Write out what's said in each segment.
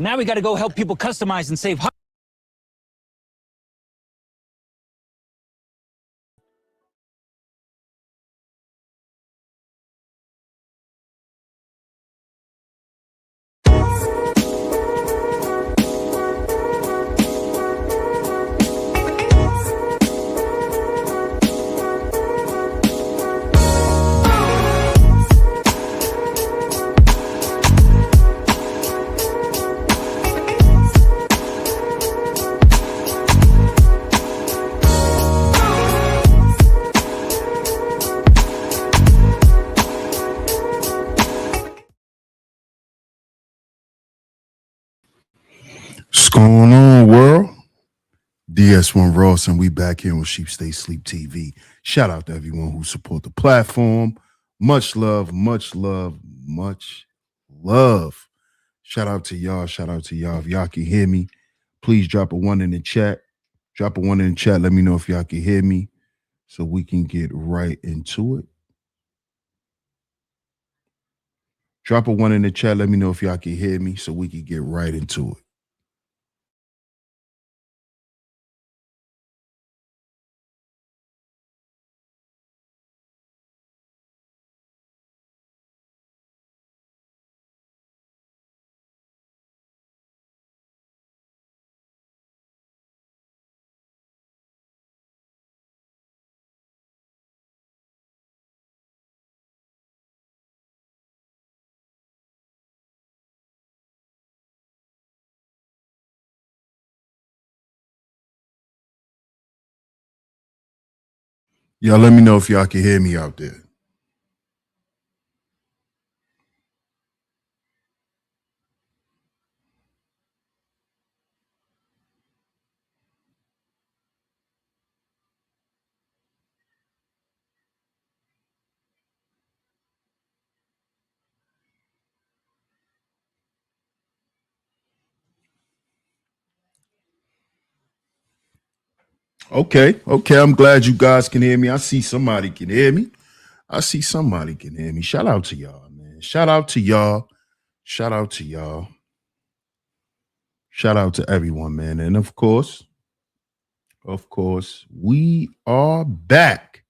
Now we got to go help people customize and save. What's going on, world? DS1 Ross, and we back here on Sheep Stay Sleep TV. Shout out to everyone who support the platform. Much love, much love, much love. Shout out to y'all. Shout out to y'all. If y'all can hear me, please drop a 1 in the chat. Drop a 1 in the chat. Let me know if y'all can hear me so we can get right into it. Drop a 1 in the chat. Let me know if y'all can hear me so we can get right into it. Y'all let me know if y'all can hear me out there. Okay. I'm glad you guys can hear me. I see somebody can hear me. Shout out to y'all, man. Shout out to y'all. Shout out to everyone, man. And of course, we are back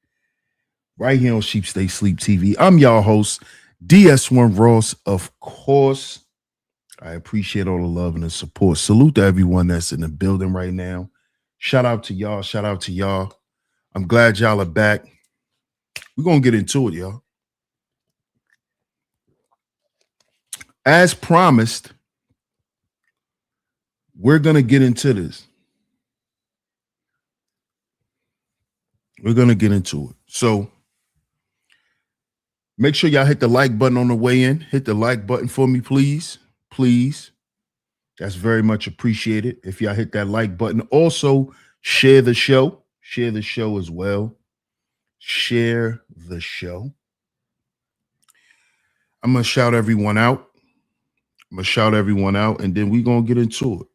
right here on Sheep Stay Sleep TV. I'm y'all host, DS1 Ross. Of course, I appreciate all the love and the support. Salute to everyone that's in the building right now. Shout out to y'all. I'm glad y'all are back. We're going to get into it, y'all. As promised, we're going to get into this. So make sure y'all hit the like button on the way in. Hit the like button for me, please. That's very much appreciated. If y'all hit that like button, also share the show. Share the show as well. Share the show. I'm going to shout everyone out. And then we're going to get into it.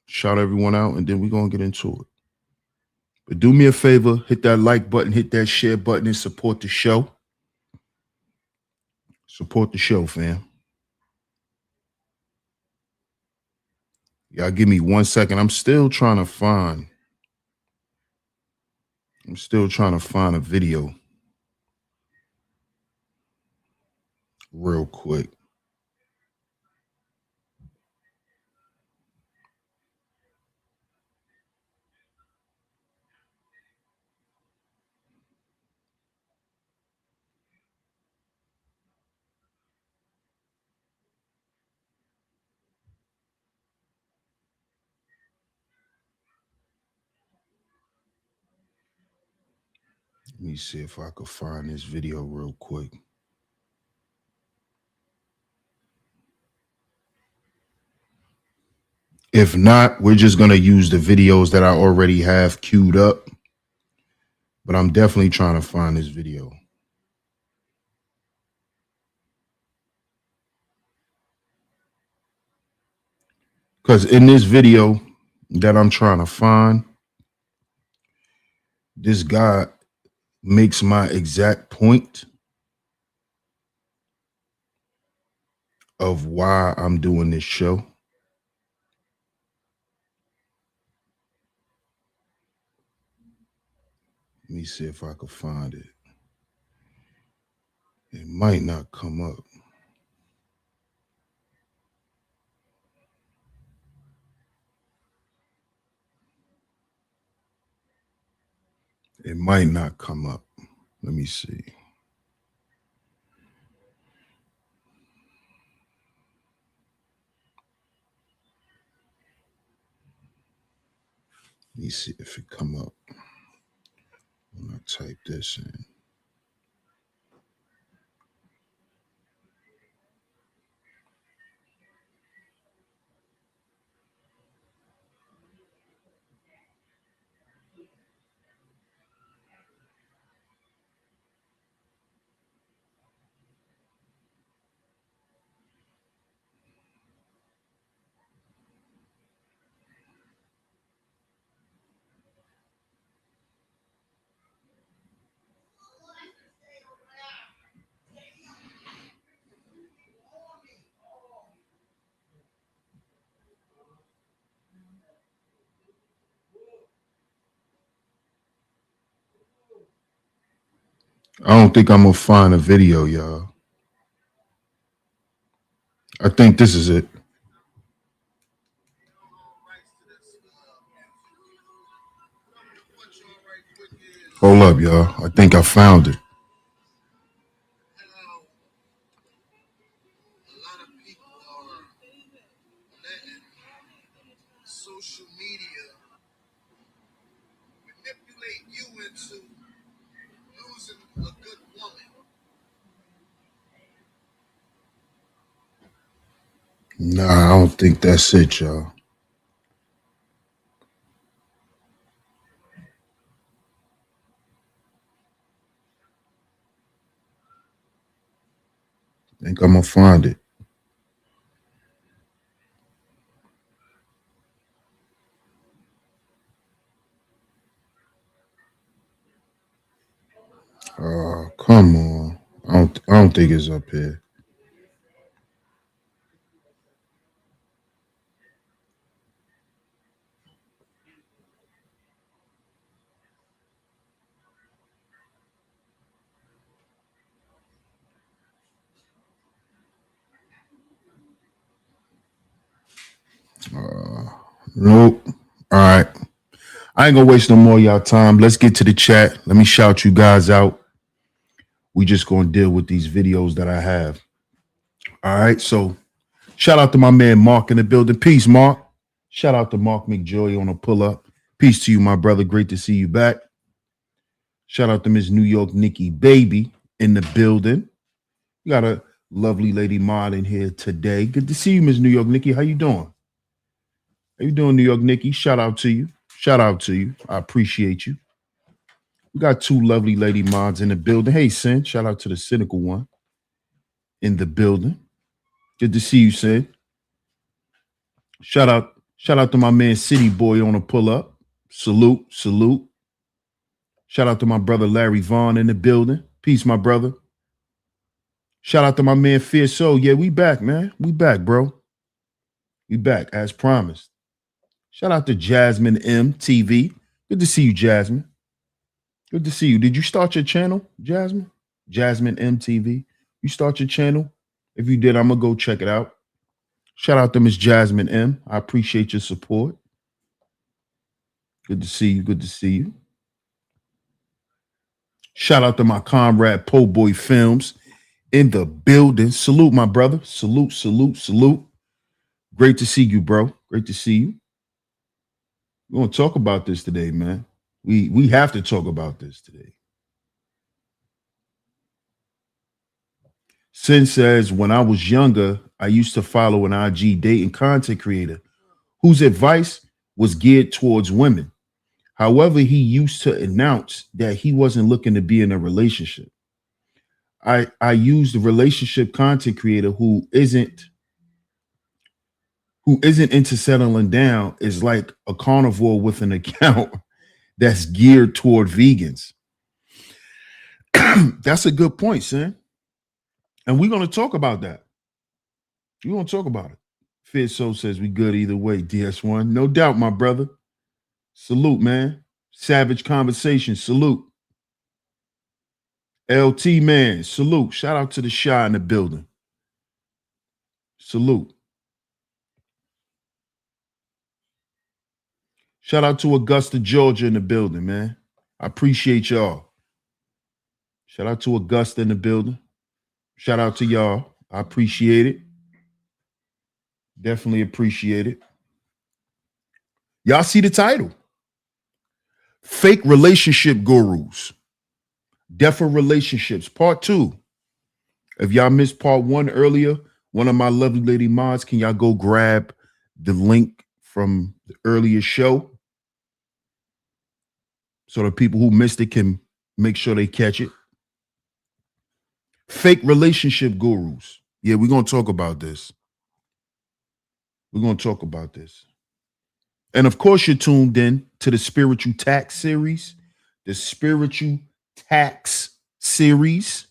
Shout everyone out, and then we're going to get into it. But do me a favor, hit that like button, hit that share button, and support the show. Support the show, fam. Y'all give me 1 second. I'm still trying to find a video real quick. Let me see if I could find this video real quick. If not, we're just going to use the videos that I already have queued up. But I'm definitely trying to find this video. Because in this video that I'm trying to find, this guy makes my exact point of why I'm doing this show. me see if I can find it. It might not come up. It might not come up. Let me see. Let me see if it come up when I type this in. I don't think I'm gonna find a video, y'all. I think this is it. Hold up, y'all. I think I found it. Social media manipulate you into losing a good woman. Nah, I don't think that's it, y'all. I think I'm gonna find it. Come on. I don't think it's up here. Nope. All right. I ain't gonna waste no more of y'all time. Let's get to the chat. Let me shout you guys out. We just gonna deal with these videos that I have. All right. So shout out to my man Mark in the building. Peace, Mark. Shout out to Mark McJoy on a pull up. Peace to you, my brother. Great to see you back. Shout out to Miss New York Nikki Baby in the building. You got a lovely lady mod in here today. Good to see you, Miss New York Nikki. How you doing? How you doing, New York Nikki? Shout out to you. Shout out to you. I appreciate you. We got two lovely lady mods in the building. Hey, Sin. Shout out to the cynical one in the building. Good to see you, Sin. Shout out to my man City Boy on a pull up. Salute, salute. Shout out to my brother Larry Vaughn in the building. Peace, my brother. Shout out to my man Fierce Soul. Yeah, we back, man. We back, bro. We back as promised. Shout out to Jasmine M TV. Good to see you, Jasmine. Good to see you. Did you start your channel, Jasmine? Jasmine M TV. You start your channel? If you did, I'm gonna go check it out. Shout out to Miss Jasmine M. I appreciate your support. Good to see you. Good to see you. Shout out to my comrade Po Boy Films in the building. Salute, my brother. Salute, salute, salute. Great to see you, bro. Great to see you. We're gonna talk about this today, man. We have to talk about this today. Sin says, when I was younger, I used to follow an IG dating content creator whose advice was geared towards women. However, he used to announce that he wasn't looking to be in a relationship. I use the relationship content creator who isn't into settling down is like a carnivore with an account that's geared toward vegans. That's a good point, Sam. And we're going to talk about that. We're going to talk about it. Fierce Soul says we good either way, DS1. No doubt, my brother. Salute, man. Savage conversation. Salute. LT man, salute. Shout out to the Shy in the building. Salute. Shout out to Augusta, Georgia in the building, man. I appreciate y'all. Shout out to Augusta in the building. Shout out to y'all. I appreciate it. Definitely appreciate it. Y'all see the title. Fake Relationship Gurus. Deaf of Relationships, part 2. If y'all missed part 1 earlier, one of my lovely lady mods, can y'all go grab the link from the earlier show so the people who missed it can make sure they catch it? Fake relationship gurus. Yeah, we're going to talk about this. We're going to talk about this. And of course, you're tuned in to the Spiritual Tax series. The Spiritual Tax series.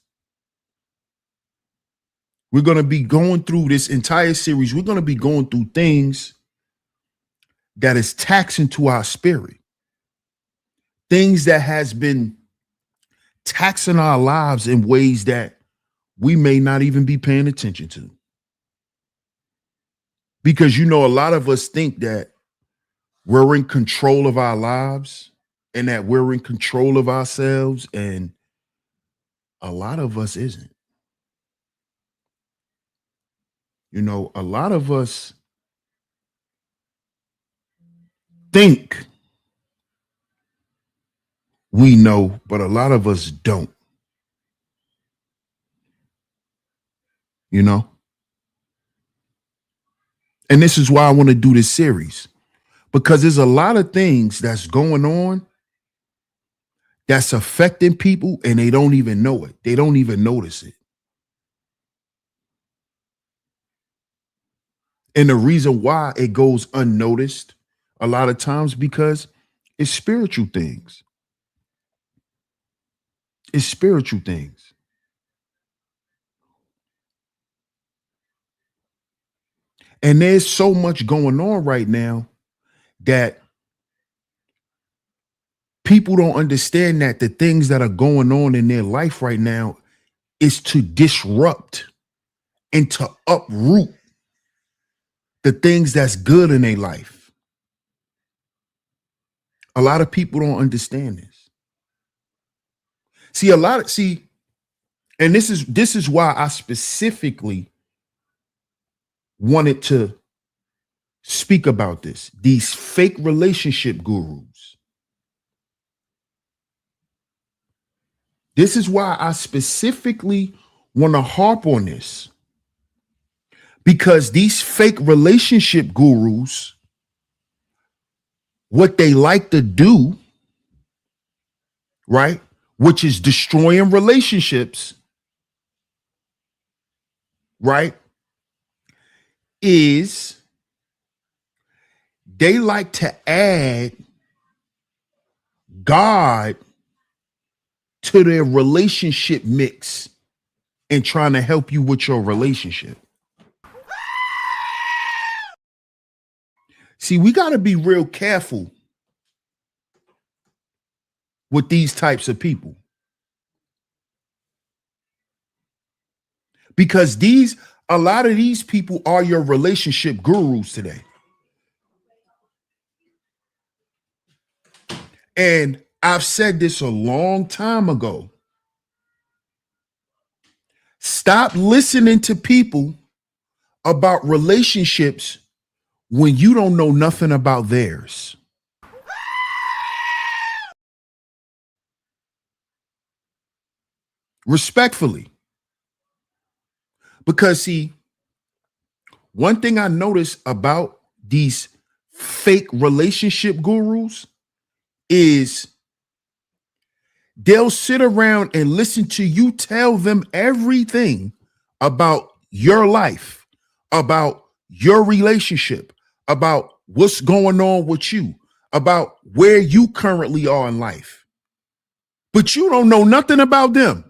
We're going to be going through this entire series. We're going to be going through things that is taxing to our spirit. Things that has been taxing our lives in ways that we may not even be paying attention to. Because, you know, a lot of us think that we're in control of our lives and that we're in control of ourselves, and a lot of us isn't. You know, a lot of us think we know, but a lot of us don't. You know? And this is why I want to do this series, because there's a lot of things that's going on that's affecting people and they don't even know it. They don't even notice it. And the reason why it goes unnoticed a lot of times, because it's spiritual things. It's spiritual things. And there's so much going on right now that people don't understand that the things that are going on in their life right now is to disrupt and to uproot the things that's good in their life. A lot of people don't understand this. And this is why I specifically wanted to speak about this. These fake relationship gurus. This is why I specifically want to harp on this. Because these fake relationship gurus, what they like to do, right, which is destroying relationships, right, is they like to add God to their relationship mix and trying to help you with your relationship. See, we got to be real careful with these types of people. Because a lot of these people are your relationship gurus today. And I've said this a long time ago. Stop listening to people about relationships when you don't know nothing about theirs. Respectfully. Because see, one thing I notice about these fake relationship gurus is they'll sit around and listen to you tell them everything about your life, about your relationship, about what's going on with you, about where you currently are in life. But you don't know nothing about them.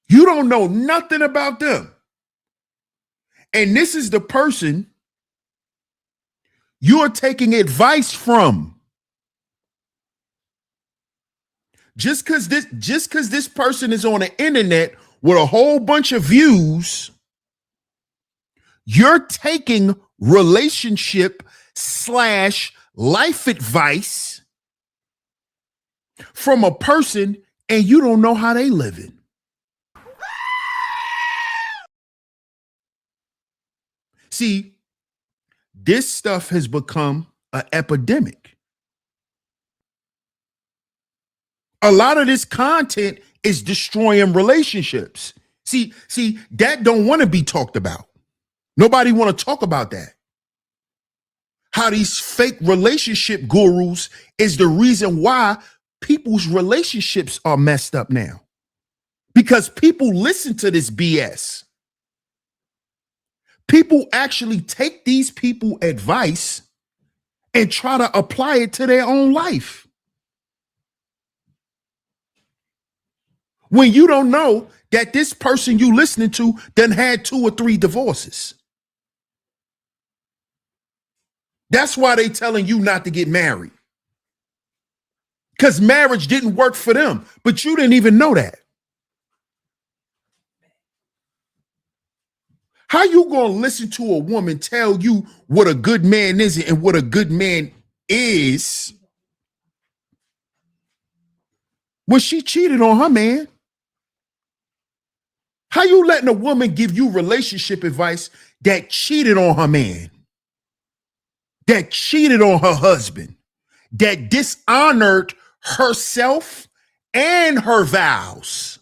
You don't know nothing about them. And this is the person you're taking advice from. Just because this person is on the internet with a whole bunch of views, you're taking relationship / life advice from a person and you don't know how they living. See, this stuff has become an epidemic. A lot of this content is destroying relationships. See, that don't want to be talked about. Nobody want to talk about that. How these fake relationship gurus is the reason why people's relationships are messed up now. Because people listen to this BS. People actually take these people advice and try to apply it to their own life. When you don't know that this person you listening to done had 2 or 3 divorces. That's why they telling you not to get married. Because marriage didn't work for them, but you didn't even know that. How you gonna listen to a woman tell you what a good man is and what a good man is when she cheated on her man? How you letting a woman give you relationship advice that cheated on her man, that cheated on her husband, that dishonored herself and her vows?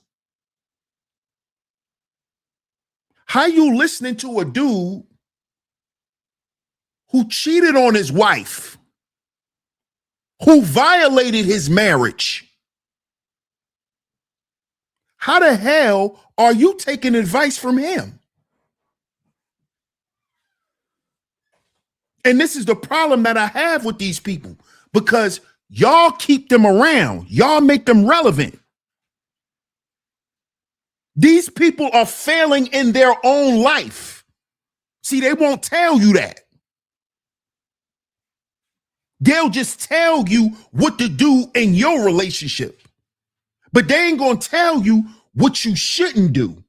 How you listening to a dude who cheated on his wife, who violated his marriage? How the hell are you taking advice from him? And this is the problem that I have with these people, because y'all keep them around. Y'all make them relevant. These people are failing in their own life. See, they won't tell you that. They'll just tell you what to do in your relationship, but they ain't gonna tell you what you shouldn't do.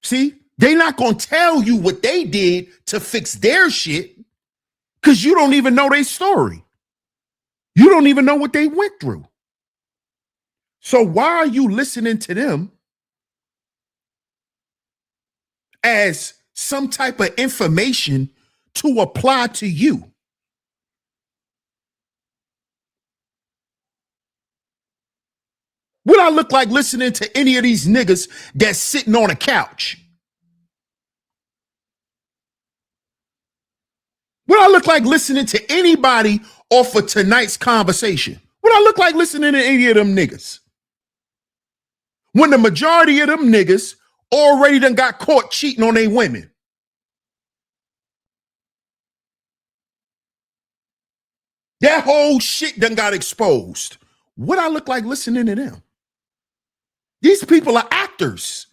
See, they not gonna tell you what they did to fix their shit, because you don't even know their story. You don't even know what they went through. So why are you listening to them as some type of information to apply to you? What I look like listening to any of these niggas that's sitting on a couch? What I look like listening to anybody off of tonight's conversation? What I look like listening to any of them niggas? When the majority of them niggas already done got caught cheating on their women. That whole shit done got exposed. What I look like listening to them? These people are actors.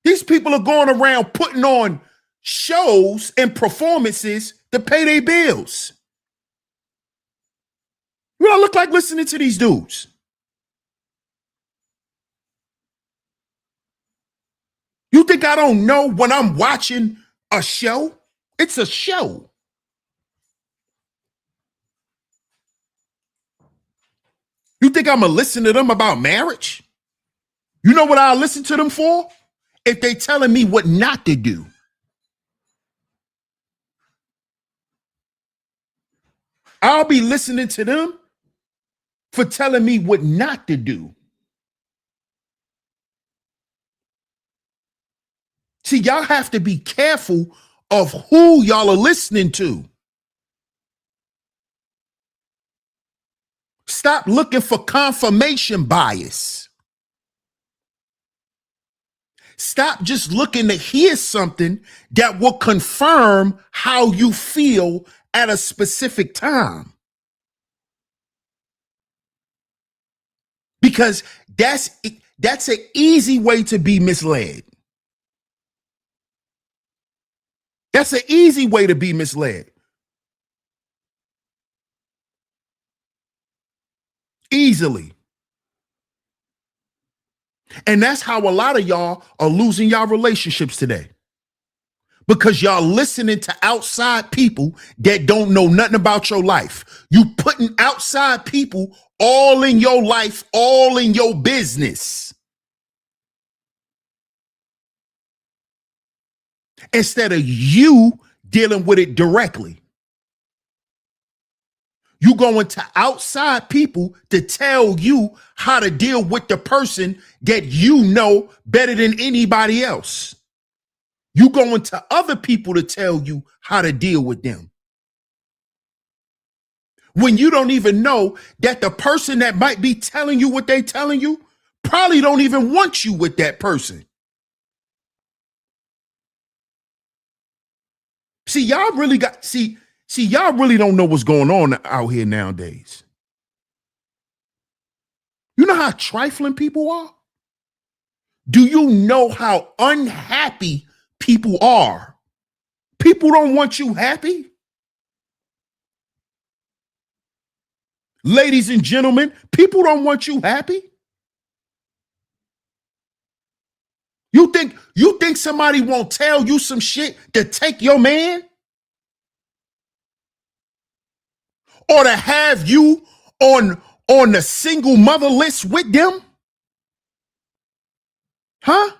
These people are going around putting on shows and performances to pay their bills. What I look like listening to these dudes? You think I don't know when I'm watching a show? It's a show. You think I'm gonna listen to them about marriage? You know what I'll listen to them for? If they telling me what not to do. I'll be listening to them for telling me what not to do. See, y'all have to be careful of who y'all are listening to. Stop looking for confirmation bias. Stop just looking to hear something that will confirm how you feel at a specific time. Because that's an easy way to be misled. That's an easy way to be misled. Easily. And that's how a lot of y'all are losing y'all relationships today. Because y'all listening to outside people that don't know nothing about your life. You putting outside people all in your life, all in your business. Instead of you dealing with it directly. You going to outside people to tell you how to deal with the person that you know better than anybody else. You going to other people to tell you how to deal with them. When you don't even know that the person that might be telling you what they telling you probably don't even want you with that person. See, y'all really y'all really don't know what's going on out here nowadays. You know how trifling people are? Do you know how unhappy people are? People don't want you happy. Ladies and gentlemen, people don't want you happy. You think somebody won't tell you some shit to take your man? Or to have you on the single mother list with them? Huh?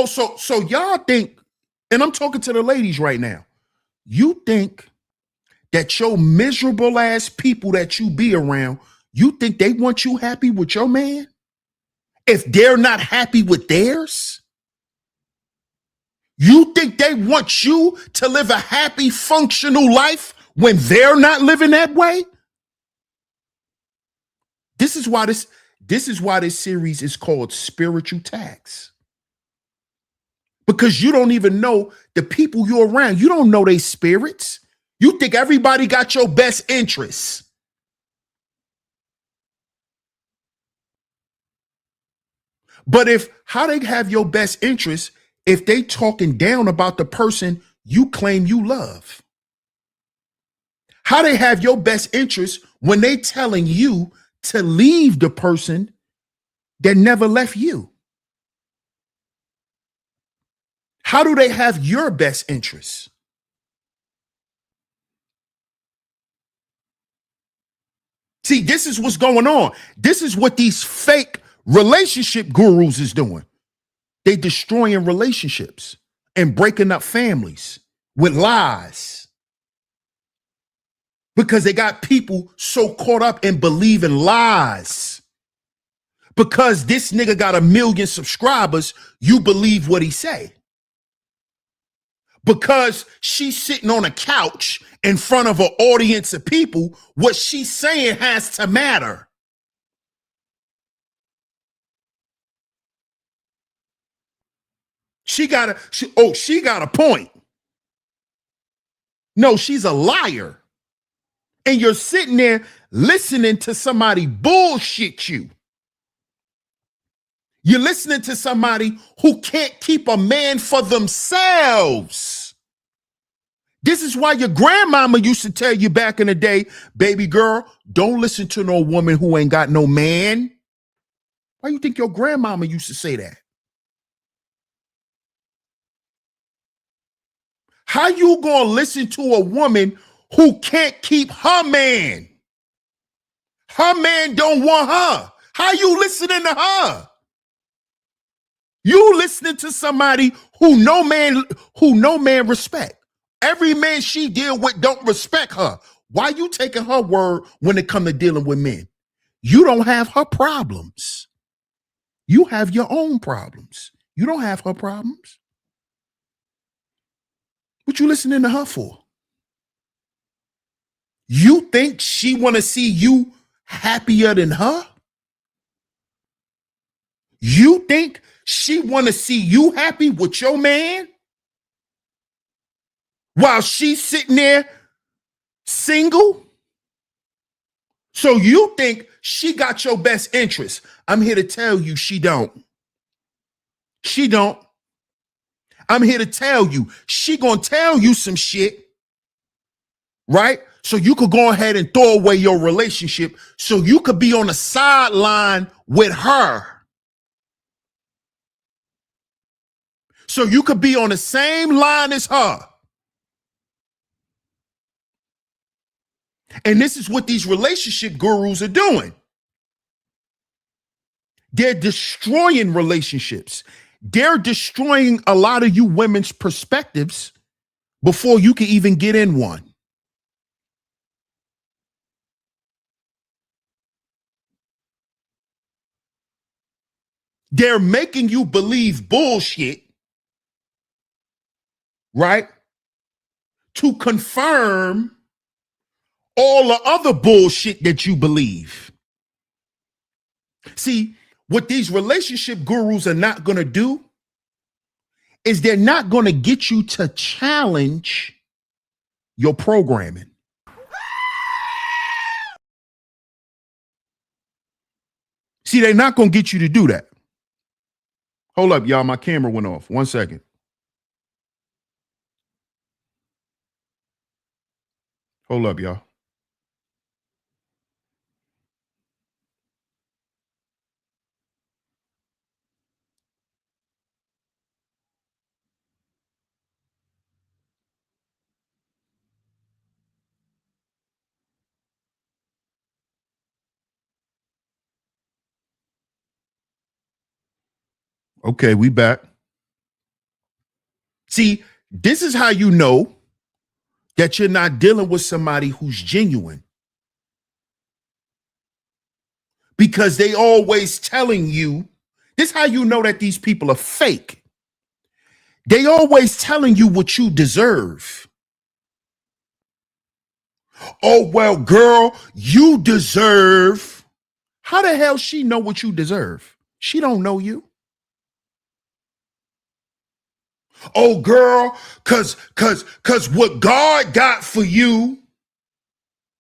So y'all think, and I'm talking to the ladies right now, you think that your miserable ass people that you be around, you think they want you happy with your man? If they're not happy with theirs? You think they want you to live a happy, functional life when they're not living that way? This is why this series is called Spiritual Tax. Because you don't even know the people you're around. You don't know their spirits. You think everybody got your best interests. But how they have your best interests if they talking down about the person you claim you love? How they have your best interests when they telling you to leave the person that never left you? How do they have your best interests? See, this is what's going on. This is what these fake relationship gurus is doing. They destroying relationships and breaking up families with lies. Because they got people so caught up in believing lies. Because this nigga got 1 million subscribers, you believe what he say. Because she's sitting on a couch in front of an audience of people, what she's saying has to matter. She got a point. No, she's a liar. And you're sitting there listening to somebody bullshit you. You're listening to somebody who can't keep a man for themselves. This is why your grandmama used to tell you back in the day, baby girl, don't listen to no woman who ain't got no man. Why you think your grandmama used to say that? How you gonna listen to a woman who can't keep her man? Her man don't want her. How you listening to her? You listening to somebody who no man respect. Every man she deal with don't respect her. Why you taking her word when it come to dealing with men? You don't have her problems. You have your own problems. You don't have her problems. What you listening to her for? You think she want to see you happier than her? You think she want to see you happy with your man? While she's sitting there single? So you think she got your best interest? I'm here to tell you she don't. She don't. I'm here to tell you, she gonna tell you some shit, right? So you could go ahead and throw away your relationship so you could be on the sideline with her. So you could be on the same line as her. And this is what these relationship gurus are doing. They're destroying relationships. They're destroying a lot of you women's perspectives before you can even get in one. They're making you believe bullshit, right? To confirm all the other bullshit that you believe. See, what these relationship gurus are not going to do is they're not going to get you to challenge your programming. See, they're not going to get you to do that. Hold up, y'all. My camera went off. 1 second. Hold up, y'all. Okay, we back. See, this is how you know that you're not dealing with somebody who's genuine. Because they always telling you, this is how you know that these people are fake. They always telling you what you deserve. Oh, well, girl, you deserve. How the hell she know what you deserve? She don't know you. Oh, girl, cause what God got for you,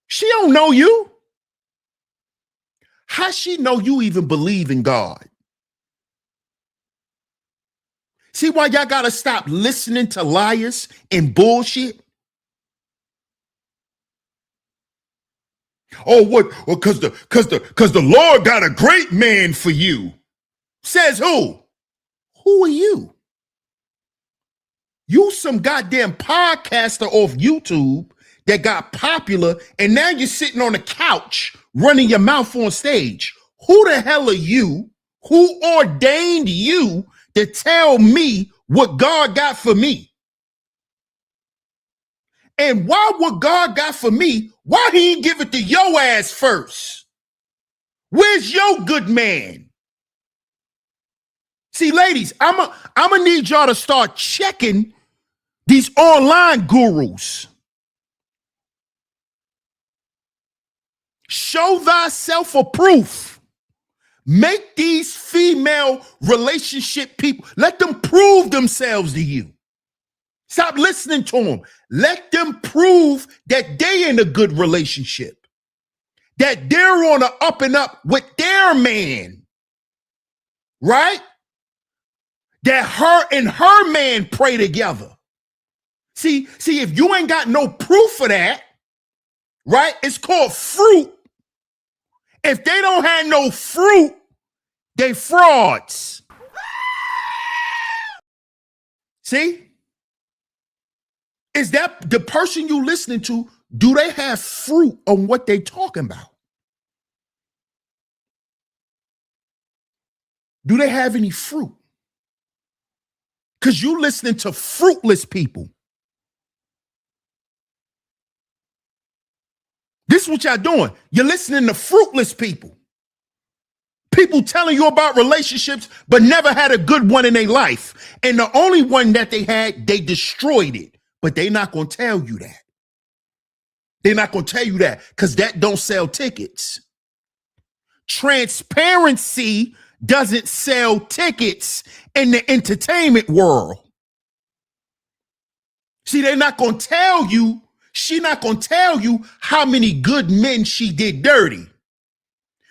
she don't know you. How she know you even believe in God? See why y'all gotta stop listening to liars and bullshit? Oh, what? Well, cause the Lord got a great man for you. Says who? Who are you? You some goddamn podcaster off YouTube that got popular, and now you're sitting on the couch running your mouth on stage. Who the hell are you? Who ordained you to tell me what God got for me? And why what God got for me, why he ain't give it to your ass first? Where's your good man? See, ladies, I'm gonna need y'all to start checking these online gurus. Show thyself a proof. Make these female relationship people, let them prove themselves to you. Stop listening to them. Let them prove that they in a good relationship, that they're on an up and up with their man, right? That her and her man pray together. See, if you ain't got no proof of that, right? It's called fruit. If they don't have no fruit, they frauds. See? Is that the person you listening to? Do they have fruit on what they talking about? Do they have any fruit? Because you listening to fruitless people. This is what y'all doing. You're listening to fruitless people. People telling you about relationships, but never had a good one in their life. And the only one that they had, they destroyed it. But they're not going to tell you that. They're not going to tell you that because that don't sell tickets. Transparency doesn't sell tickets in the entertainment world. See, they're not going to tell you, she's not going to tell you how many good men she did dirty.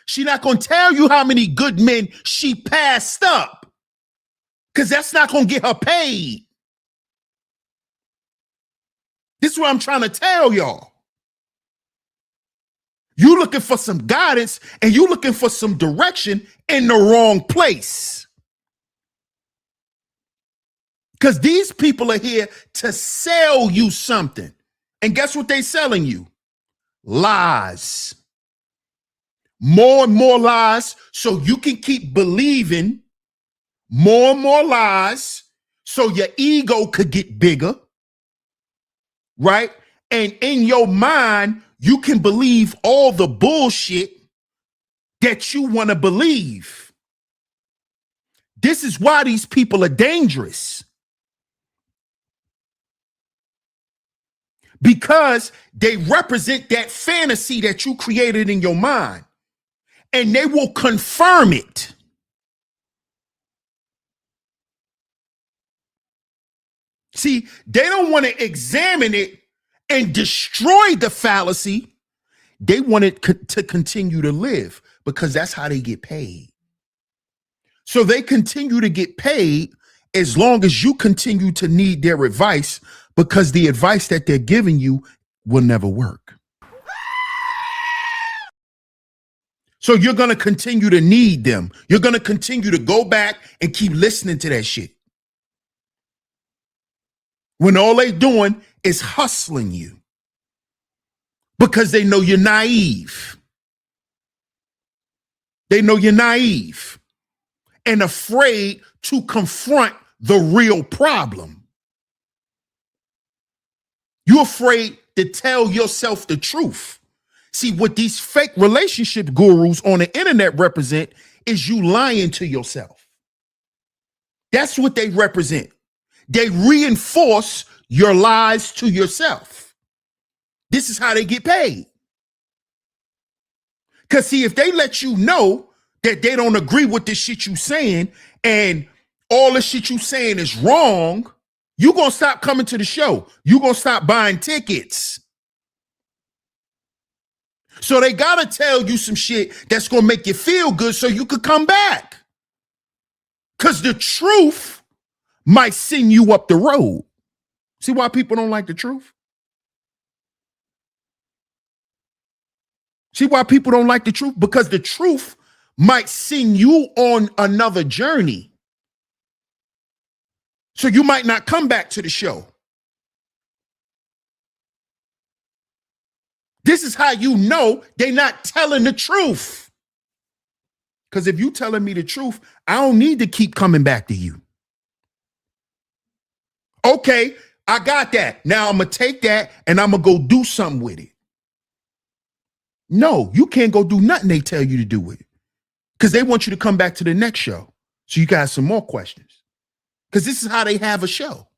She's not going to tell you how many good men she passed up because that's not going to get her paid. This is what I'm trying to tell y'all. You looking for some guidance and you looking for some direction in the wrong place. Because these people are here to sell you something. And guess what they selling you? Lies. More and more lies so you can keep believing more and more lies so your ego could get bigger, right? And in your mind, you can believe all the bullshit that you want to believe. This is why these people are dangerous. Because they represent that fantasy that you created in your mind. And they will confirm it. See, they don't want to examine it and destroy the fallacy. They want it to continue to live because that's how they get paid. So they continue to get paid as long as you continue to need their advice, because the advice that they're giving you will never work. So you're going to continue to need them. You're going to continue to go back and keep listening to that shit. When all they doing is hustling you because they know you're naive. They know you're naive and afraid to confront the real problem. You're afraid to tell yourself the truth. See, what these fake relationship gurus on the internet represent is you lying to yourself. That's what they represent. They reinforce your lies to yourself. This is how they get paid. Because see, if they let you know that they don't agree with the shit you saying and all the shit you saying is wrong, you're going to stop coming to the show. You're going to stop buying tickets. So they got to tell you some shit that's going to make you feel good so you could come back. Because the truth might send you up the road. See why people don't like the truth? See why people don't like the truth? Because the truth might send you on another journey. So you might not come back to the show. This is how you know they're not telling the truth. Because if you telling me the truth, I don't need to keep coming back to you. Okay, I got that. Now I'm going to take that and I'm going to go do something with it. No, you can't go do nothing they tell you to do with it. Because they want you to come back to the next show. So you got some more questions. Because this is how they have a show.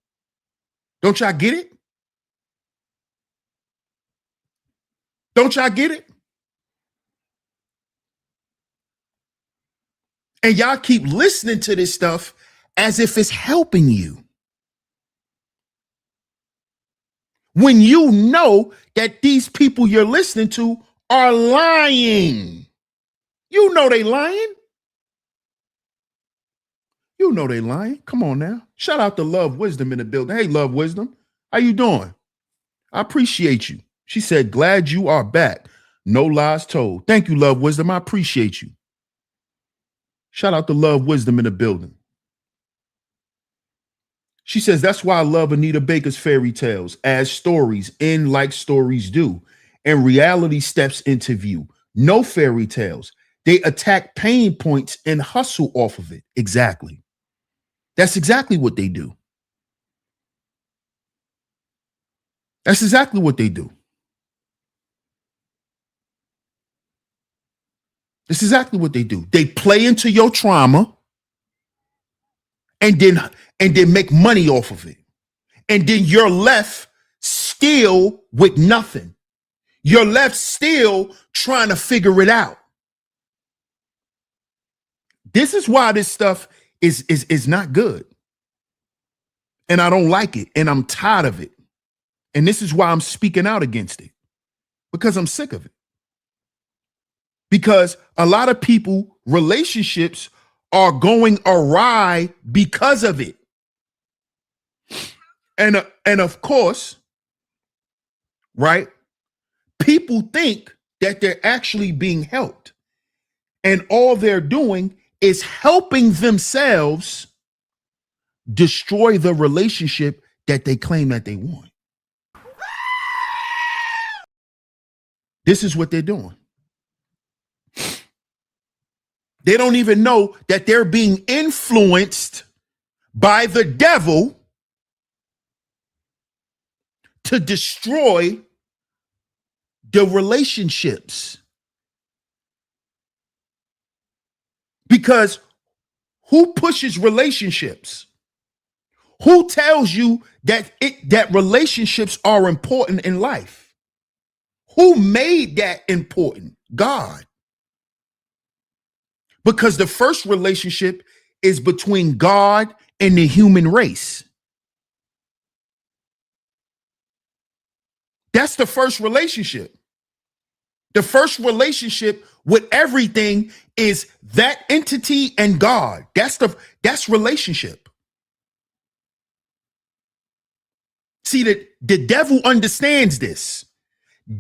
Don't y'all get it? Don't y'all get it? And y'all keep listening to this stuff as if it's helping you. When you know that these people you're listening to are lying. You know they lying. You know they lying. Come on now. Shout out to Love Wisdom in the building. Hey, Love Wisdom. How you doing? I appreciate you. She said, glad you are back. No lies told. Thank you, Love Wisdom. I appreciate you. Shout out to Love Wisdom in the building. She says, that's why I love Anita Baker's fairy tales, as stories end like stories do, and reality steps into view. No fairy tales. They attack pain points and hustle off of it. Exactly. That's exactly what they do. That's exactly what they do. That's exactly what they do. They play into your trauma and then make money off of it. And then you're left still with nothing. You're left still trying to figure it out. This is why this stuff is not good. And I don't like it. And I'm tired of it. And this is why I'm speaking out against it. Because I'm sick of it. Because a lot of people, relationships are going awry because of it. And of course, right? People think that they're actually being helped, and all they're doing is helping themselves destroy the relationship that they claim that they want. This is what they're doing. They don't even know that they're being influenced by the devil to destroy the relationships. Because who pushes relationships? Who tells you that that relationships are important in life? Who made that important? God. Because the first relationship is between God and the human race. That's the first relationship. The first relationship with everything is that entity and God. That's relationship. See, the devil understands this.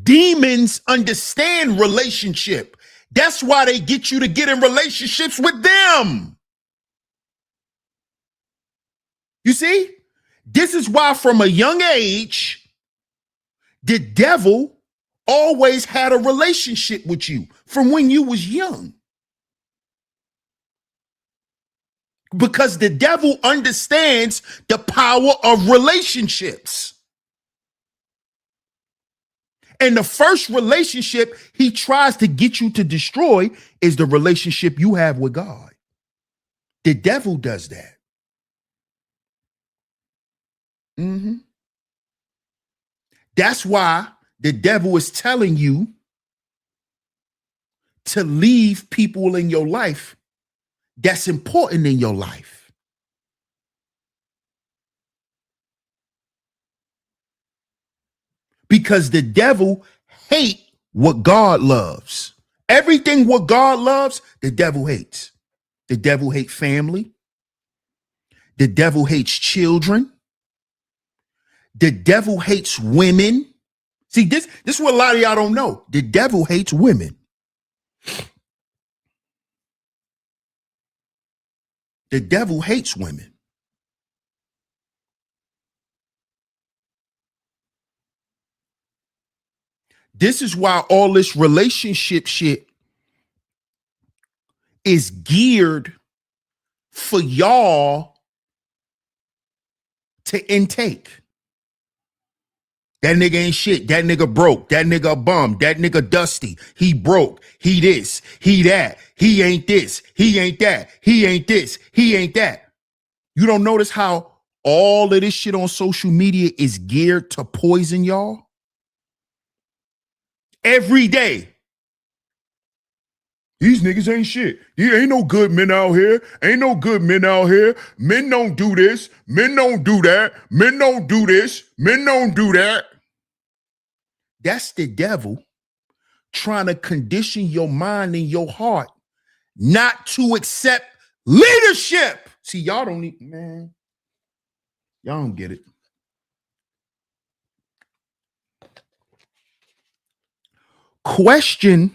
Demons understand relationship. That's why they get you to get in relationships with them. You see? This is why from a young age, the devil always had a relationship with you from when you was young. Because the devil understands the power of relationships. And the first relationship he tries to get you to destroy is the relationship you have with God. The devil does that. That's why the devil is telling you to leave people in your life that's important in your life. Because the devil hates what God loves. Everything what God loves, the devil hates. The devil hates family. The devil hates children. The devil hates women. See, this is what a lot of y'all don't know. The devil hates women. The devil hates women. This is why all this relationship shit is geared for y'all to intake. That nigga ain't shit. That nigga broke. That nigga a bum. That nigga dusty. He broke. He this. He that. He ain't this. He ain't that. He ain't this. He ain't that. You don't notice how all of this shit on social media is geared to poison y'all? Every day. These niggas ain't shit. There ain't no good men out here. Ain't no good men out here. Men don't do this. Men don't do that. Men don't do this. Men don't do that. That's the devil trying to condition your mind and your heart not to accept leadership. See, y'all don't need, man. Y'all don't get it. Question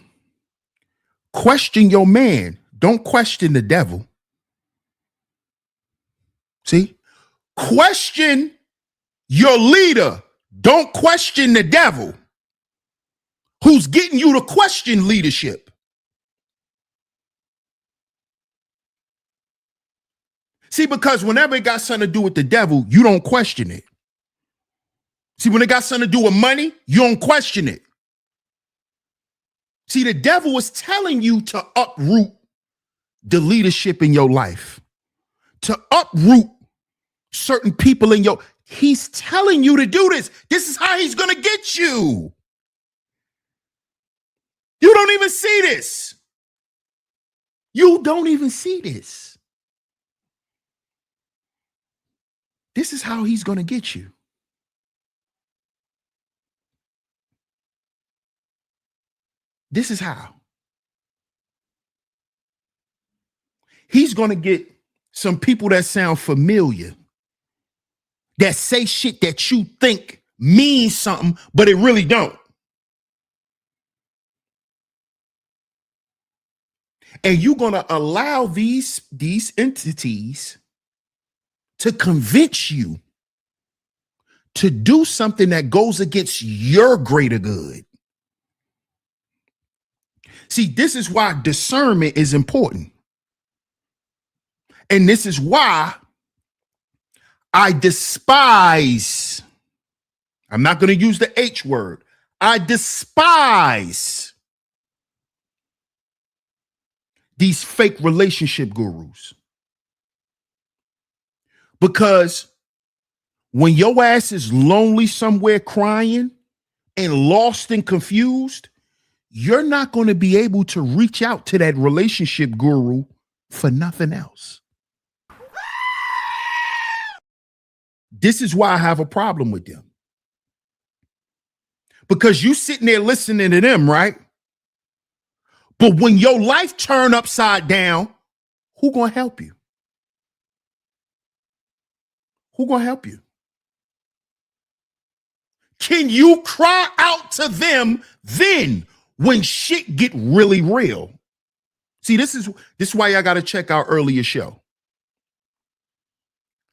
your man. Don't question the devil. See? Question your leader. Don't question the devil who's getting you to question leadership. See, because whenever it got something to do with the devil, you don't question it. See, when it got something to do with money, you don't question it. See, the devil is telling you to uproot the leadership in your life, to uproot certain people in your, he's telling you to do this. This is how he's going to get you. You don't even see this. You don't even see this. This is how he's going to get you. This is how. He's going to get some people that sound familiar, that say shit that you think means something, but it really don't. And you're going to allow these entities to convince you to do something that goes against your greater good. See, this is why discernment is important. And this is why I despise, I'm not going to use the H word, I despise these fake relationship gurus. Because when your ass is lonely somewhere crying and lost and confused, you're not going to be able to reach out to that relationship guru for nothing else. This is why I have a problem with them. Because you sitting there listening to them, right? But when your life turn upside down, who gonna help you? Who gonna help you? Can you cry out to them then when shit get really real? See, this is why y'all gotta check our earlier show.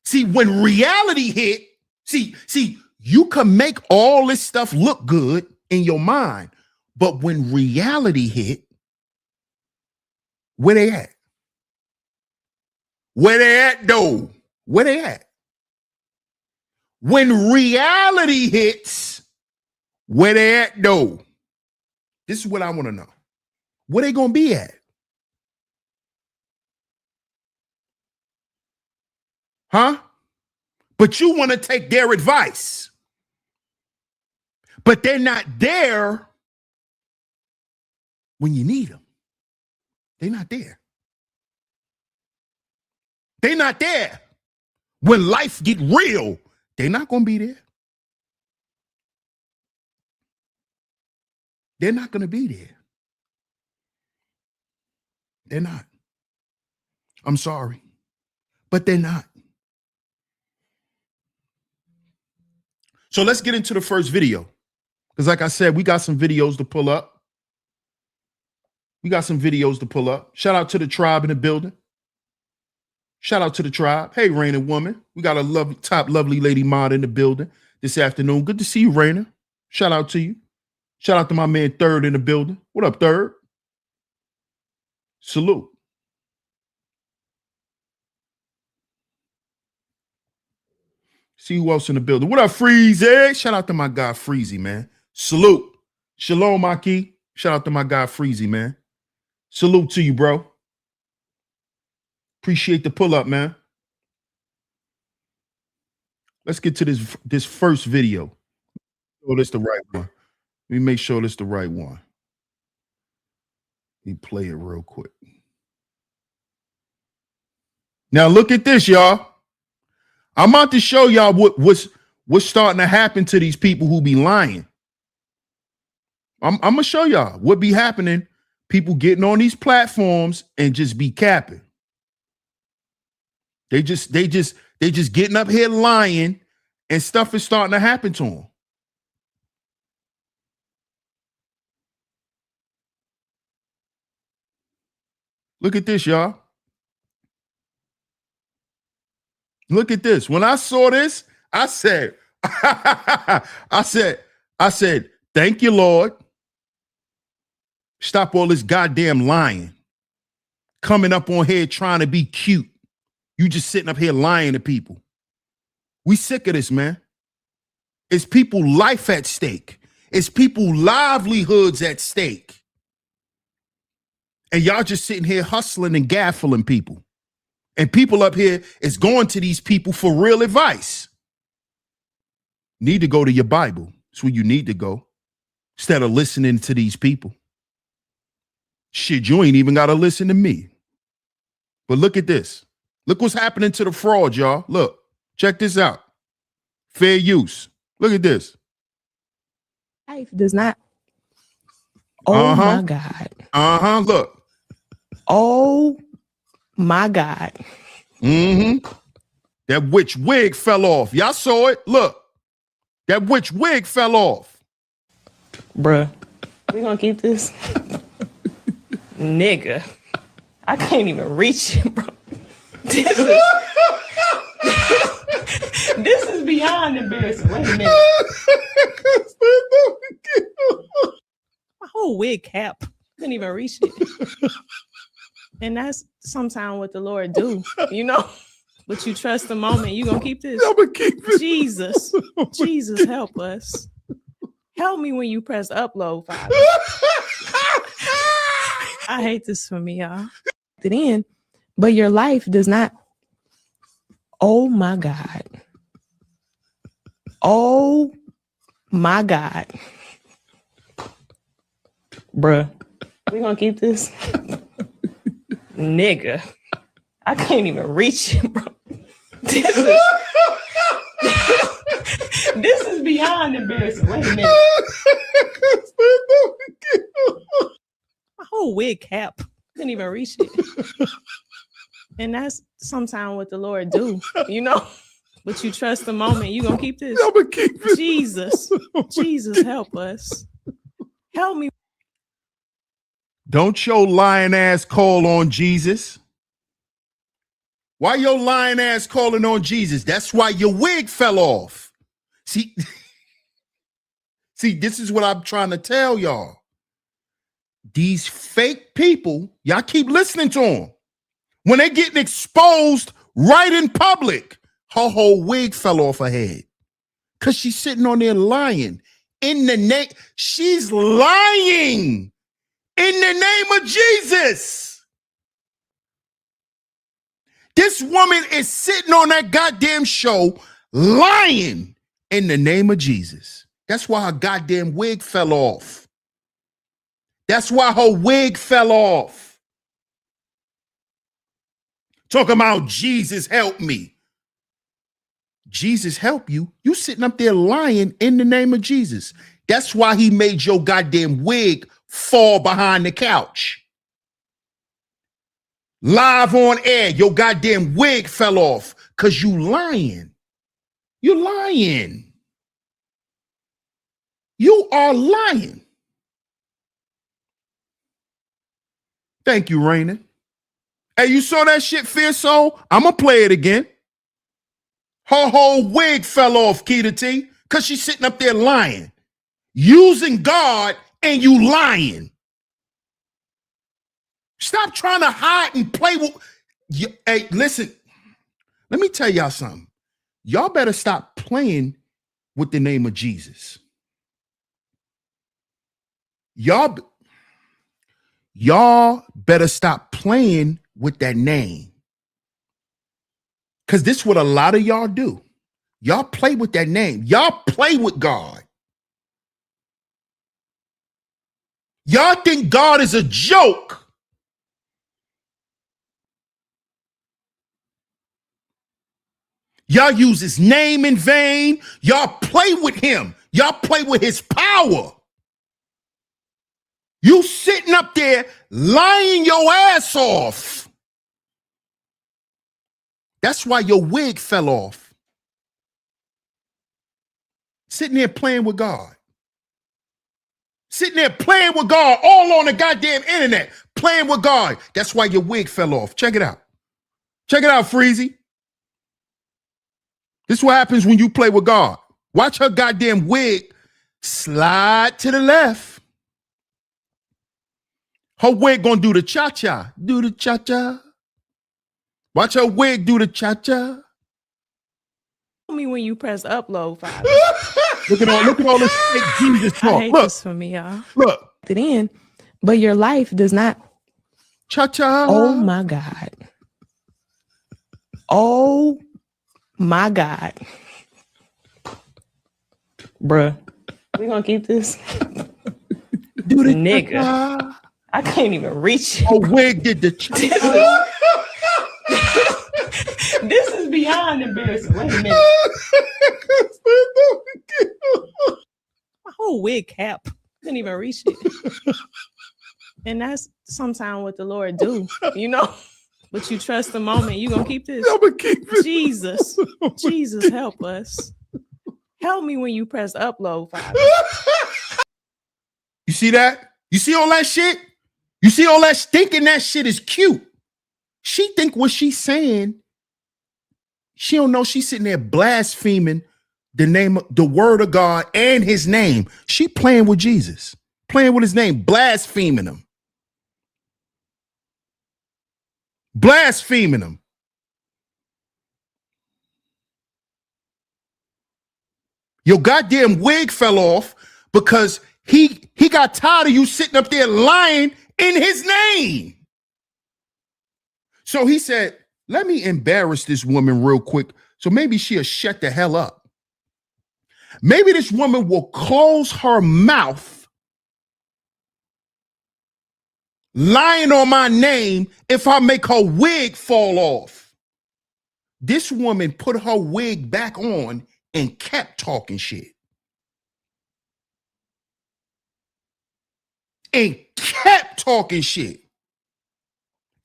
See, when reality hit, see, you can make all this stuff look good in your mind, but when reality hit, where they at? Where they at though? Where they at? When reality hits, where they at though? This is what I want to know. Where they gonna be at? Huh? But you want to take their advice. But they're not there when you need them. They're not there. They're not there when life get real. They're not going to be there. They're not going to be there. They're not. I'm sorry, but they're not. So let's get into the first video. Because like I said, we got some videos to pull up. Shout out to the tribe in the building. Shout out to the tribe. Hey, Raina woman. We got a lovely lady mod in the building this afternoon. Good to see you, Raina. Shout out to you. Shout out to my man Third in the building. What up, Third? Salute. See who else in the building. What up, Freezy? Shout out to my guy Freezy, man. Salute. Shalom, Maki. Shout out to my guy Freezy, man. Salute to you, bro. Appreciate the pull up, man. Let's get to this first video. Oh, this the right one. Let me make sure this the right one. Let me play it real quick. Now look at this, y'all. I'm about to show y'all what's starting to happen to these people who be lying. I'm gonna show y'all what be happening. People getting on these platforms and just be capping. They just getting up here lying, and stuff is starting to happen to them. Look at this, y'all. Look at this. When I saw this, I said, I said, thank you, Lord. Stop all this goddamn lying. Coming up on here trying to be cute. You just sitting up here lying to people. We sick of this, man. It's people life at stake. It's people livelihoods at stake. And y'all just sitting here hustling and gaffling people. And people up here is going to these people for real advice. Need to go to your Bible. That's where you need to go. Instead of listening to these people. Shit, you ain't even got to listen to me. But look at this. Look what's happening to the fraud, y'all. Look, check this out. Fair use. Look at this. Life does not. Oh my God. Look. Oh my God. That witch wig fell off. Y'all saw it. Look. That which wig fell off. Bruh, we gonna keep this? Nigga, I can't even reach it, bro. This is beyond embarrassing. Wait a minute. My whole wig cap. Couldn't even reach it. And that's sometimes what the Lord do, you know? But you trust the moment. You gonna keep this? I'm gonna keep it. Jesus. Jesus, help us. Help me when you press upload, Father. I hate this for me, y'all. It in, but your life does not. Oh my God. Oh my God. Bruh, we gonna keep this? Nigga, I can't even reach it, bro. This is beyond embarrassing. Wait a minute. My whole wig cap. Couldn't even reach it. And that's sometimes what the Lord do, you know? But you trust the moment. You gonna keep this? I'm gonna keep it. Jesus. Jesus, help us. Help me. Don't your lying ass call on Jesus. Why your lying ass calling on Jesus? That's why your wig fell off. See, this is what I'm trying to tell y'all. These fake people, y'all keep listening to them. When they getting exposed right in public, her whole wig fell off her head. Because she's sitting on there lying. In the name, she's lying in the name of Jesus. This woman is sitting on that goddamn show lying in the name of Jesus. That's why her goddamn wig fell off. That's why her wig fell off. Talking about Jesus help me. Jesus help you? You sitting up there lying in the name of Jesus. That's why he made your goddamn wig fall behind the couch. Live on air, your goddamn wig fell off because you lying. You're lying. You are lying. Thank you, Raina. Hey, you saw that shit, Fierce Soul? I'm going to play it again. Her whole wig fell off, Keita T, because she's sitting up there lying. Using God and you lying. Stop trying to hide and play with. Hey, listen, let me tell y'all something. Y'all better stop playing with the name of Jesus. Y'all better stop playing with that name. Because this is what a lot of y'all do. Y'all play with that name. Y'all play with God. Y'all think God is a joke. Y'all use his name in vain. Y'all play with him. Y'all play with his power. You sitting up there lying your ass off. That's why your wig fell off. Sitting there playing with God. Sitting there playing with God all on the goddamn internet. Playing with God. That's why your wig fell off. Check it out. Check it out, Freezy. This is what happens when you play with God. Watch her goddamn wig slide to the left. Her wig gonna do the cha-cha. Do the cha-cha. Watch her wig do the cha-cha. Tell me when you press upload, Father. Look at all this fake Jesus talk. I hate Look, this for me, y'all. look. It in, but your life does not. Cha-cha. Oh my God. Oh my God. Bruh, we gonna keep this? Do the Nigga, cha-cha. I can't even reach it. Her wig did the cha-cha. This is beyond embarrassing. Wait a minute. My whole wig cap. Couldn't even reach it. And that's sometimes what the Lord do, you know? But you trust the moment. You gonna keep this? I'm gonna keep it. Jesus. Jesus, help us. Help me when you press upload, Father. You see that? You see all that shit? You see all that thinking that shit is cute. She think what she's saying, she don't know she's sitting there blaspheming the name, the word of God and his name. She playing with Jesus, playing with his name, blaspheming him. Blaspheming him. Your goddamn wig fell off because he got tired of you sitting up there lying in his name. So he said, let me embarrass this woman real quick so maybe she'll shut the hell up. Maybe this woman will close her mouth lying on my name if I make her wig fall off. This woman put her wig back on and kept talking shit. And kept talking shit.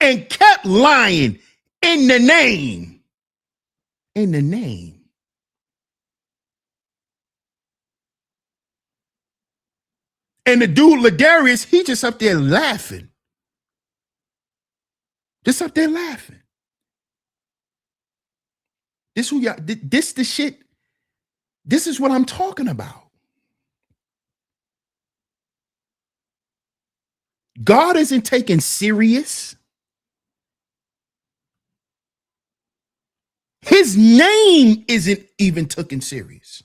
And kept lying in the name. In the name. And the dude, Ladarius, he just up there laughing. Just up there laughing. This who y'all, this the shit. This is what I'm talking about. God isn't taken serious. His name isn't even taken serious.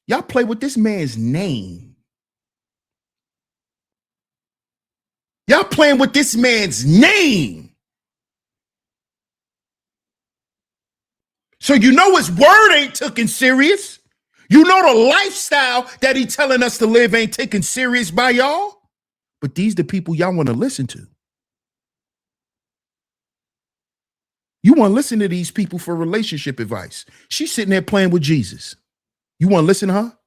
Y'all play with this man's name. Y'all playing with this man's name. So you know his word ain't taken serious. You know the lifestyle that he telling us to live ain't taken serious by y'all. But these the people y'all want to listen to. You want to listen to these people for relationship advice. She's sitting there playing with Jesus. You want to listen to her?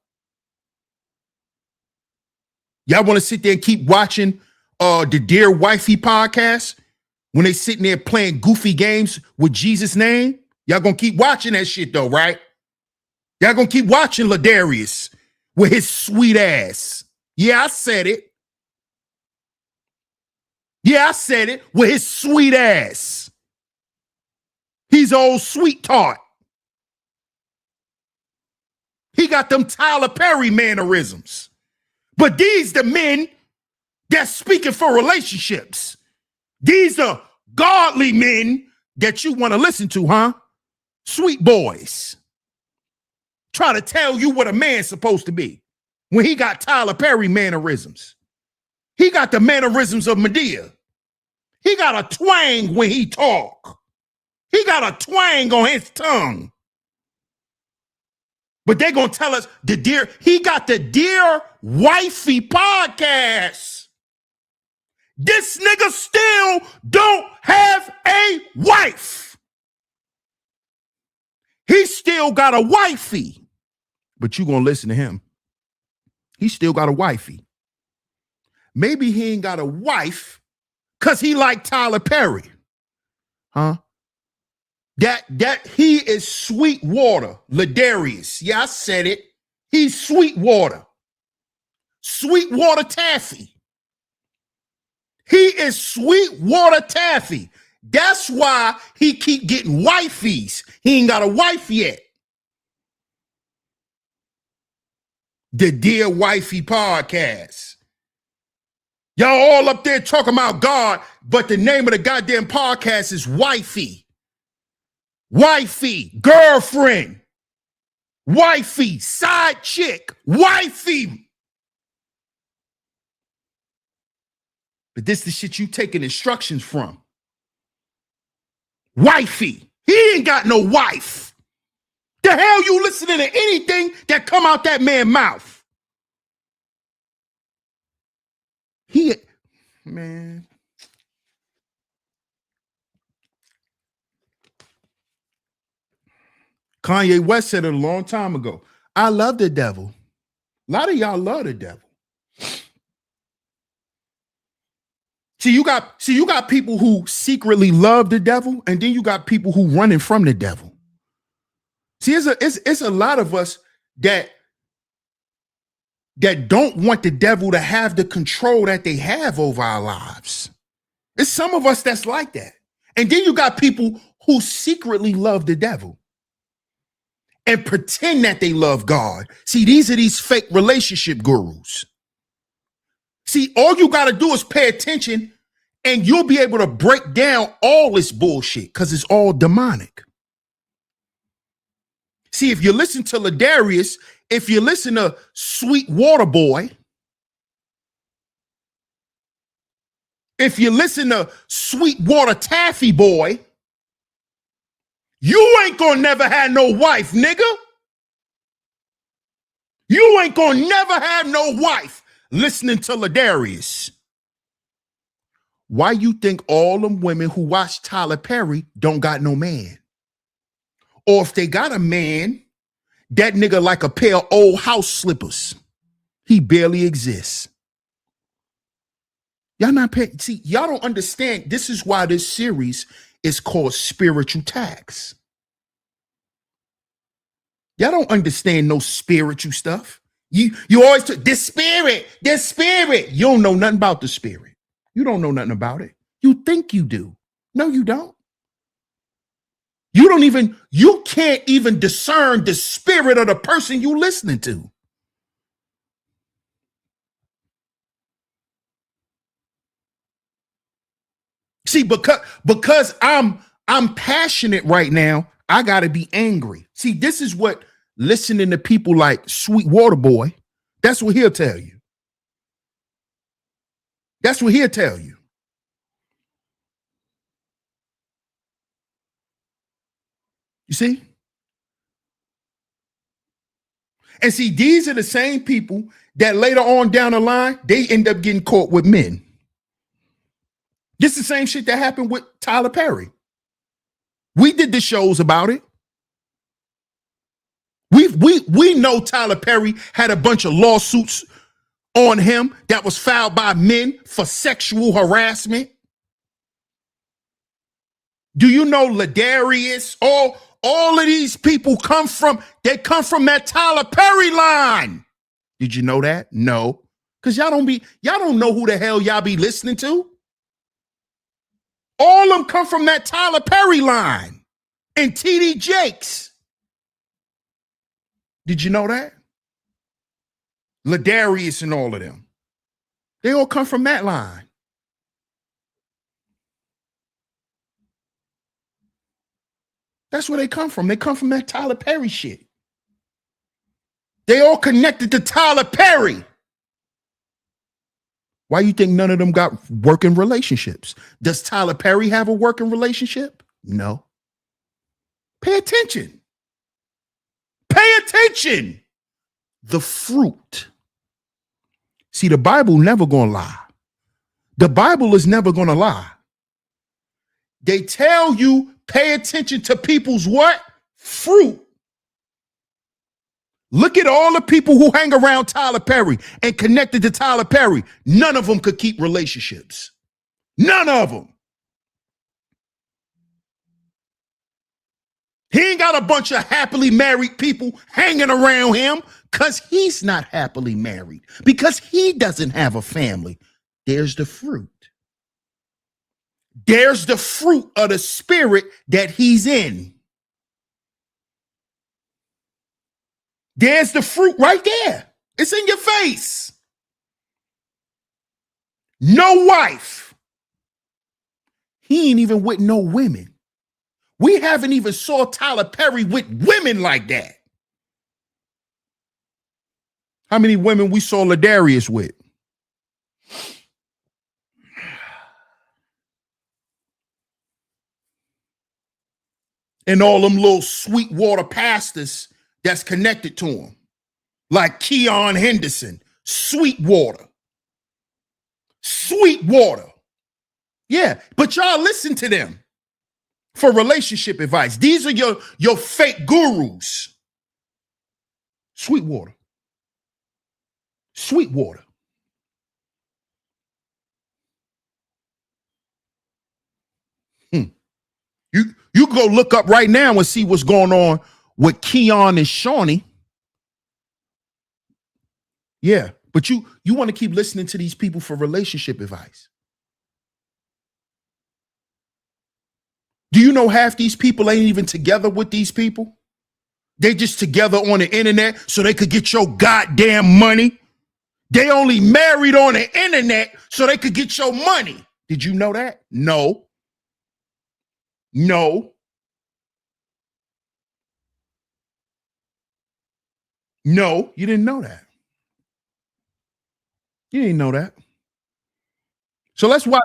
Y'all want to sit there and keep watching the Dear Wifey podcast when they sitting there playing goofy games with Jesus' name? Y'all gonna keep watching that shit though, right? Y'all gonna keep watching Ladarius with his sweet ass. Yeah, I said it. Yeah, I said it, with his sweet ass. He's old sweet tart. He got them Tyler Perry mannerisms. But these the men that's speaking for relationships. These are godly men that you want to listen to, huh? Sweet boys. Try to tell you what a man's supposed to be when he got Tyler Perry mannerisms. He got the mannerisms of Medea. He got a twang when he talk. He got a twang on his tongue. But they gonna tell us he got the Dear Wifey podcast. This nigga still don't have a wife. He still got a wifey. But you gonna listen to him. He still got a wifey. Maybe he ain't got a wife because he like Tyler Perry. Huh? That he is sweet water, Ladarius. Yeah, I said it. He's sweet water. Sweet water taffy. He is sweet water taffy. That's why he keep getting wifeys. He ain't got a wife yet. The Dear Wifey podcast. Y'all all up there talking about God, but the name of the goddamn podcast is Wifey. Wifey, girlfriend, wifey, side chick, wifey. But this is the shit you taking instructions from. Wifey. He ain't got no wife. The hell you listening to anything that come out that man's mouth? Man. Kanye West said it a long time ago. I love the devil. A lot of y'all love the devil. See, you got people who secretly love the devil, and then you got people who running from the devil. See, it's a lot of us that don't want the devil to have the control that they have over our lives. It's some of us that's like that. And then you got people who secretly love the devil and pretend that they love God. See, these are these fake relationship gurus. See, all you got to do is pay attention and you'll be able to break down all this bullshit because it's all demonic. See, if you listen to Ladarius, if you listen to Sweet Water Boy, if you listen to Sweetwater Taffy Boy, you ain't gonna never have no wife, nigga. You ain't gonna never have no wife listening to Ladarius. Why you think all them women who watch Tyler Perry don't got no man? Or if they got a man, that nigga like a pair of old house slippers. He barely exists. Y'all not paying. See, y'all don't understand. This is why this series is called Spiritual Tax. Y'all don't understand no spiritual stuff. You always this spirit. You don't know nothing about the spirit. You don't know nothing about it. You think you do. No, you don't. You can't even discern the spirit of the person you listening to. See, because I'm passionate right now, I gotta be angry. See, this is what listening to people like Sweet Water Boy, that's what he'll tell you. That's what he'll tell you. You see? And see, these are the same people that later on down the line, they end up getting caught with men. This is the same shit that happened with Tyler Perry. We did the shows about it. We know Tyler Perry had a bunch of lawsuits on him that was filed by men for sexual harassment. Do you know Ladarius? All of these people come from that Tyler Perry line. Did you know that? No. Because y'all don't know who the hell y'all be listening to. All of them come from that Tyler Perry line and TD Jakes. Did you know that? Ladarius and all of them. They all come from that line. That's where they come from. They come from that Tyler Perry shit. They all connected to Tyler Perry. Why you think none of them got working relationships? Does Tyler Perry have a working relationship? No. Pay attention. Pay attention. The fruit. See, the Bible never gonna lie. The Bible is never gonna lie. They tell you pay attention to people's what? Fruit. Look at all the people who hang around Tyler Perry and connected to Tyler Perry. None of them could keep relationships. None of them. He ain't got a bunch of happily married people hanging around him because he's not happily married, because he doesn't have a family. There's the fruit. There's the fruit of the spirit that he's in. There's the fruit right there. It's in your face. No wife. He ain't even with no women. We haven't even saw Tyler Perry with women like that. How many women we saw Ladarius with? And all them little Sweetwater pastors that's connected to him, like Keon Henderson, Sweetwater. Yeah, but y'all listen to them for relationship advice. These are your fake gurus. Sweetwater. You go look up right now and see what's going on with Keon and Shawnee. Yeah, but you want to keep listening to these people for relationship advice. Do you know half these people ain't even together with these people? They just together on the internet so they could get your goddamn money. They only married on the internet so they could get your money. Did you know that? No. No. No, you didn't know that. You didn't know that. So let's watch.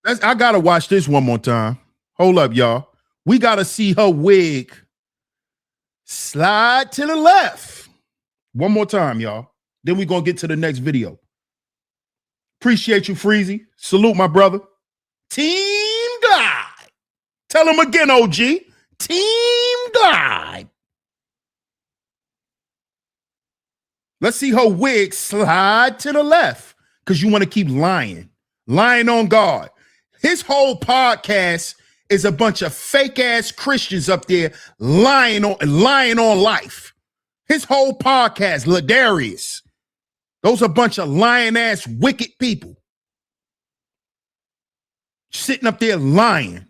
I gotta watch this one more time. Hold up, y'all. We gotta see her wig slide to the left. One more time, y'all. Then we're gonna get to the next video. Appreciate you, Freezy. Salute, my brother. Team Glide. Tell him again, OG. Team Glide. Let's see her wig slide to the left because you want to keep lying on God. His whole podcast is a bunch of fake ass Christians up there lying on life. His whole podcast, Ladarius. Those are a bunch of lying ass wicked people sitting up there lying.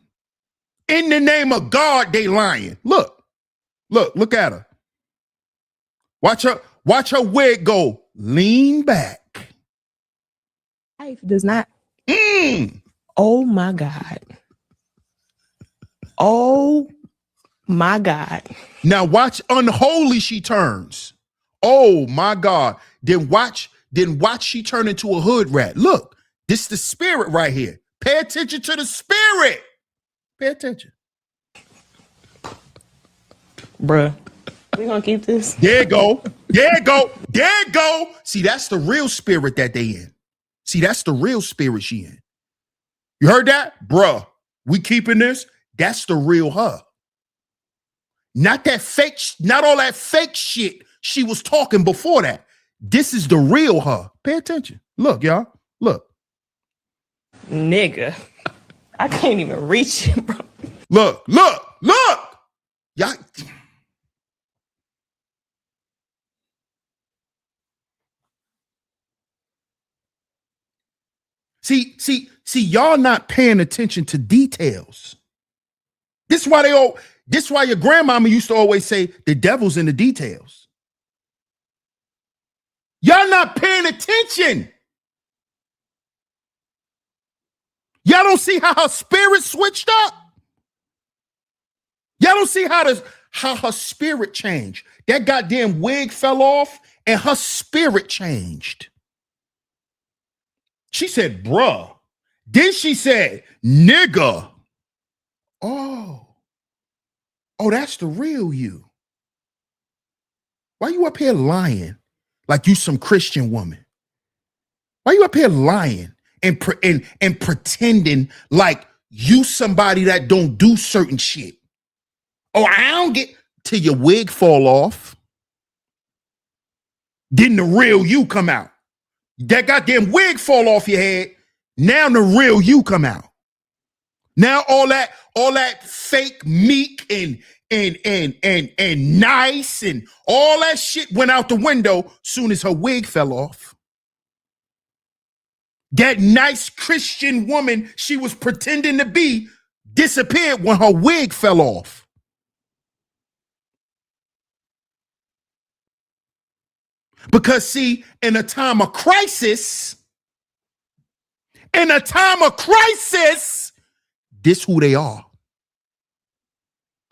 In the name of God, they lying. Look at her. Watch her wig go lean back. Life does not. Oh my God. Oh my God. Now watch unholy she turns. Oh my God. Then watch she turn into a hood rat. Look, this is the spirit right here. Pay attention to the spirit. Pay attention. Bruh. We gonna keep this. There you go. See, that's the real spirit that they in. See, that's the real spirit she in. You heard that? Bruh, we keeping this. That's the real her. Not all that fake shit she was talking before that. This is the real her. Pay attention. Look, y'all. Look. Nigga. I can't even reach it, bro. Look. Y'all. See, y'all not paying attention to details. This is why your grandmama used to always say the devil's in the details. Y'all not paying attention. Y'all don't see how her spirit switched up. Y'all don't see how her spirit changed. That goddamn wig fell off and her spirit changed. She said, bruh. Then she said, nigga. Oh, that's the real you. Why you up here lying like you some Christian woman? Why you up here lying and pretending like you somebody that don't do certain shit? Oh, I don't get till your wig fall off. Then the real you come out. That goddamn wig fall off your head. Now the real you come out. Now all that fake meek and nice and all that shit went out the window soon as her wig fell off. That nice Christian woman she was pretending to be disappeared when her wig fell off. Because see, in a time of crisis, this who they are.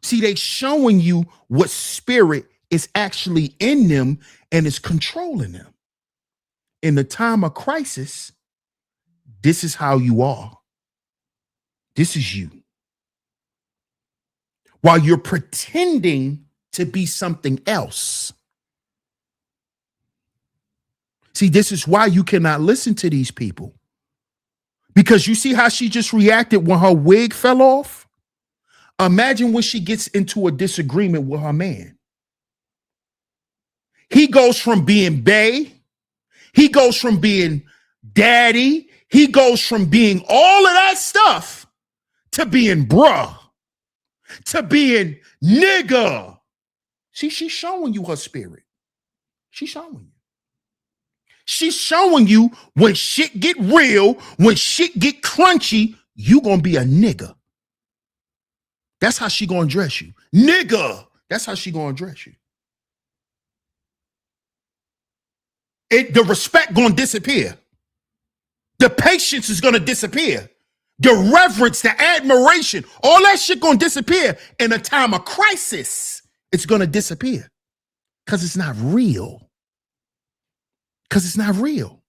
See, they showing you what spirit is actually in them and is controlling them. In the time of crisis, this is how you are. This is you. While you're pretending to be something else. See, this is why you cannot listen to these people. Because you see how she just reacted when her wig fell off? Imagine when she gets into a disagreement with her man. He goes from being bae, he goes from being daddy, he goes from being all of that stuff to being bruh, to being nigga. See, she's showing you her spirit. She's showing you. She's showing you when shit get real, when shit get crunchy, you gonna be a nigga. That's how she gonna dress you. Nigga. That's how she gonna dress you. The respect gonna disappear. The patience is gonna disappear. The reverence, the admiration, all that shit gonna disappear. In a time of crisis, it's gonna disappear. Because it's not real. Because it's not real.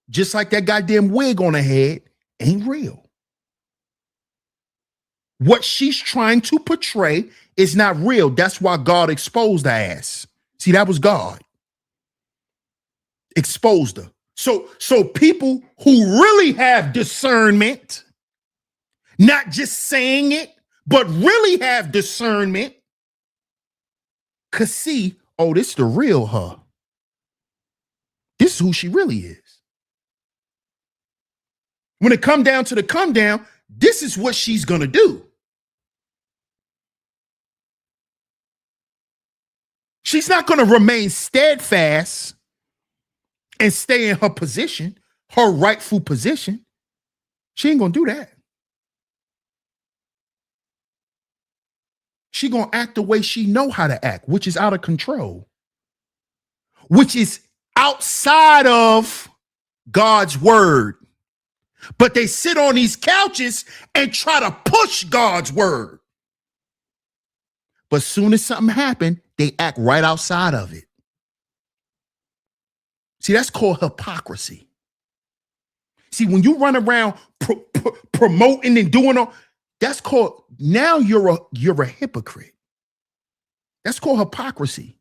Just like that goddamn wig on her head ain't real. What she's trying to portray is not real. That's why God exposed her ass. See, that was God. Exposed her. So people who really have discernment, not just saying it, but really have discernment, could see, oh, this is the real her. This is who she really is. When it come down to the come down, this is what she's gonna do. She's not gonna remain steadfast and stay in her position, her rightful position. She ain't gonna do that. She gonna act the way she know how to act, which is out of control, which is outside of God's word. But they sit on these couches and try to push God's word. But soon as something happened, they act right outside of it. See, that's called hypocrisy. See, when you run around promoting and doing all, that's called, now you're a hypocrite. That's called hypocrisy.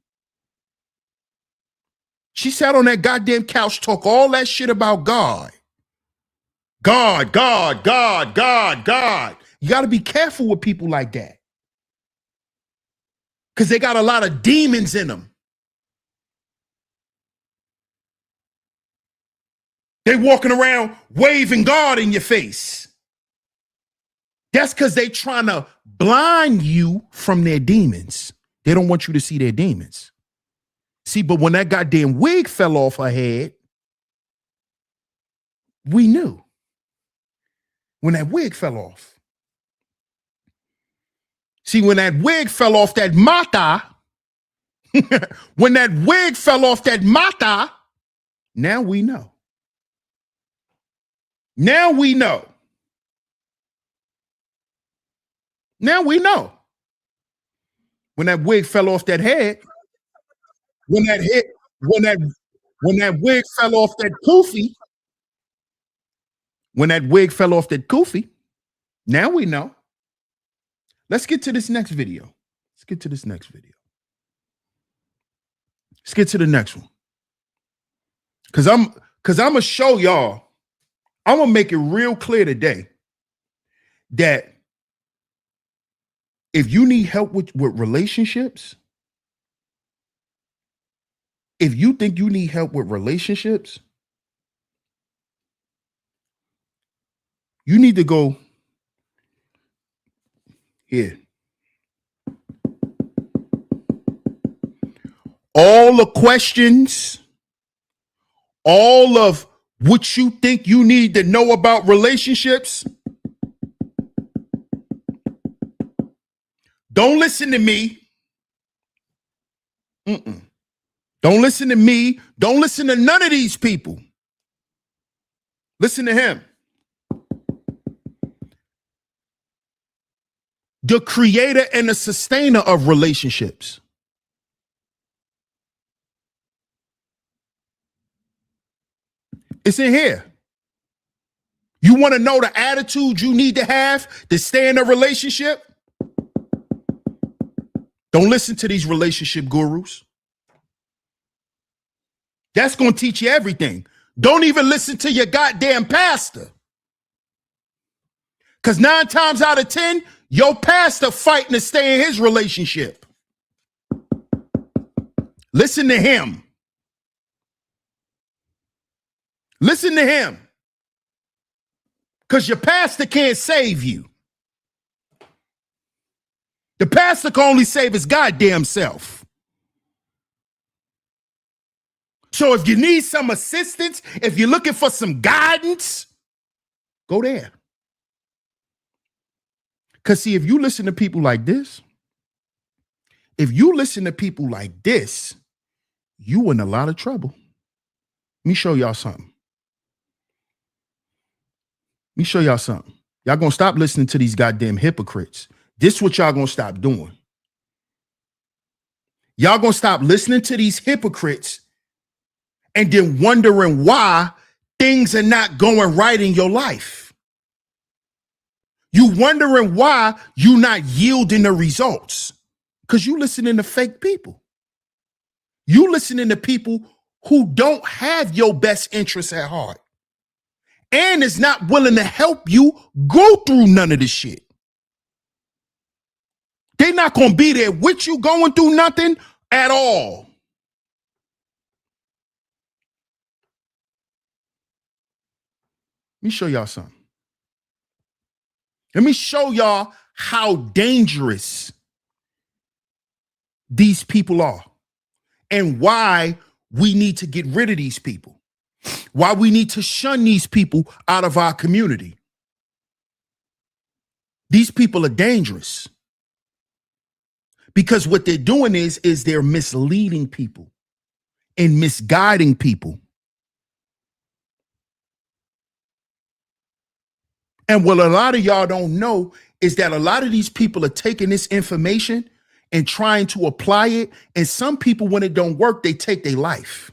She sat on that goddamn couch, talk all that shit about God. God. You got to be careful with people like that. Because they got a lot of demons in them. They walking around waving God in your face. That's because they trying to blind you from their demons. They don't want you to see their demons. See, but when that goddamn wig fell off her head, we knew. When that wig fell off. See, when that wig fell off that mata, when that wig fell off that mata, now we know. Now we know. Now we know. When that wig fell off that head, when that wig fell off that kufi, when that wig fell off that kufi, now we know. Let's get to this next video. Let's get to this next video. Let's get to the next one. Cause I'm gonna show y'all, I'm gonna make it real clear today that if you need help with relationships, if you think you need help with relationships, you need to go here. All the questions, all of what you think you need to know about relationships, don't listen to me. Don't listen to me. Don't listen to none of these people. Listen to him. The creator and the sustainer of relationships. It's in here. You want to know the attitude you need to have to stay in a relationship? Don't listen to these relationship gurus. That's going to teach you everything. Don't even listen to your goddamn pastor. Because 9 times out of 10, your pastor fighting to stay in his relationship. Listen to him. Listen to him. Because your pastor can't save you. The pastor can only save his goddamn self. So if you need some assistance, if you're looking for some guidance, go there. Because see, if you listen to people like this, you in a lot of trouble. Let me show y'all something. Y'all gonna stop listening to these goddamn hypocrites. This is what y'all gonna stop doing. Y'all gonna stop listening to these hypocrites and then wondering why things are not going right in your life. You wondering why you not yielding the results. Because you listening to fake people. You listening to people who don't have your best interests at heart and is not willing to help you go through none of this shit. They're not going to be there with you going through nothing at all. Let me show y'all something. Let me show y'all how dangerous these people are and why we need to get rid of these people, why we need to shun these people out of our community. These people are dangerous because what they're doing is they're misleading people and misguiding people. And what a lot of y'all don't know is that a lot of these people are taking this information and trying to apply it. And some people, when it don't work, they take their life.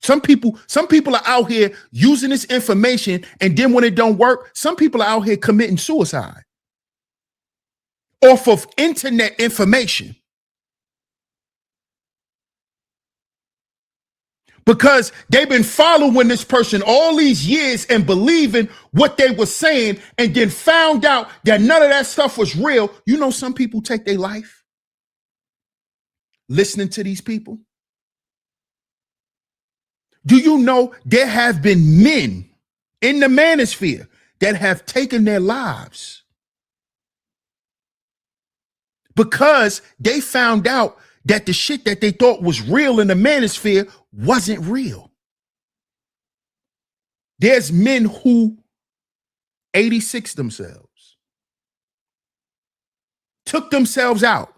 Some people are out here using this information, and then when it don't work, some people are out here committing suicide off of internet information. Because they've been following this person all these years and believing what they were saying, and then found out that none of that stuff was real. You know, some people take their life listening to these people. Do you know there have been men in the manosphere that have taken their lives because they found out that the shit that they thought was real in the manosphere wasn't real? There's men who 86 themselves, took themselves out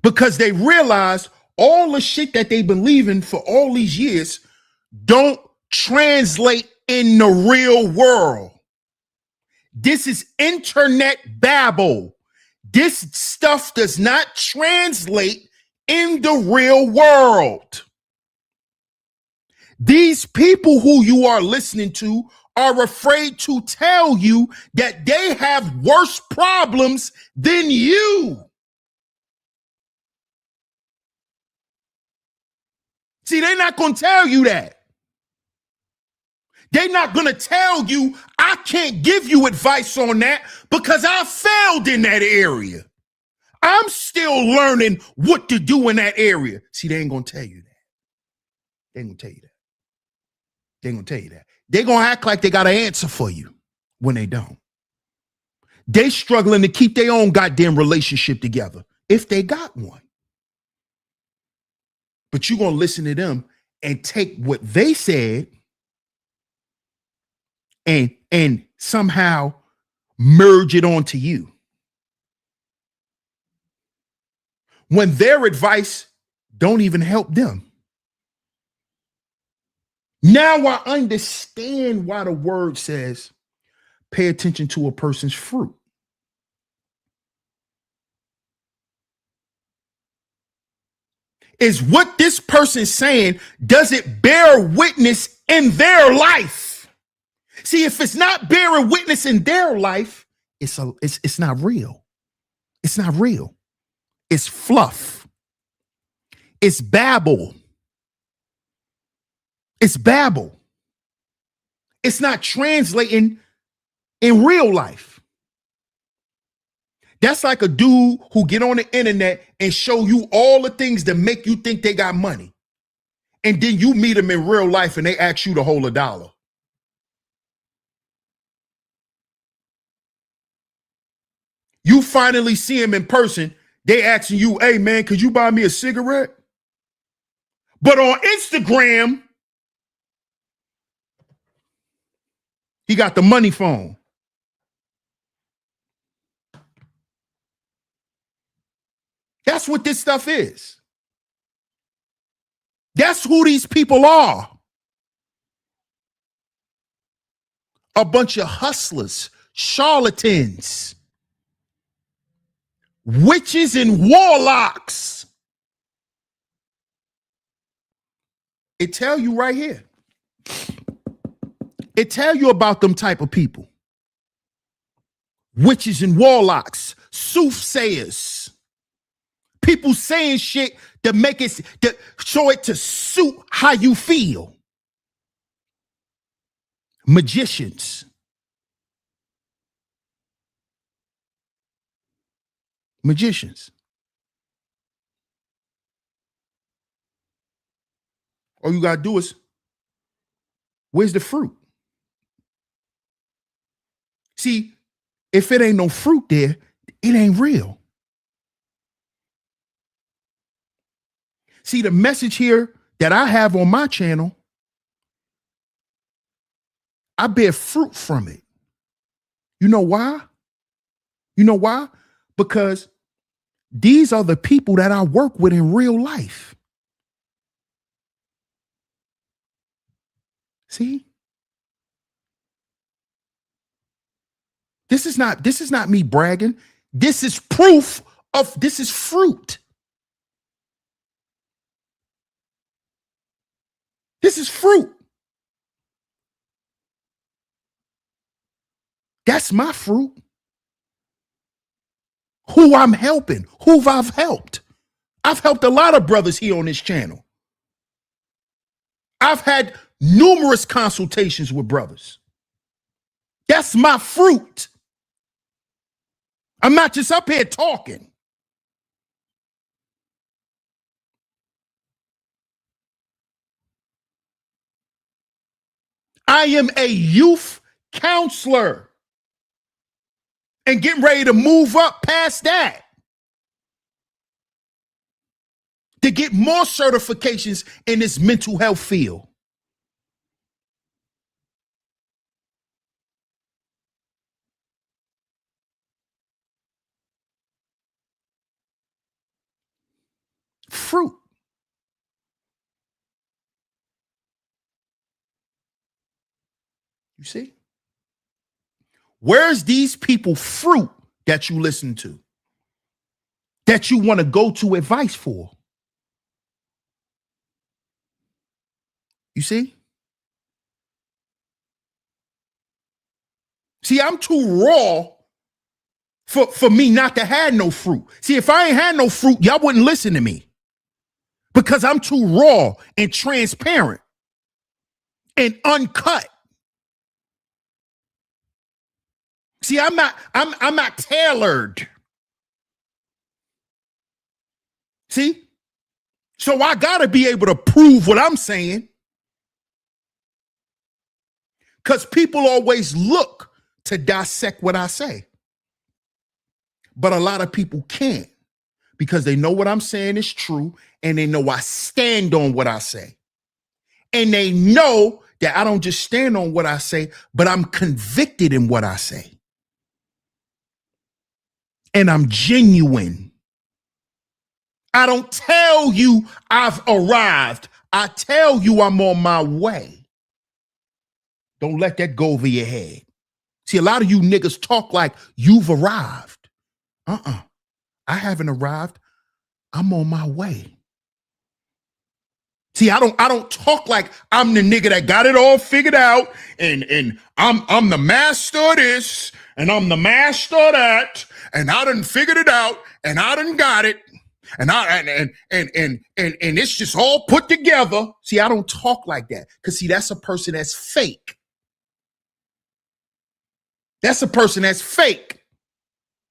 because they realized all the shit that they've been believing for all these years don't translate in the real world. This is internet babble. This stuff does not translate in the real world. These people who you are listening to are afraid to tell you that they have worse problems than you. See, they're not going to tell you that. They're not going to tell you, I can't give you advice on that because I failed in that area. I'm still learning what to do in that area. See, they ain't going to tell you that. They ain't going to tell you that. They're going to tell you that. They're going to act like they got an answer for you when they don't. They struggling to keep their own goddamn relationship together, if they got one. But you're going to listen to them and take what they said and somehow merge it onto you, when their advice don't even help them. Now I understand why the word says, pay attention to a person's fruit. Is what this person's saying, does it bear witness in their life? See, if it's not bearing witness in their life, it's not real. It's not real. It's fluff. It's babble. It's babble. It's not translating in real life. That's like a dude who get on the internet and show you all the things that make you think they got money. And then you meet them in real life and they ask you to hold $1. You finally see him in person, they asking you, hey man, could you buy me a cigarette? But on Instagram, he got the money phone. That's what this stuff is. That's who these people are. A bunch of hustlers, charlatans, witches and warlocks. It tell you right here. It tell you about them type of people. Witches and warlocks, soothsayers, people saying shit to make it, to show it to suit how you feel. Magicians. Magicians. All you gotta do is, where's the fruit? See, if it ain't no fruit there, it ain't real. See, the message here that I have on my channel, I bear fruit from it. You know why? You know why? Because these are the people that I work with in real life. See? This is not me bragging. This is proof of this is fruit. This is fruit. That's my fruit. Who I'm helping, who I've helped. I've helped a lot of brothers here on this channel. I've had numerous consultations with brothers. That's my fruit. I'm not just up here talking. I am a youth counselor and getting ready to move up past that to get more certifications in this mental health field. Fruit. You see? Where's these people fruit that you listen to, that you want to go to advice for? You see? See, I'm too raw for me not to have no fruit. See, if I ain't had no fruit, y'all wouldn't listen to me because I'm too raw and transparent and uncut. See, I'm not tailored. See? So I got to be able to prove what I'm saying. Because people always look to dissect what I say. But a lot of people can't because they know what I'm saying is true and they know I stand on what I say. And they know that I don't just stand on what I say, but I'm convicted in what I say. And I'm genuine. I don't tell you I've arrived. I tell you I'm on my way. Don't let that go over your head. See, a lot of you niggas talk like you've arrived. I haven't arrived. I'm on my way. See, I don't talk like I'm the nigga that got it all figured out and I'm the master of this and I'm the master of that and I done figured it out and I done got it and it's just all put together. See, I don't talk like that because see, that's a person that's fake. That's a person that's fake.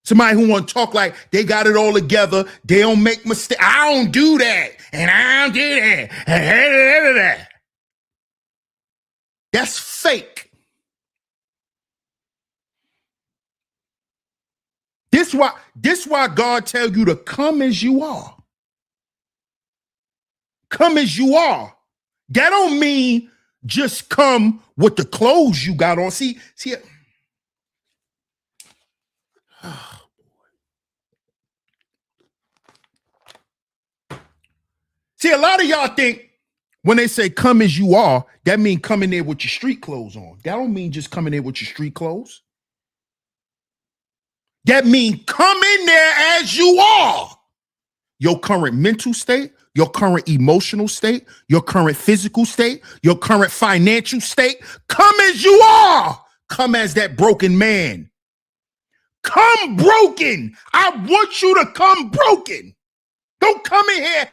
Somebody who want to talk like they got it all together. They don't make mistakes. I don't do that. And I don't do that. That's fake. This why God tell you to come as you are. Come as you are. That don't mean just come with the clothes you got on. See, see a lot of y'all think when they say come as you are, that mean come in there with your street clothes on. That don't mean just come in there with your street clothes. That mean come in there as you are. Your current mental state, your current emotional state, your current physical state, your current financial state. Come as you are. Come as that broken man. Come broken. I want you to come broken. Don't come in here.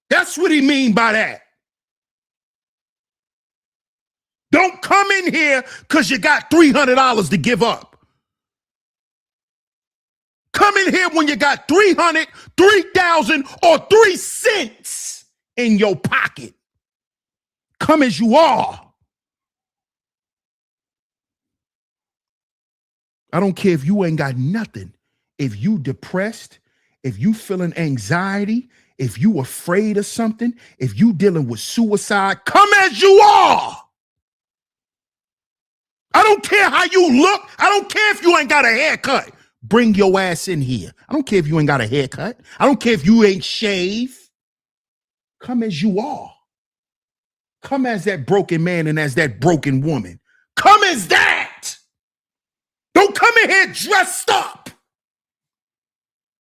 That's what he mean by that. Don't come in here because you got $300 to give up. Come in here when you got 300, 3,000, or 3 cents in your pocket. Come as you are. I don't care if you ain't got nothing. If you depressed, if you feeling anxiety, if you afraid of something, if you dealing with suicide, come as you are. I don't care how you look. I don't care if you ain't got a haircut. Bring your ass in here. I don't care if you ain't got a haircut. I don't care if you ain't shaved. Come as you are. Come as that broken man and as that broken woman. Come as that. Don't come in here dressed up.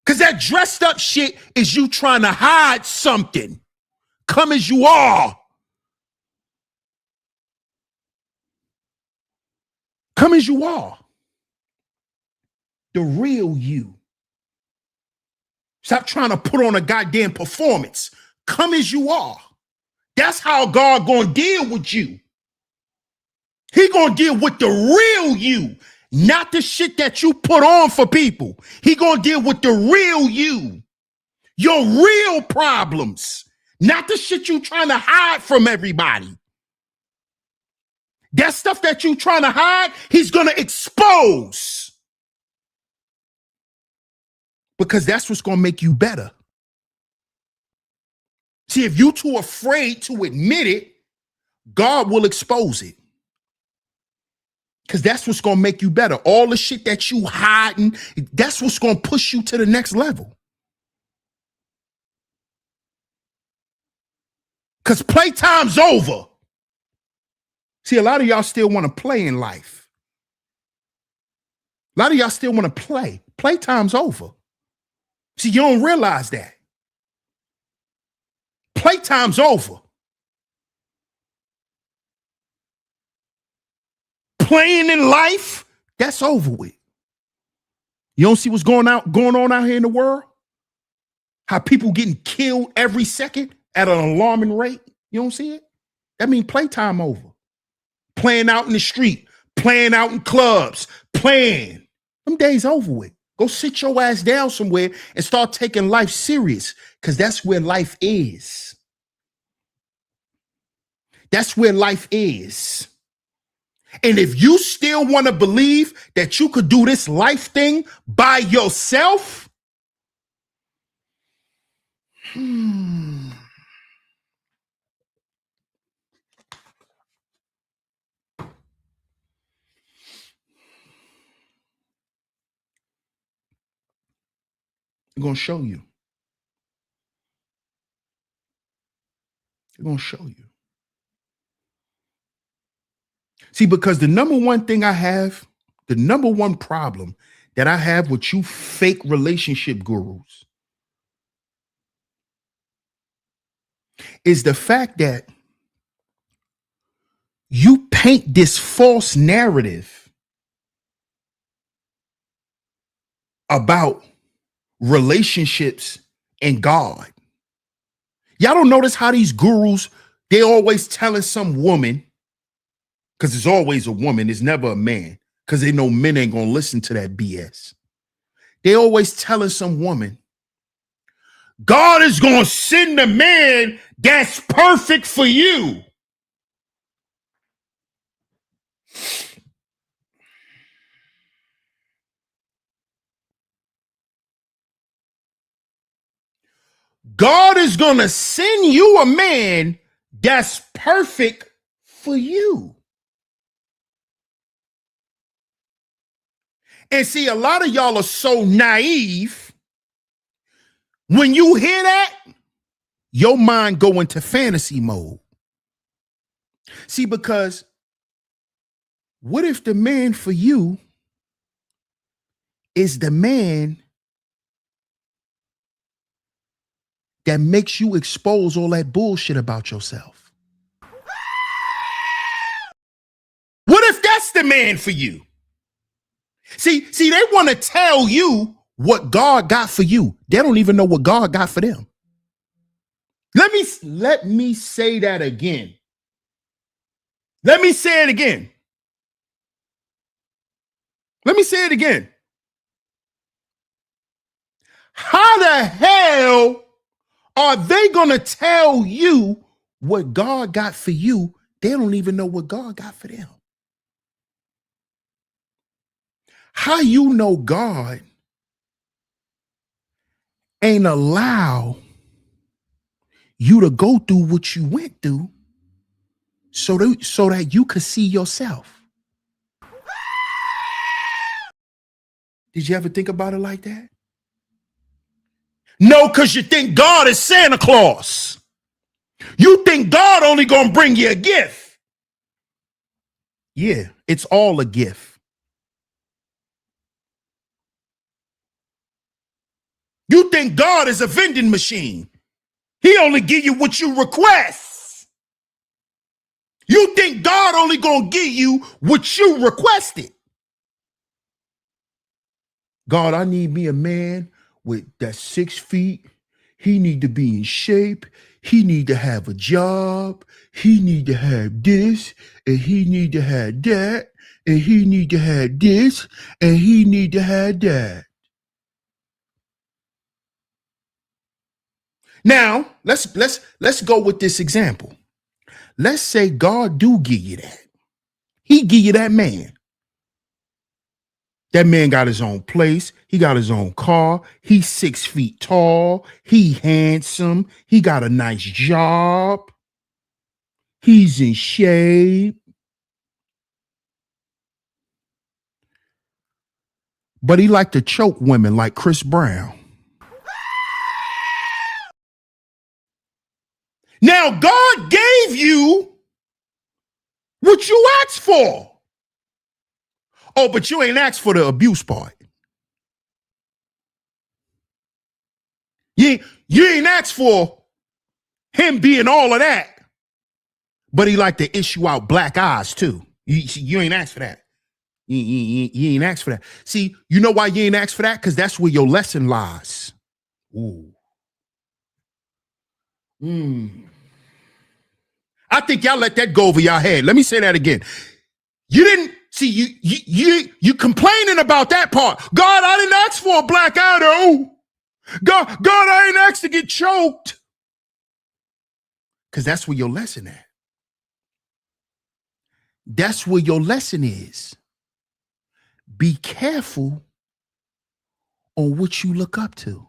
Because that dressed up shit is you trying to hide something. Come as you are. Come as you are. The real you. Stop trying to put on a goddamn performance. Come as you are. That's how God gonna deal with you. He gonna deal with the real you, not the shit that you put on for people. He gonna deal with the real you, your real problems, not the shit you trying to hide from everybody. That stuff that you trying to hide, he's gonna expose. Because that's what's gonna make you better. See, if you're too afraid to admit it, God will expose it. Because that's what's going to make you better. All the shit that you hiding, that's what's going to push you to the next level. Because playtime's over. See, a lot of y'all still want to play in life. A lot of y'all still want to play. Playtime's over. See, you don't realize that. Playtime's over. Playing in life, that's over with. You don't see what's going on out here in the world? How people getting killed every second at an alarming rate? You don't see it? That means playtime over. Playing out in the street, playing out in clubs, playing. Them days over with. Go sit your ass down somewhere and start taking life serious, because that's where life is. That's where life is. And if you still want to believe that you could do this life thing by yourself, you're going to show you. You're going to show you. See, because the number one thing I have, the number one problem that I have with you fake relationship gurus is the fact that you paint this false narrative about relationships and God. Y'all don't notice how these gurus, they always telling some woman, because it's always a woman, it's never a man, because they know men ain't going to listen to that BS. They always telling some woman, God is going to send a man that's perfect for you. God is going to send you a man that's perfect for you. And see, a lot of y'all are so naive. When you hear that, your mind go into fantasy mode. See, because what if the man for you is the man that makes you expose all that bullshit about yourself? What if that's the man for you? See, they want to tell you what God got for you. They don't even know what God got for them. Let me say that again. Let me say it again. Let me say it again. How the hell are they going to tell you what God got for you? They don't even know what God got for them. How you know God ain't allow you to go through what you went through so that you could see yourself? Did you ever think about it like that? No, because you think God is Santa Claus. You think God only gonna bring you a gift. Yeah, it's all a gift. You think God is a vending machine. He only give you what you request. You think God only gonna give you what you requested. God, I need me a man with that's 6 feet. He need to be in shape. He need to have a job. He need to have this, and he need to have that, and he need to have this, and he need to have that. Now, let's go with this example. Let's say God do give you that. He give you that man. That man got his own place. He got his own car. He's 6 feet tall. He handsome. He got a nice job. He's in shape. But he like to choke women like Chris Brown. Now, God gave you what you asked for. Oh, but you ain't asked for the abuse part. You ain't asked for him being all of that. But he like to issue out black eyes too. You ain't asked for that. You ain't asked for that. See, you know why you ain't asked for that? Because that's where your lesson lies. Ooh. I think y'all let that go over your head. Let me say that again. You didn't see you complaining about that part. God, I didn't ask for a black eye though. God, I ain't asked to get choked. Because that's where your lesson at. That's where your lesson is. Be careful on what you look up to.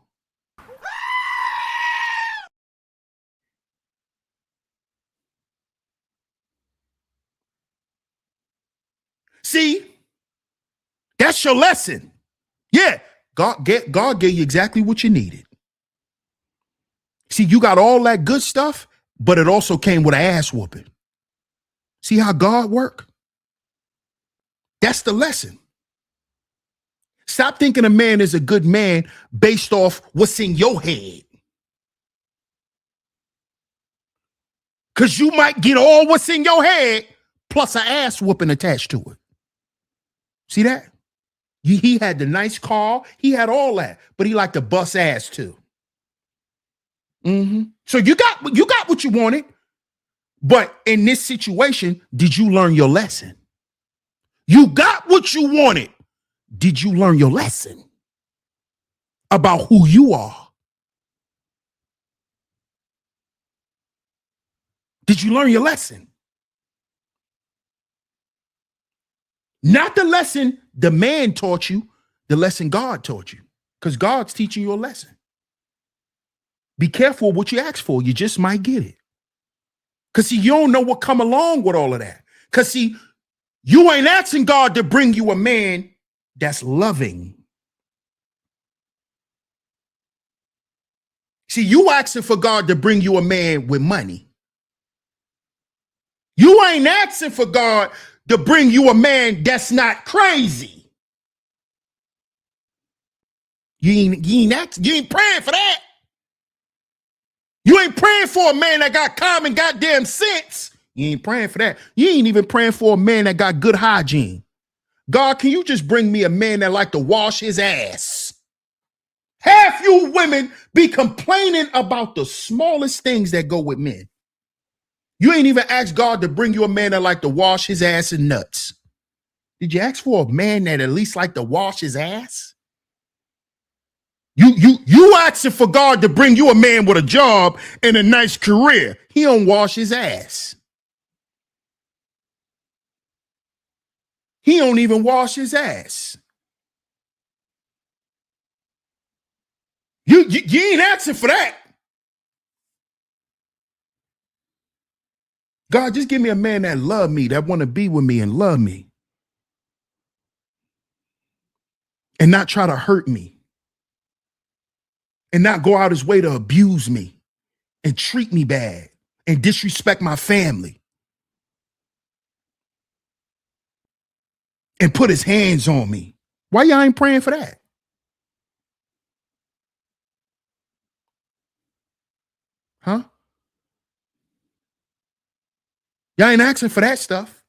See, that's your lesson. Yeah, God gave you exactly what you needed. See, you got all that good stuff, but it also came with an ass whooping. See how God work? That's the lesson. Stop thinking a man is a good man based off what's in your head. Because you might get all what's in your head plus an ass whooping attached to it. See that? He had the nice car. He had all that, but he liked to bust ass too. So you got what you wanted, but in this situation, did you learn your lesson? You got what you wanted. Did you learn your lesson about who you are? Did you learn your lesson? Not the lesson the man taught you, the lesson God taught you, because God's teaching you a lesson. Be careful what you ask for. You just might get it. Because see, you don't know what come along with all of that. Because see, you ain't asking God to bring you a man that's loving. See, you asking for God to bring you a man with money. You ain't asking for God to bring you a man that's not crazy. You ain't praying for that. You ain't praying for a man that got common goddamn sense. You ain't praying for that. You ain't even praying for a man that got good hygiene. God, can you just bring me a man that like to wash his ass? Half you women be complaining about the smallest things that go with men. You ain't even asked God to bring you a man that like to wash his ass and nuts. Did you ask for a man that at least like to wash his ass? You asking for God to bring you a man with a job and a nice career. He don't wash his ass. He don't even wash his ass. You ain't asking for that. God, just give me a man that love me, that want to be with me and love me. And not try to hurt me. And not go out his way to abuse me and treat me bad and disrespect my family. And put his hands on me. Why y'all ain't praying for that? Huh? Y'all ain't asking for that stuff.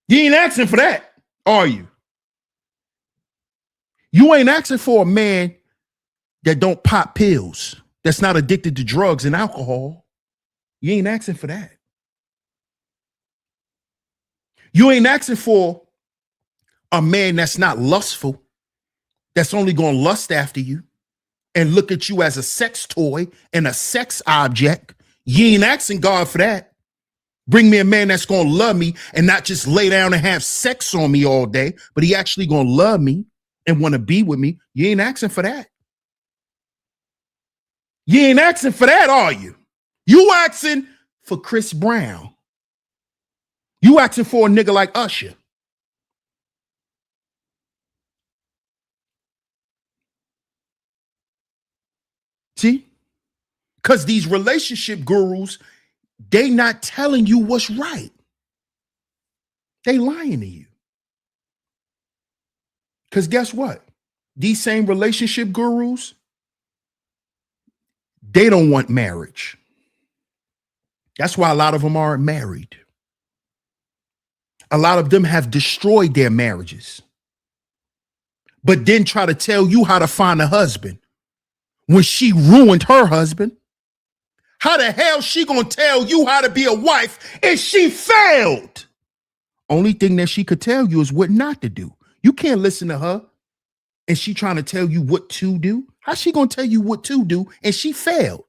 You ain't asking for that, are you? You ain't asking for a man that don't pop pills, that's not addicted to drugs and alcohol. You ain't asking for that. You ain't asking for a man that's not lustful, that's only going to lust after you and look at you as a sex toy and a sex object. You ain't asking God for that. Bring me a man that's going to love me and not just lay down and have sex on me all day, but he actually going to love me and want to be with me. You ain't asking for that. You ain't asking for that, are you? You asking for Chris Brown. You asking for a nigga like Usher. See? Because these relationship gurus, they not telling you what's right. They lying to you. Because guess what? These same relationship gurus, they don't want marriage. That's why a lot of them aren't married. A lot of them have destroyed their marriages, but then try to tell you how to find a husband when she ruined her husband. How the hell she gonna tell you how to be a wife if she failed? Only thing that she could tell you is what not to do. You can't listen to her and she trying to tell you what to do. How's she gonna tell you what to do and she failed?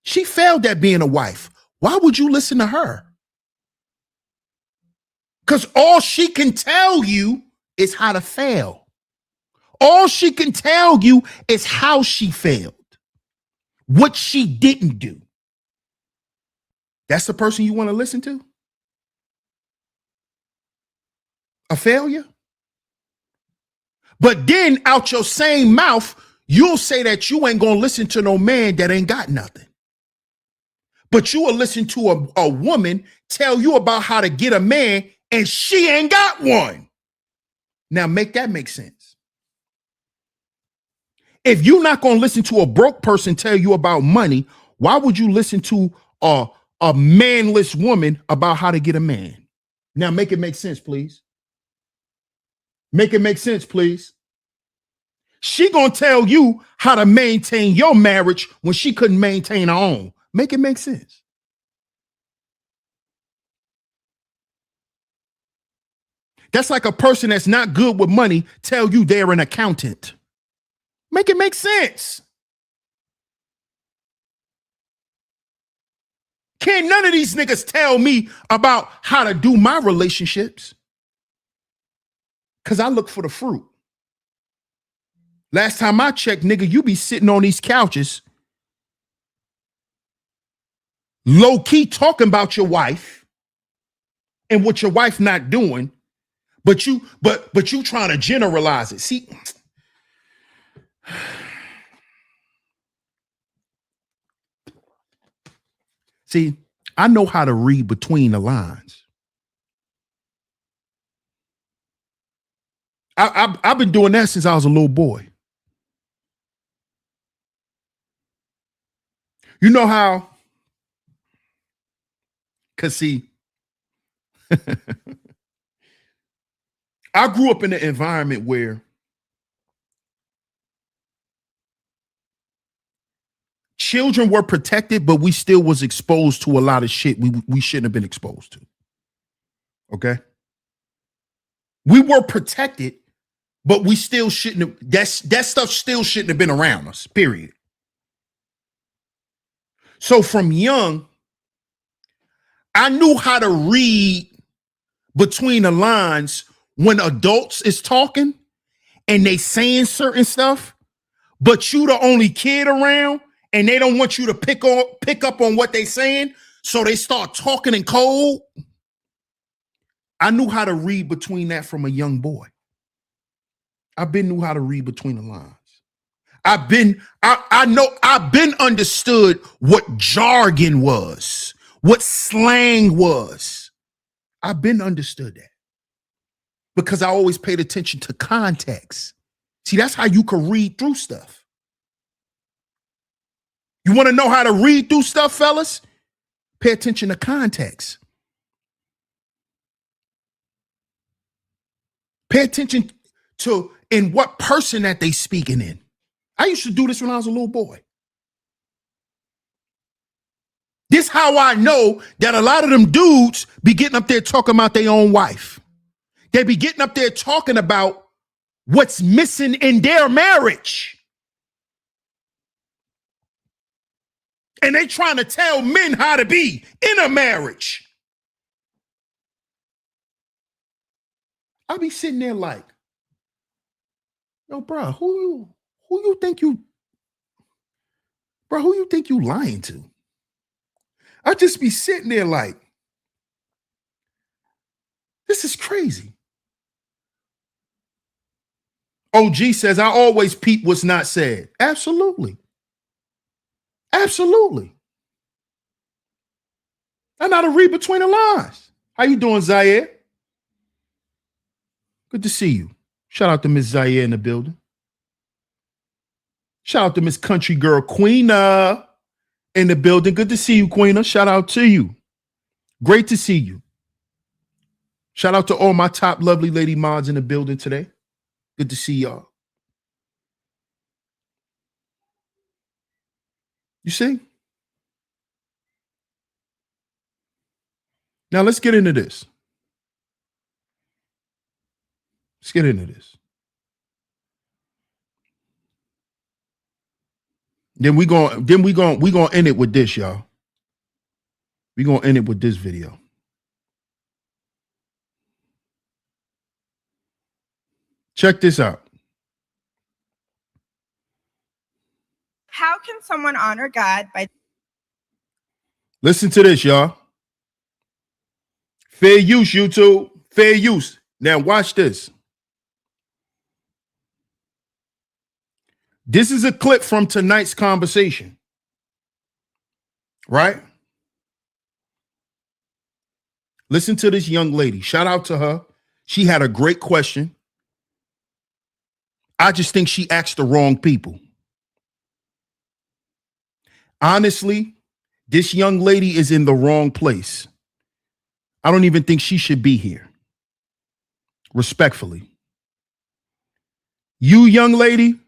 She failed at being a wife. Why would you listen to her? Because all she can tell you is how to fail. All she can tell you is how she failed, what she didn't do. That's the person you want to listen to? A failure? But then out your same mouth, you'll say that you ain't going to listen to no man that ain't got nothing. But you will listen to a woman tell you about how to get a man and she ain't got one. Now make that make sense. If you're not going to listen to a broke person tell you about money, why would you listen to a manless woman about how to get a man? Now make it make sense, please. Make it make sense, please. She going to tell you how to maintain your marriage when she couldn't maintain her own. Make it make sense. That's like a person that's not good with money tell you they're an accountant. Make it make sense. Can't none of these niggas tell me about how to do my relationships. Because I look for the fruit. Last time I checked, nigga, you be sitting on these couches, low key talking about your wife and what your wife not doing, but you trying to generalize it. See, I know how to read between the lines. I've been doing that since I was a little boy. You know how? Because see, I grew up in an environment where children were protected, but we still was exposed to a lot of shit we shouldn't have been exposed to. Okay? We were protected, but we still shouldn't have, that stuff still shouldn't have been around us, period. So from young, I knew how to read between the lines when adults is talking and they saying certain stuff, but you the only kid around and they don't want you to pick up on what they saying, so they start talking in code. I knew how to read between that from a young boy. I've been knew how to read between the lines. I've been understood what jargon was, what slang was. I've been understood that because I always paid attention to context. See, that's how you can read through stuff. You want to know how to read through stuff, fellas? Pay attention to context. Pay attention to in what person that they speaking in. I used to do this when I was a little boy. This how I know that a lot of them dudes be getting up there talking about their own wife. They be getting up there talking about what's missing in their marriage. And they trying to tell men how to be in a marriage. I be sitting there like, yo, bro, who you think you lying to? I just be sitting there like, this is crazy. OG says, I always peep what's not said. Absolutely. Absolutely. I know how to read between the lines. How you doing, Zaire? Good to see you. Shout out to Miss Zaire in the building. Shout out to Miss Country Girl Queena in the building. Good to see you, Queena. Shout out to you. Great to see you. Shout out to all my top lovely lady mods in the building today. Good to see y'all. You see? Now let's get into this. Let's get into this. Then we gonna end it with this, y'all. We gonna end it with this video. Check this out. How can someone honor God by... Listen to this, y'all. Fair use, YouTube. Fair use. Now watch this. This is a clip from tonight's conversation. Right? Listen to this young lady. Shout out to her. She had a great question. I just think she asked the wrong people. Honestly, this young lady is in the wrong place. I don't even think she should be here. Respectfully. You, young lady,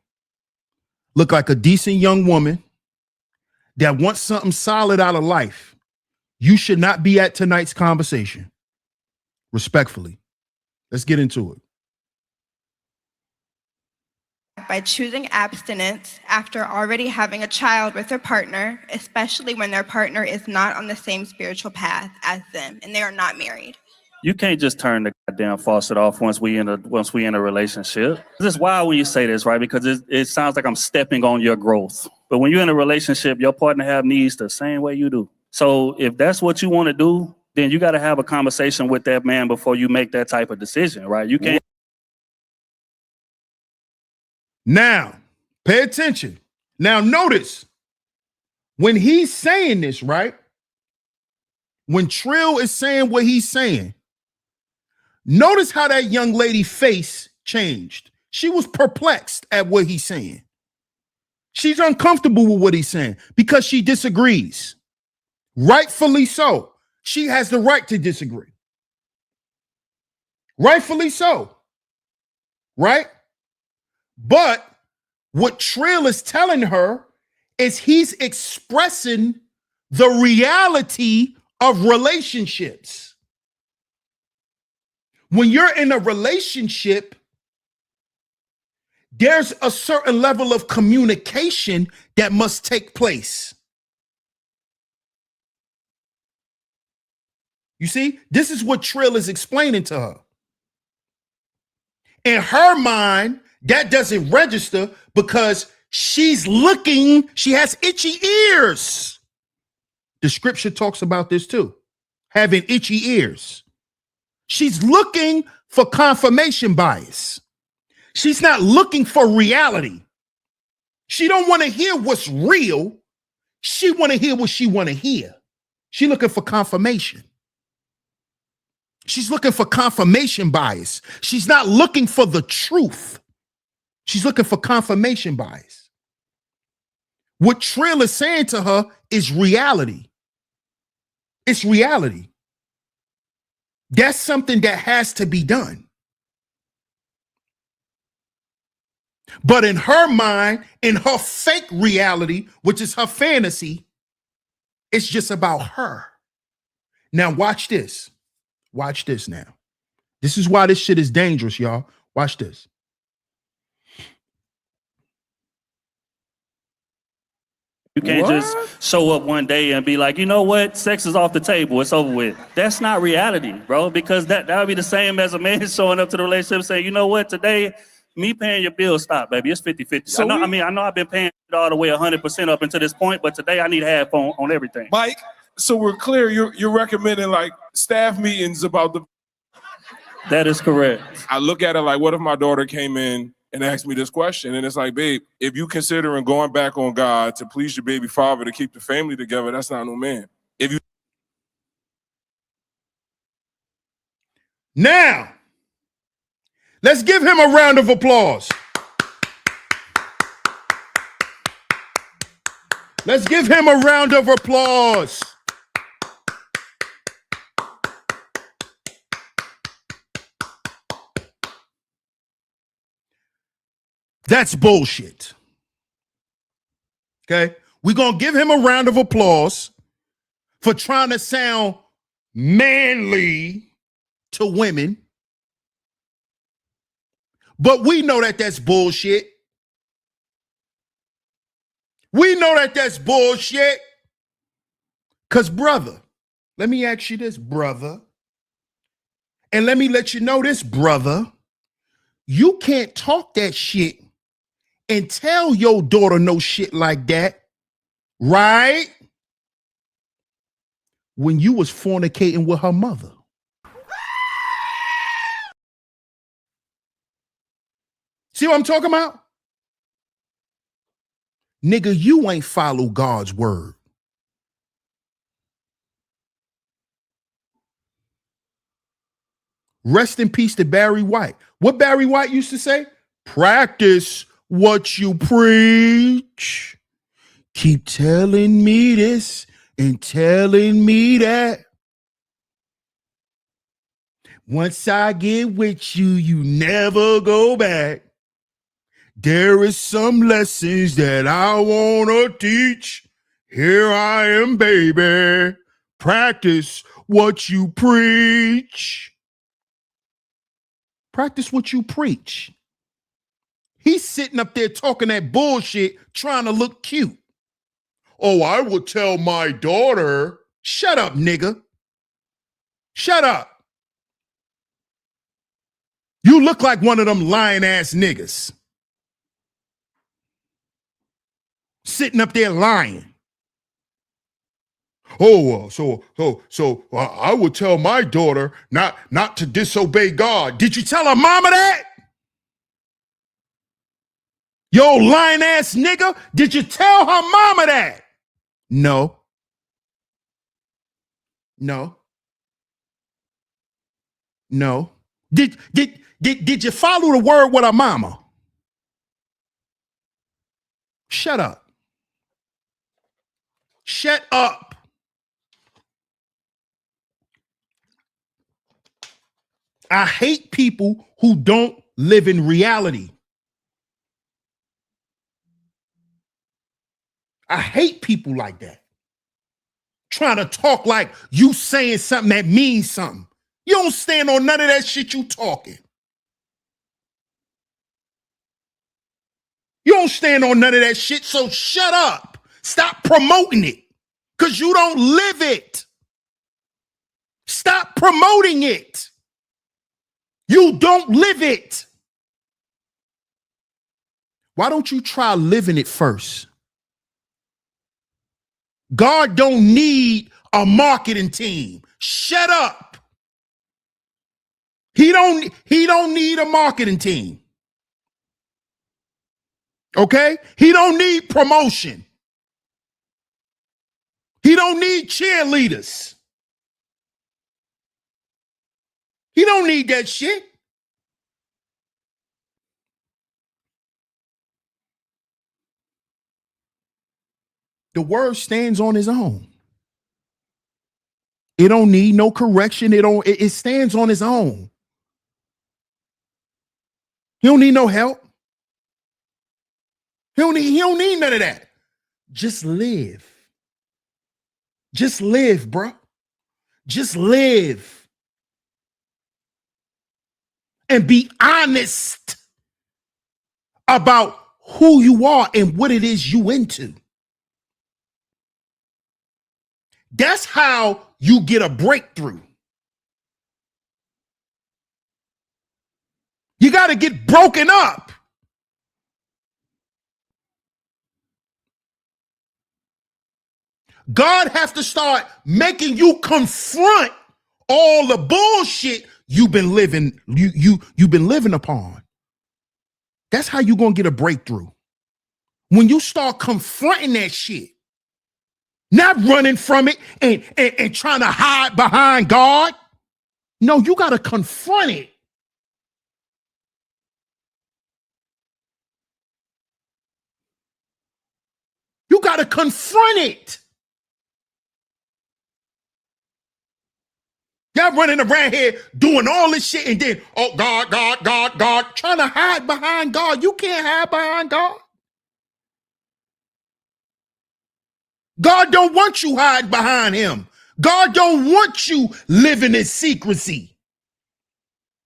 look like a decent young woman that wants something solid out of life. You should not be at tonight's conversation. Respectfully. Let's get into it. By choosing abstinence after already having a child with their partner, especially when their partner is not on the same spiritual path as them and they are not married. You can't just turn the goddamn faucet off once we in a relationship. This is wild when you say this, right? Because it sounds like I'm stepping on your growth. But when you're in a relationship, your partner have needs the same way you do. So if that's what you want to do, then you got to have a conversation with that man before you make that type of decision, right? You can't. Now, pay attention. Now, notice when he's saying this, right? When Trill is saying what he's saying, notice how that young lady's face changed. She was perplexed at what he's saying. She's uncomfortable with what he's saying because she disagrees. Rightfully so. She has the right to disagree. Rightfully so. Right? But what Trill is telling her is he's expressing the reality of relationships. When you're in a relationship, there's a certain level of communication that must take place. You see, this is what Trill is explaining to her. In her mind, that doesn't register because she's looking, she has itchy ears. The scripture talks about this too, having itchy ears. She's looking for confirmation bias. She's not looking for reality. She don't want to hear what's real. She want to hear what she want to hear. She's looking for confirmation. She's looking for confirmation bias. She's not looking for the truth. She's looking for confirmation bias. What Trill is saying to her is reality. It's reality. That's something that has to be done. But in her mind, in her fake reality, which is her fantasy, it's just about her. Now watch this. Watch this now. This is why this shit is dangerous, y'all. Watch this. You can't just show up one day and be like, you know what? Sex is off the table. It's over with. That's not reality, bro, because that would be the same as a man showing up to the relationship saying, you know what? Today, me paying your bill, stop, baby. It's 50-50. So I know I've been paying it all the way 100% up until this point, but today I need half on everything. Mike, so we're clear, you're recommending like staff meetings about the... That is correct. I look at it like, what if my daughter came in and asked me this question? And it's like, babe, if you considering going back on God to please your baby father to keep the family together, that's not no man. If you... Now, let's give him a round of applause. Let's give him a round of applause. That's bullshit. Okay? We're going to give him a round of applause for trying to sound manly to women. But we know that that's bullshit. We know that that's bullshit. Because, brother, let me ask you this, brother. And let me let you know this, brother. You can't talk that shit and tell your daughter no shit like that, right? When you was fornicating with her mother. See what I'm talking about? Nigga, you ain't follow God's word. Rest in peace to Barry White. What Barry White used to say? Practice what you preach. Keep telling me this and telling me that. Once I get with you, you never go back. There is some lessons that I want to teach. Here I am, baby. Practice what you preach. Practice what you preach. He's sitting up there talking that bullshit, trying to look cute. Oh, I will tell my daughter. Shut up, nigga. Shut up. You look like one of them lying ass niggas. Sitting up there lying. Oh, so I would tell my daughter not to disobey God. Did you tell her mama that? Yo, lying ass nigga, did you tell her mama that? No. No. No. Did you follow the word with her mama? Shut up. Shut up. I hate people who don't live in reality. I hate people like that. Trying to talk like you saying something that means something. You don't stand on none of that shit you talking. You don't stand on none of that shit, so shut up. Stop promoting it, because you don't live it. Stop promoting it. You don't live it. Why don't you try living it first? God don't need a marketing team. Shut up. He don't need a marketing team. Okay? He don't need promotion. He don't need cheerleaders. He don't need that shit. The word stands on its own. It don't need no correction. It stands on its own. He don't need no help. He don't need none of that. Just live. Just live, bro. Just live. And be honest about who you are and what it is you into. That's how you get a breakthrough. You got to get broken up. God has to start making you confront all the bullshit you've been living, you've been living upon. That's how you're going to get a breakthrough. When you start confronting that shit, not running from it and trying to hide behind God. No, you got to confront it. You got to confront it. Y'all running around here doing all this shit and then, oh, God, trying to hide behind God. You can't hide behind God. God don't want you hiding behind him. God don't want you living in secrecy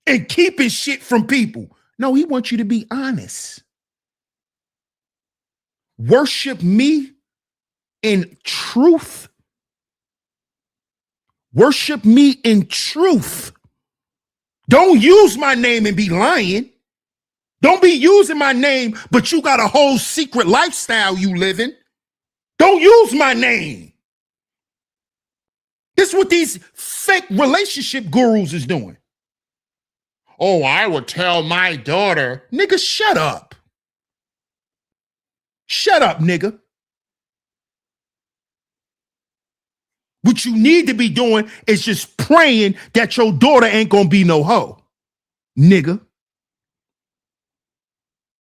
and keeping shit from people. No, he wants you to be honest. Worship me in truth. Worship me in truth. Don't use my name and be lying. Don't be using my name, but you got a whole secret lifestyle you living. Don't use my name. This is what these fake relationship gurus is doing. Oh, I would tell my daughter. Nigga, shut up. Shut up, nigga. What you need to be doing is just praying that your daughter ain't gonna be no hoe. Nigga.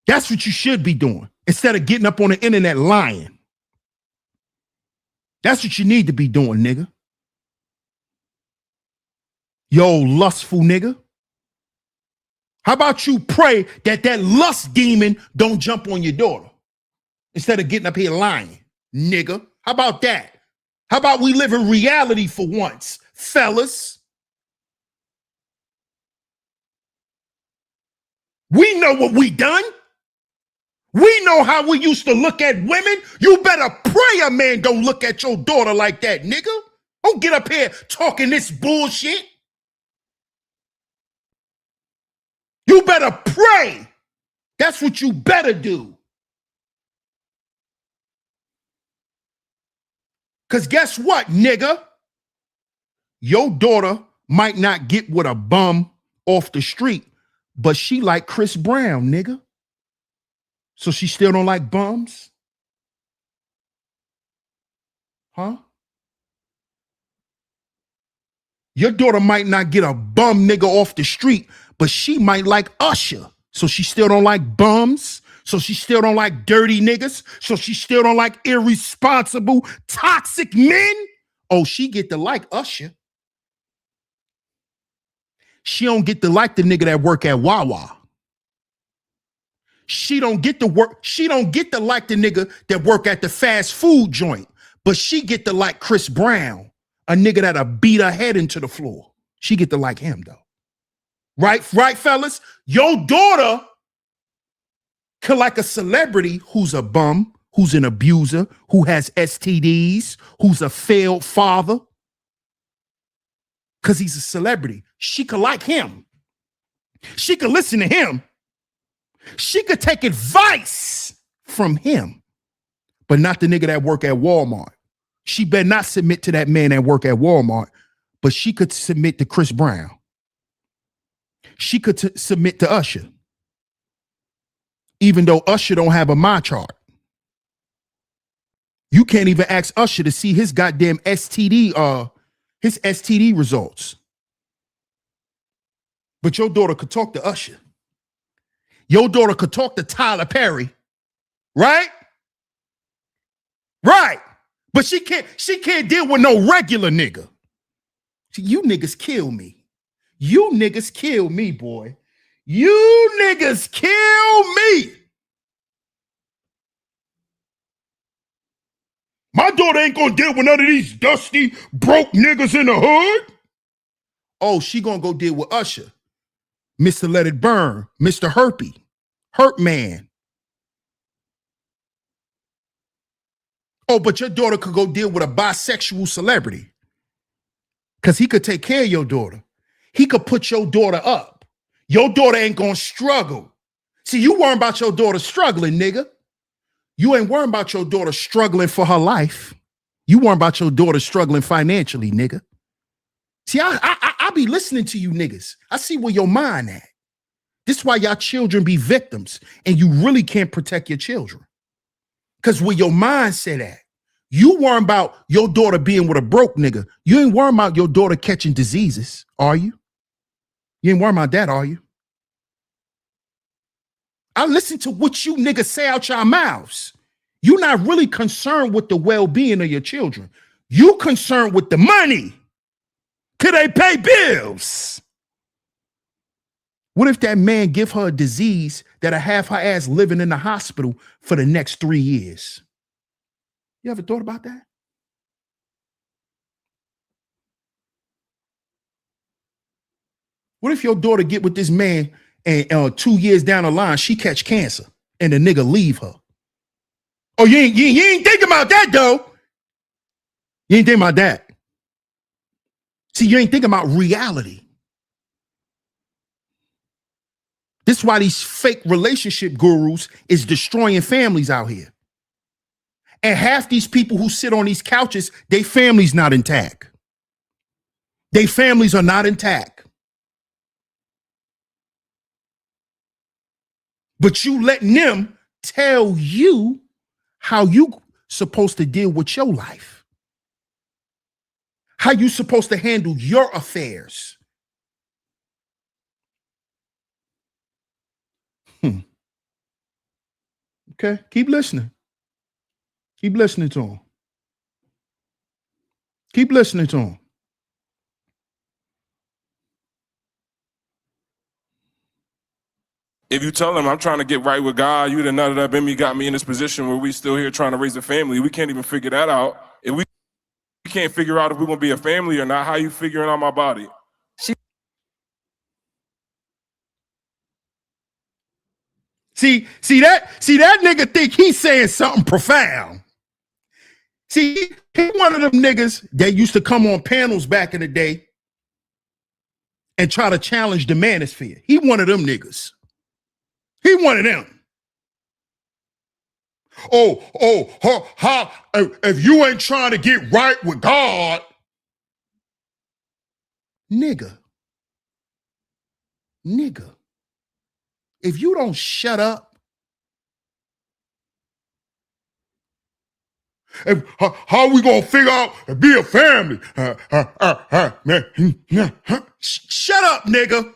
That's what you should be doing instead of getting up on the internet lying. That's what you need to be doing, nigga. Yo, lustful nigga. How about you pray that lust demon don't jump on your daughter instead of getting up here lying, nigga? How about that? How about we live in reality for once, fellas? We know what we done. We know how we used to look at women. You better pray a man don't look at your daughter like that, nigga. Don't get up here talking this bullshit. You better pray. That's what you better do. Because guess what, nigga? Your daughter might not get with a bum off the street, but she like Chris Brown, nigga. So she still don't like bums? Huh? Your daughter might not get a bum nigga off the street, but she might like Usher. So she still don't like bums? So she still don't like dirty niggas? So she still don't like irresponsible, toxic men? Oh, she get to like Usher. She don't get to like the nigga that work at Wawa. She don't get to like the nigga that work at the fast food joint, but she get to like Chris Brown, a nigga that'll beat her head into the floor. She get to like him though. Right, fellas? Your daughter could like a celebrity who's a bum, who's an abuser, who has STDs, who's a failed father. Because he's a celebrity. She could like him. She could listen to him. She could take advice from him, but not the nigga that work at Walmart. She better not submit to that man that work at Walmart, but she could submit to Chris Brown. She could submit to Usher, even though Usher don't have a my chart. You can't even ask Usher to see his goddamn STD results. But your daughter could talk to Usher. Your daughter could talk to Tyler Perry, right? Right. But she can't deal with no regular nigga. See, you niggas kill me. You niggas kill me, boy. You niggas kill me. My daughter ain't gonna deal with none of these dusty, broke niggas in the hood. Oh, she gonna go deal with Usher, Mr. Let It Burn, Mr. Herpy, Hurt Man. Oh, but your daughter could go deal with a bisexual celebrity because he could take care of your daughter. He could put your daughter up. Your daughter ain't gonna struggle. See, you worrying about your daughter struggling, nigga. You ain't worrying about your daughter struggling for her life. You worrying about your daughter struggling financially, nigga. See, I be listening to you niggas. I see where your mind at. This is why y'all children be victims and you really can't protect your children. Because where your mindset at, you worrying about your daughter being with a broke nigga. You ain't worrying about your daughter catching diseases, are you? You ain't worrying about that, are you? I listen to what you niggas say out your mouths. You're not really concerned with the well-being of your children. You concerned with the money. Could they pay bills? What if that man give her a disease that'll have her ass living in the hospital for the next 3 years? You ever thought about that? What if your daughter get with this man and 2 years down the line, she catch cancer and the nigga leave her? Oh, you ain't thinking about that, though. You ain't thinking about that. See, you ain't thinking about reality. This is why these fake relationship gurus is destroying families out here. And half these people who sit on these couches, their family's not intact. Their families are not intact. But you letting them tell you how you supposed to deal with your life. How you supposed to handle your affairs. Okay, keep listening. Keep listening to him. Keep listening to him. If you tell them I'm trying to get right with God, you done nutted up in me, got me in this position where we still here trying to raise a family. We can't even figure that out. If we can't figure out if we're gonna be a family or not, how you figuring out my body? See that nigga think he's saying something profound. See, he one of them niggas that used to come on panels back in the day and try to challenge the manosphere. He one of them niggas. He one of them. How if you ain't trying to get right with God, nigga, if you don't shut up, how are we gonna figure out and be a family? Shut up, nigga.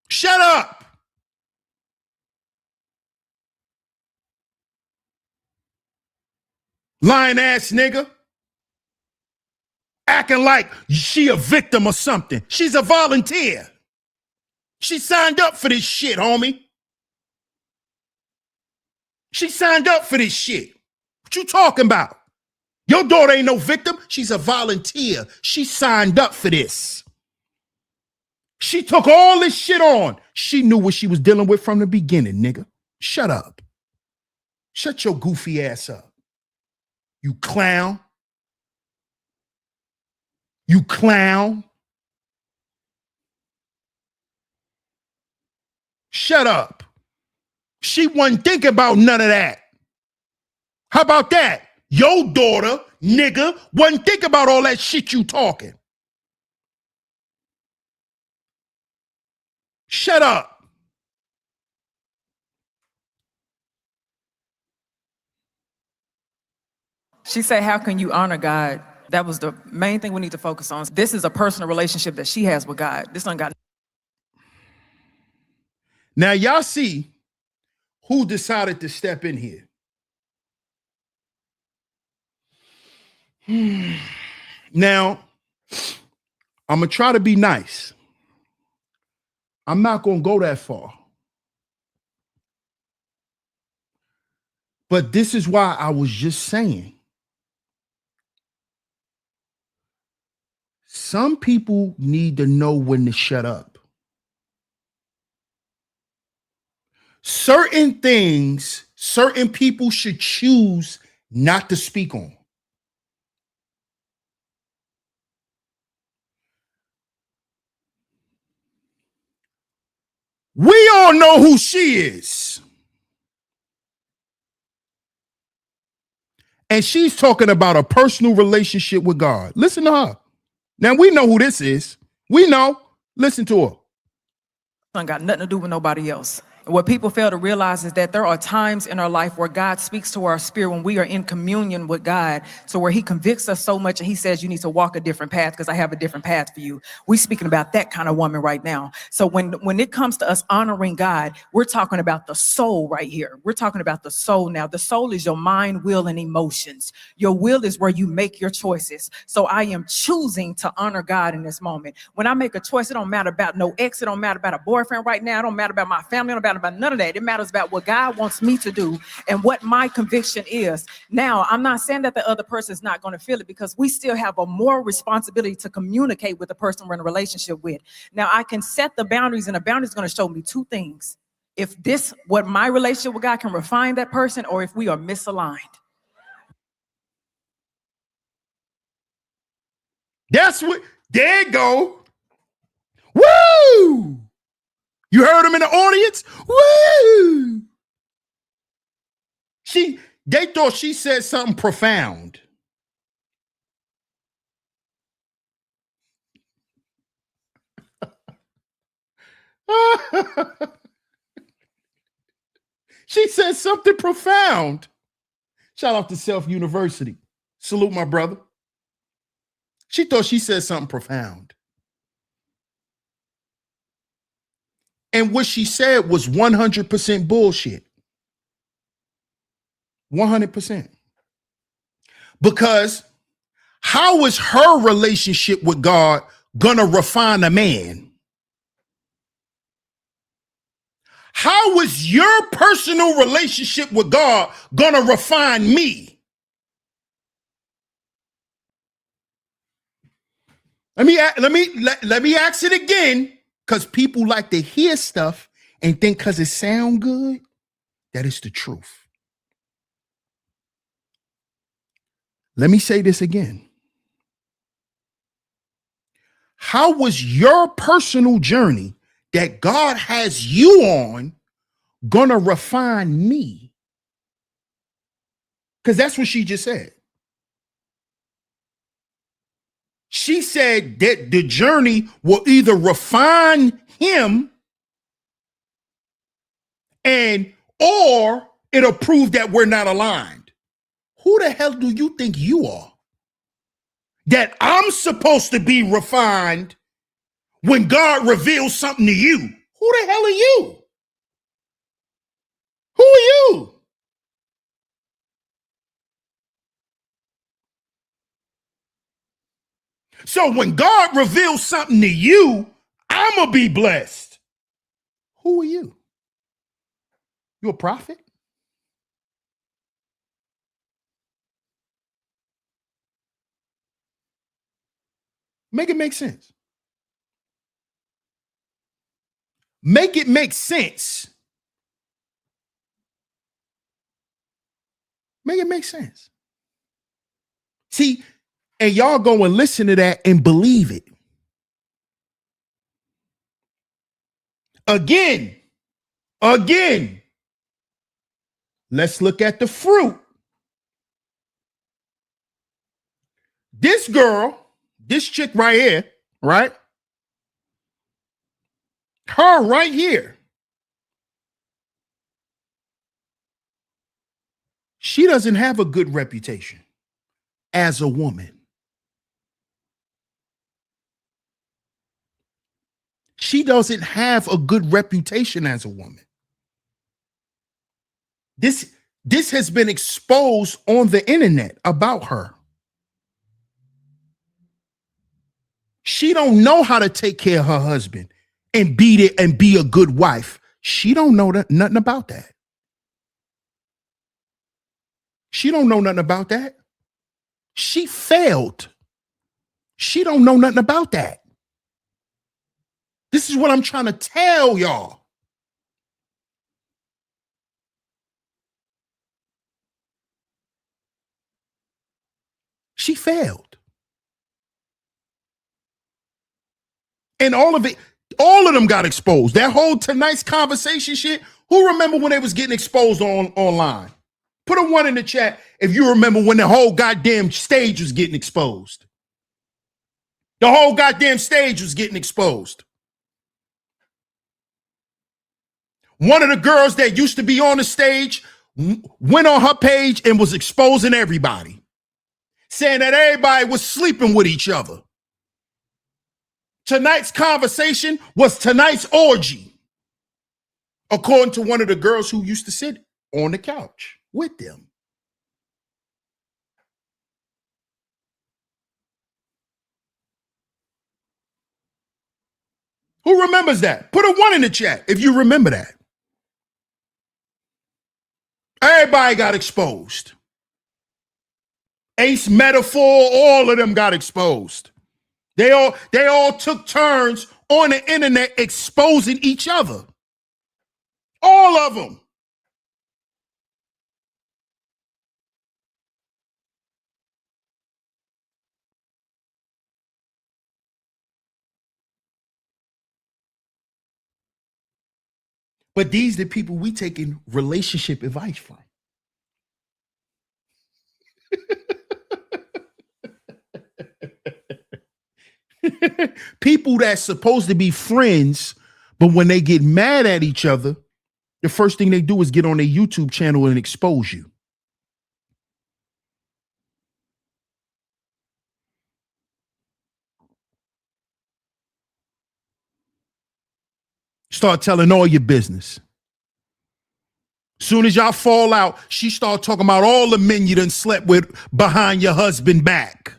Shut up. Lying ass nigga. Acting like she a victim or something. She's a volunteer. She signed up for this shit, homie. She signed up for this shit. What you talking about? Your daughter ain't no victim. She's a volunteer. She signed up for this. She took all this shit on. She knew what she was dealing with from the beginning, nigga. Shut up. Shut your goofy ass up. You clown. You clown. Shut up. She wasn't thinking about none of that. How about that? Your daughter, nigga, wasn't thinking about all that shit you talking. Shut up. She said, how can you honor God? That was the main thing we need to focus on. This is a personal relationship that she has with God. This don't got. Now y'all see who decided to step in here. Now, I'm going to try to be nice. I'm not going to go that far. But this is why I was just saying. Some people need to know when to shut up. Certain things, certain people should choose not to speak on. We all know who she is. And she's talking about a personal relationship with God. Listen to her. Now, we know who this is. We know. Listen to her. Don't got nothing to do with nobody else. What people fail to realize is that there are times in our life where God speaks to our spirit when we are in communion with God, so where he convicts us so much and he says, you need to walk a different path because I have a different path for you. We're speaking about that kind of woman right now. So when it comes to us honoring God, we're talking about the soul right here. We're talking about the soul now. The soul is your mind, will, and emotions. Your will is where you make your choices. So I am choosing to honor God in this moment. When I make a choice, it don't matter about no ex. It don't matter about a boyfriend right now. It don't matter about my family. It don't matter about none of that. It matters about what God wants me to do and what my conviction is. Now, I'm not saying that the other person is not going to feel it, because we still have a moral responsibility to communicate with the person we're in a relationship with. Now, I can set the boundaries, and the boundaries is going to show me two things. If what my relationship with God can refine that person, or if we are misaligned. That's what, there you go. Woo! You heard him in the audience? Woo! They thought she said something profound. She said something profound. Shout out to Self University. Salute my brother. She thought she said something profound. And what she said was 100% bullshit. 100%. Because how is her relationship with God gonna refine a man? How is your personal relationship with God gonna refine me? Let me ask it again, because people like to hear stuff and think because it sounds good that it's the truth. Let me say this again. How was your personal journey that God has you on gonna refine me? Because that's what she just said. She said that the journey will either refine him or it'll prove that we're not aligned. Who the hell do you think you are? That I'm supposed to be refined when God reveals something to you. Who the hell are you? Who are you? So when God reveals something to you, I'm going to be blessed. Who are you? You a prophet? Make it make sense. Make it make sense. Make it make sense. See, and y'all go and listen to that and believe it. Again, let's look at the fruit. This girl, this chick right here, right? Her right here. She doesn't have a good reputation as a woman. She doesn't have a good reputation as a woman. This has been exposed on the internet about her. She don't know how to take care of her husband and be a good wife. She don't know nothing about that. She don't know nothing about that. She failed. She don't know nothing about that. This is what I'm trying to tell y'all. She failed. And all of them got exposed. That whole tonight's conversation shit. Who remember when they was getting exposed online? Put a 1 in the chat if you remember when the whole goddamn stage was getting exposed. The whole goddamn stage was getting exposed. One of the girls that used to be on the stage went on her page and was exposing everybody, saying that everybody was sleeping with each other. Tonight's conversation was tonight's orgy, according to one of the girls who used to sit on the couch with them. Who remembers that? Put a 1 in the chat if you remember that. Everybody got exposed. Ace Metaphor, all of them got exposed. They all took turns on the internet exposing each other. All of them. But these are the people we taking relationship advice from. People that's supposed to be friends, but when they get mad at each other, the first thing they do is get on their YouTube channel and expose you. Start telling all your business. Soon as y'all fall out, she start talking about all the men you done slept with behind your husband back.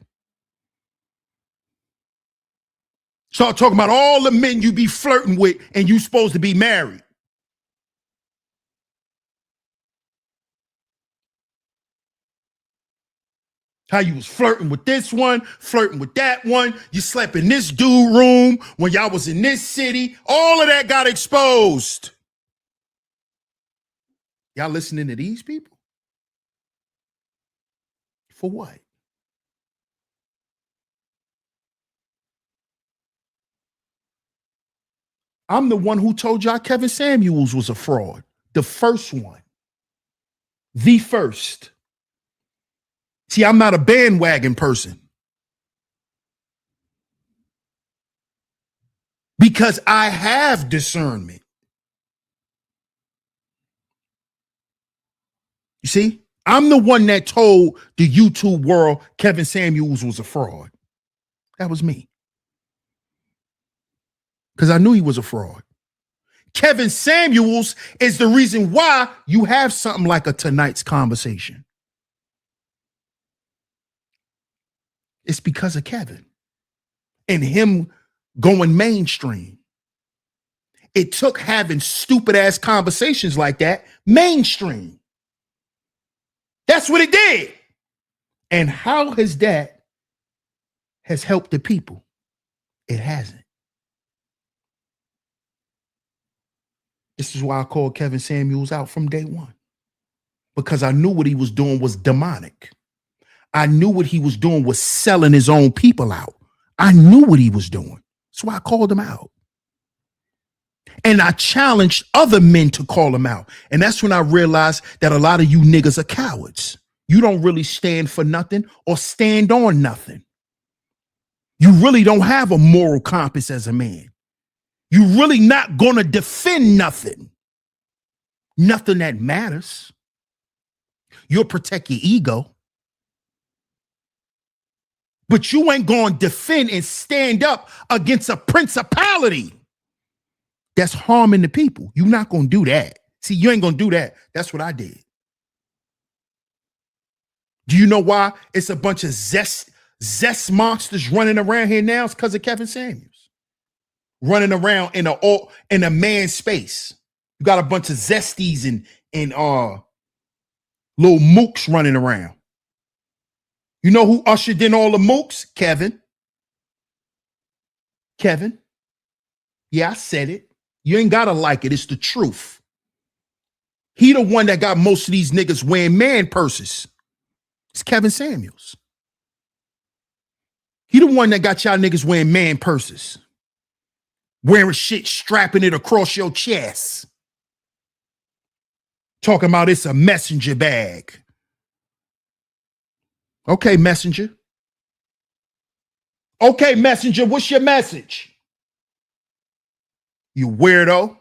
Start talking about all the men you be flirting with and you supposed to be married. How you was flirting with this one, flirting with that one. You slept in this dude room when y'all was in this city. All of that got exposed. Y'all listening to these people? For what? I'm the one who told y'all Kevin Samuels was a fraud. The first one. The first. See, I'm not a bandwagon person. Because I have discernment. You see? I'm the one that told the YouTube world Kevin Samuels was a fraud. That was me. Because I knew he was a fraud. Kevin Samuels is the reason why you have something like a tonight's conversation. It's because of Kevin and him going mainstream. It took having stupid ass conversations like that mainstream. That's what it did. And how has that helped the people? It hasn't. This is why I called Kevin Samuels out from day one. Because I knew what he was doing was demonic. I knew what he was doing was selling his own people out. I knew what he was doing. That's why I called him out. And I challenged other men to call him out. And that's when I realized that a lot of you niggas are cowards. You don't really stand for nothing or stand on nothing. You really don't have a moral compass as a man. You're really not going to defend nothing. Nothing that matters. You'll protect your ego. But you ain't going to defend and stand up against a principality that's harming the people. You're not going to do that. See, you ain't going to do that. That's what I did. Do you know why it's a bunch of zest monsters running around here now? It's because of Kevin Samuels. Running around in a man's space. You got a bunch of zesties and little mooks running around. You know who ushered in all the mooks? Kevin. Kevin. Yeah, I said it. You ain't gotta like it. It's the truth. He the one that got most of these niggas wearing man purses. It's Kevin Samuels. He the one that got y'all niggas wearing man purses. Wearing shit, strapping it across your chest. Talking about it's a messenger bag. Okay, messenger. Okay, messenger, what's your message? You weirdo.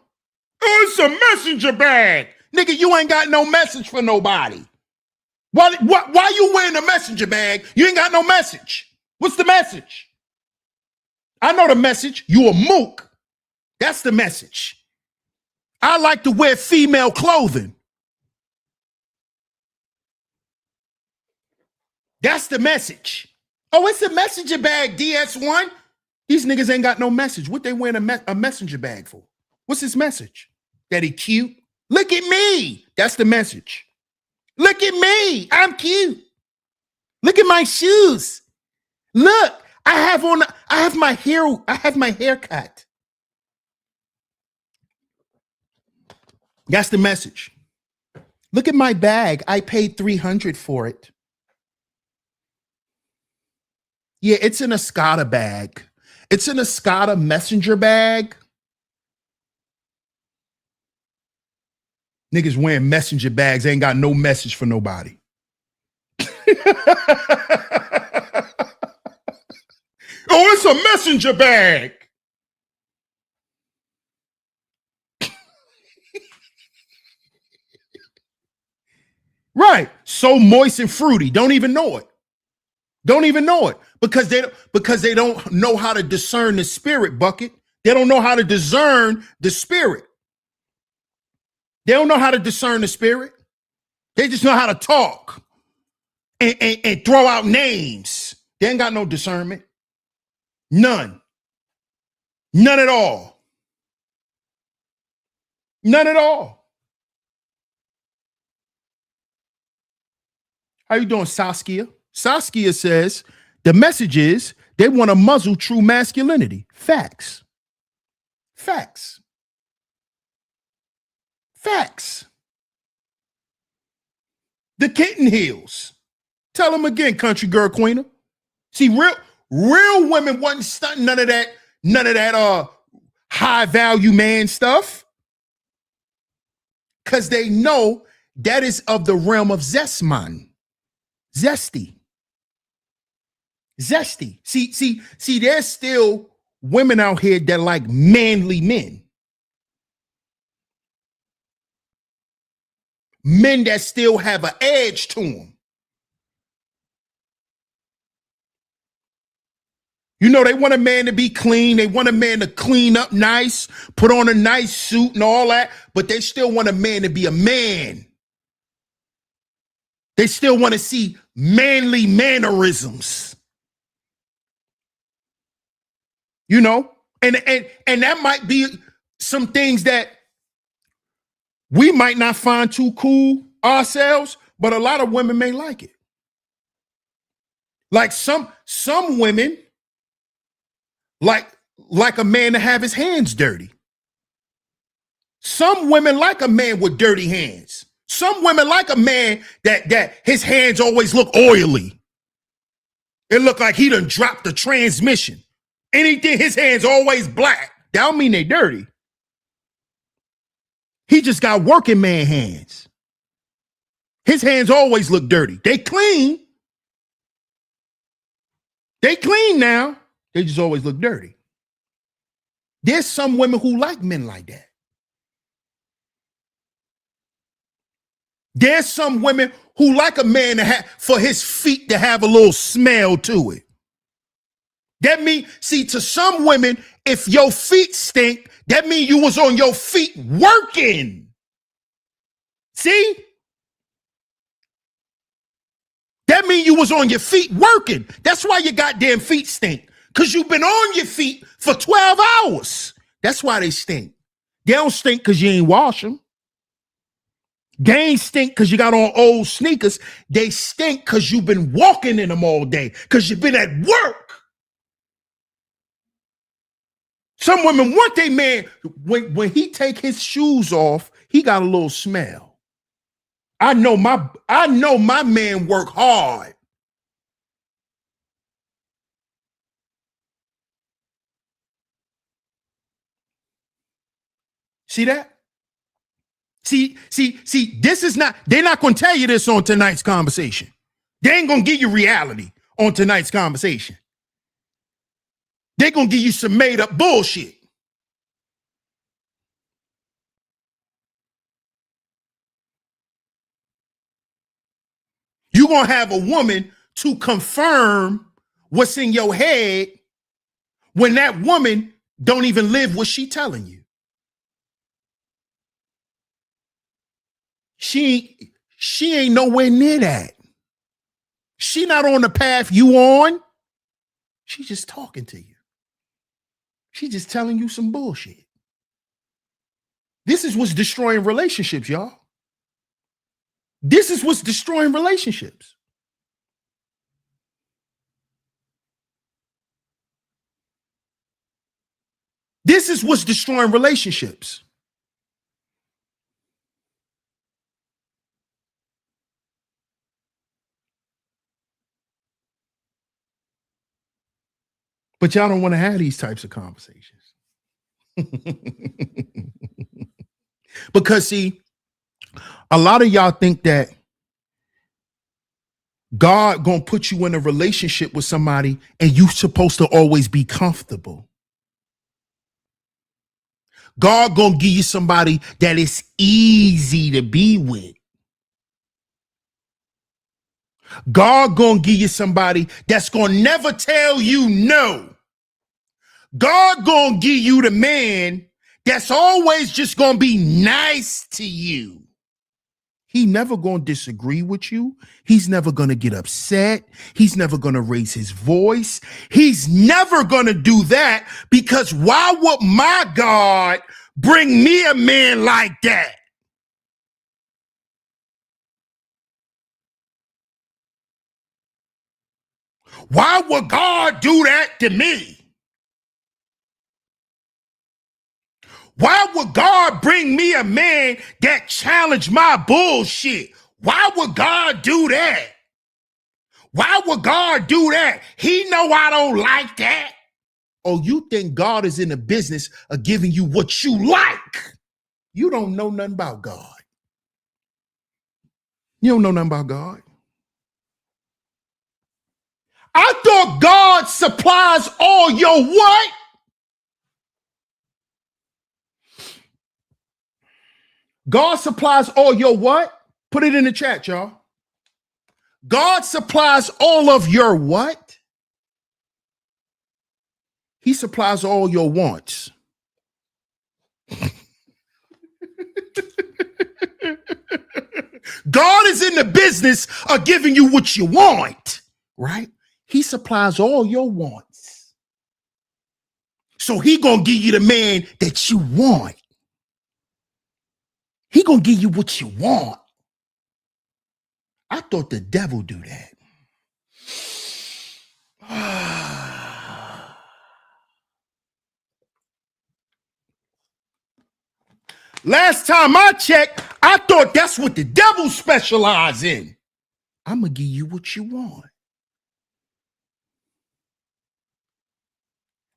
Oh, it's a messenger bag. Nigga, you ain't got no message for nobody. Why you wearing a messenger bag? You ain't got no message. What's the message? I know the message. You a mook. That's the message. I like to wear female clothing. That's the message. Oh, it's a messenger bag, DS1. These niggas ain't got no message. What they wearing a messenger bag for? What's his message? That he cute? Look at me. That's the message. Look at me. I'm cute. Look at my shoes. Look, I have my hair cut. That's the message. Look at my bag. I paid $300 for it. Yeah, it's an Escada bag. It's an Escada messenger bag. Niggas wearing messenger bags ain't got no message for nobody. Oh, it's a messenger bag. Right. So moist and fruity. Don't even know it. Don't even know it. Because they don't know how to discern the spirit, Bucket. They don't know how to discern the spirit. They don't know how to discern the spirit. They just know how to talk and throw out names. They ain't got no discernment. None. None at all. None at all. How you doing, Saskia? Saskia says, the message is they want to muzzle true masculinity. Facts. Facts. Facts. The kitten heels. Tell them again, country girl queener. See, real women wasn't stunting none of that high value man stuff, because they know that is of the realm of zestman. Zesty. See, there's still women out here that like manly men. Men that still have an edge to them. You know, they want a man to be clean. They want a man to clean up nice, put on a nice suit and all that, but they still want a man to be a man. They still want to see manly mannerisms. You know, and that might be some things that we might not find too cool ourselves, but a lot of women may like it. Like some women like a man to have his hands dirty. Some women like a man with dirty hands. Some women like a man that his hands always look oily. It look like he done dropped the transmission. Anything, his hands always black. That don't mean they dirty. He just got working man hands. His hands always look dirty. They clean. They clean now. They just always look dirty. There's some women who like men like that. There's some women who like a man to have, for his feet to have a little smell to it. That means, see, to some women, if your feet stink, that means you was on your feet working. See? That means you was on your feet working. That's why your goddamn feet stink. Because you've been on your feet for 12 hours. That's why they stink. They don't stink because you ain't wash them. They ain't stink because you got on old sneakers. They stink because you've been walking in them all day. Because you've been at work. Some women want their man, when he take his shoes off, he got a little smell. I know my man work hard. See that? See, this is not, they're not going to tell you this on tonight's conversation. They ain't going to give you reality on tonight's conversation. They're going to give you some made up bullshit. You're going to have a woman to confirm what's in your head when that woman don't even live what she telling you. She ain't nowhere near that. She not on the path you on. She's just talking to you. She's just telling you some bullshit. This is what's destroying relationships, y'all. This is what's destroying relationships. This is what's destroying relationships. But y'all don't want to have these types of conversations. Because see, a lot of y'all think that God gonna put you in a relationship with somebody and you supposed to always be comfortable. God gonna give you somebody that is easy to be with. God gonna give you somebody that's gonna never tell you no. God gonna give you the man that's always just gonna be nice to you. He never gonna disagree with you. He's never gonna get upset. He's never gonna raise his voice. He's never gonna do that, because why would my God bring me a man like that? Why would God do that to me? Why would God bring me a man that challenged my bullshit? Why would God do that? Why would God do that? He know I don't like that. oh, you think God is in the business of giving you what you like. You don't know nothing about God. You don't know nothing about God. I thought God supplies all your what? God supplies all your what? Put it in the chat, y'all. God supplies all of your what? He supplies all your wants. God is in the business of giving you what you want, right? He supplies all your wants. So he gonna give you the man that you want. He gonna give you what you want. I thought the devil do that. Last time I checked, I thought that's what the devil specializes in. I'm gonna give you what you want.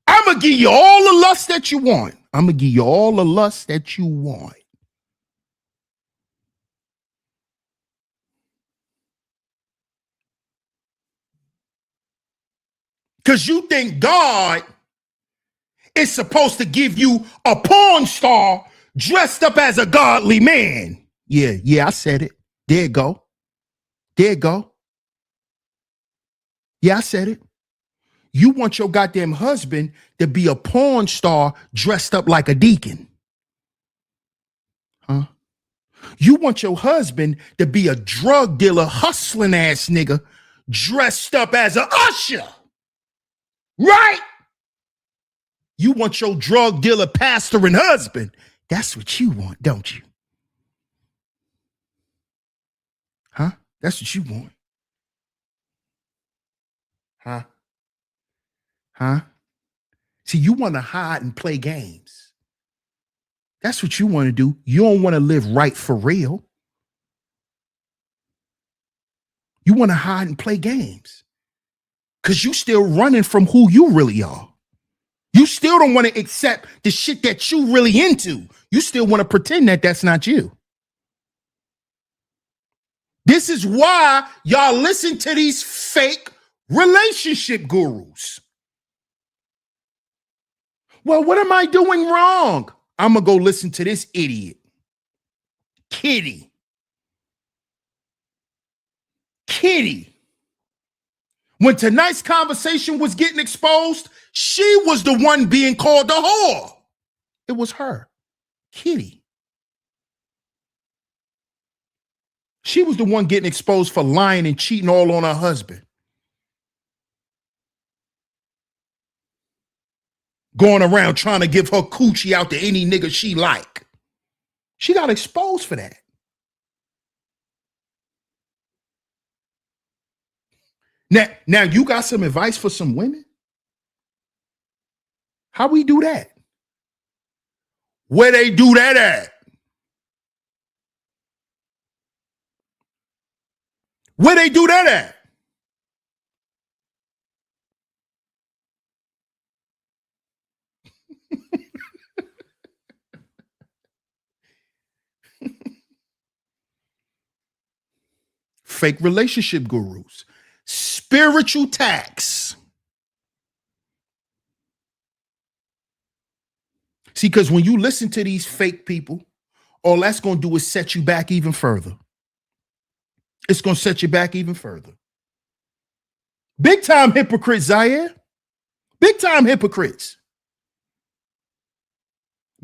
I'm gonna give you all the lust that you want. I'm gonna give you all the lust that you want. Because you think God is supposed to give you a porn star dressed up as a godly man. Yeah, I said it. There it go. There it go. Yeah, I said it. You want your goddamn husband to be a porn star dressed up like a deacon. Huh? You want your husband to be a drug dealer, hustling ass nigga dressed up as an usher. Right? You want your drug dealer, pastor, and husband. That's what you want, don't you? Huh? That's what you want. Huh? Huh? See, you want to hide and play games. That's what you want to do. You don't want to live right for real. You want to hide and play games because you still running from who you really are. You still don't want to accept the shit that you really into. You still want to pretend that that's not you. This is why y'all listen to these fake relationship gurus. Well, what am I doing wrong? I'm going to go listen to this idiot. Kitty. When tonight's conversation was getting exposed, she was the one being called a whore. It was her, Kitty. She was the one getting exposed for lying and cheating all on her husband. Going around trying to give her coochie out to any nigga she like. She got exposed for that. Now you got some advice for some women? How we do that? Where they do that at? Where they do that at? Fake relationship gurus. Spiritual tax. See, because when you listen to these fake people, all that's going to do is set you back even further. It's going to set you back even further. Big time hypocrites, Zaire. Big time hypocrites.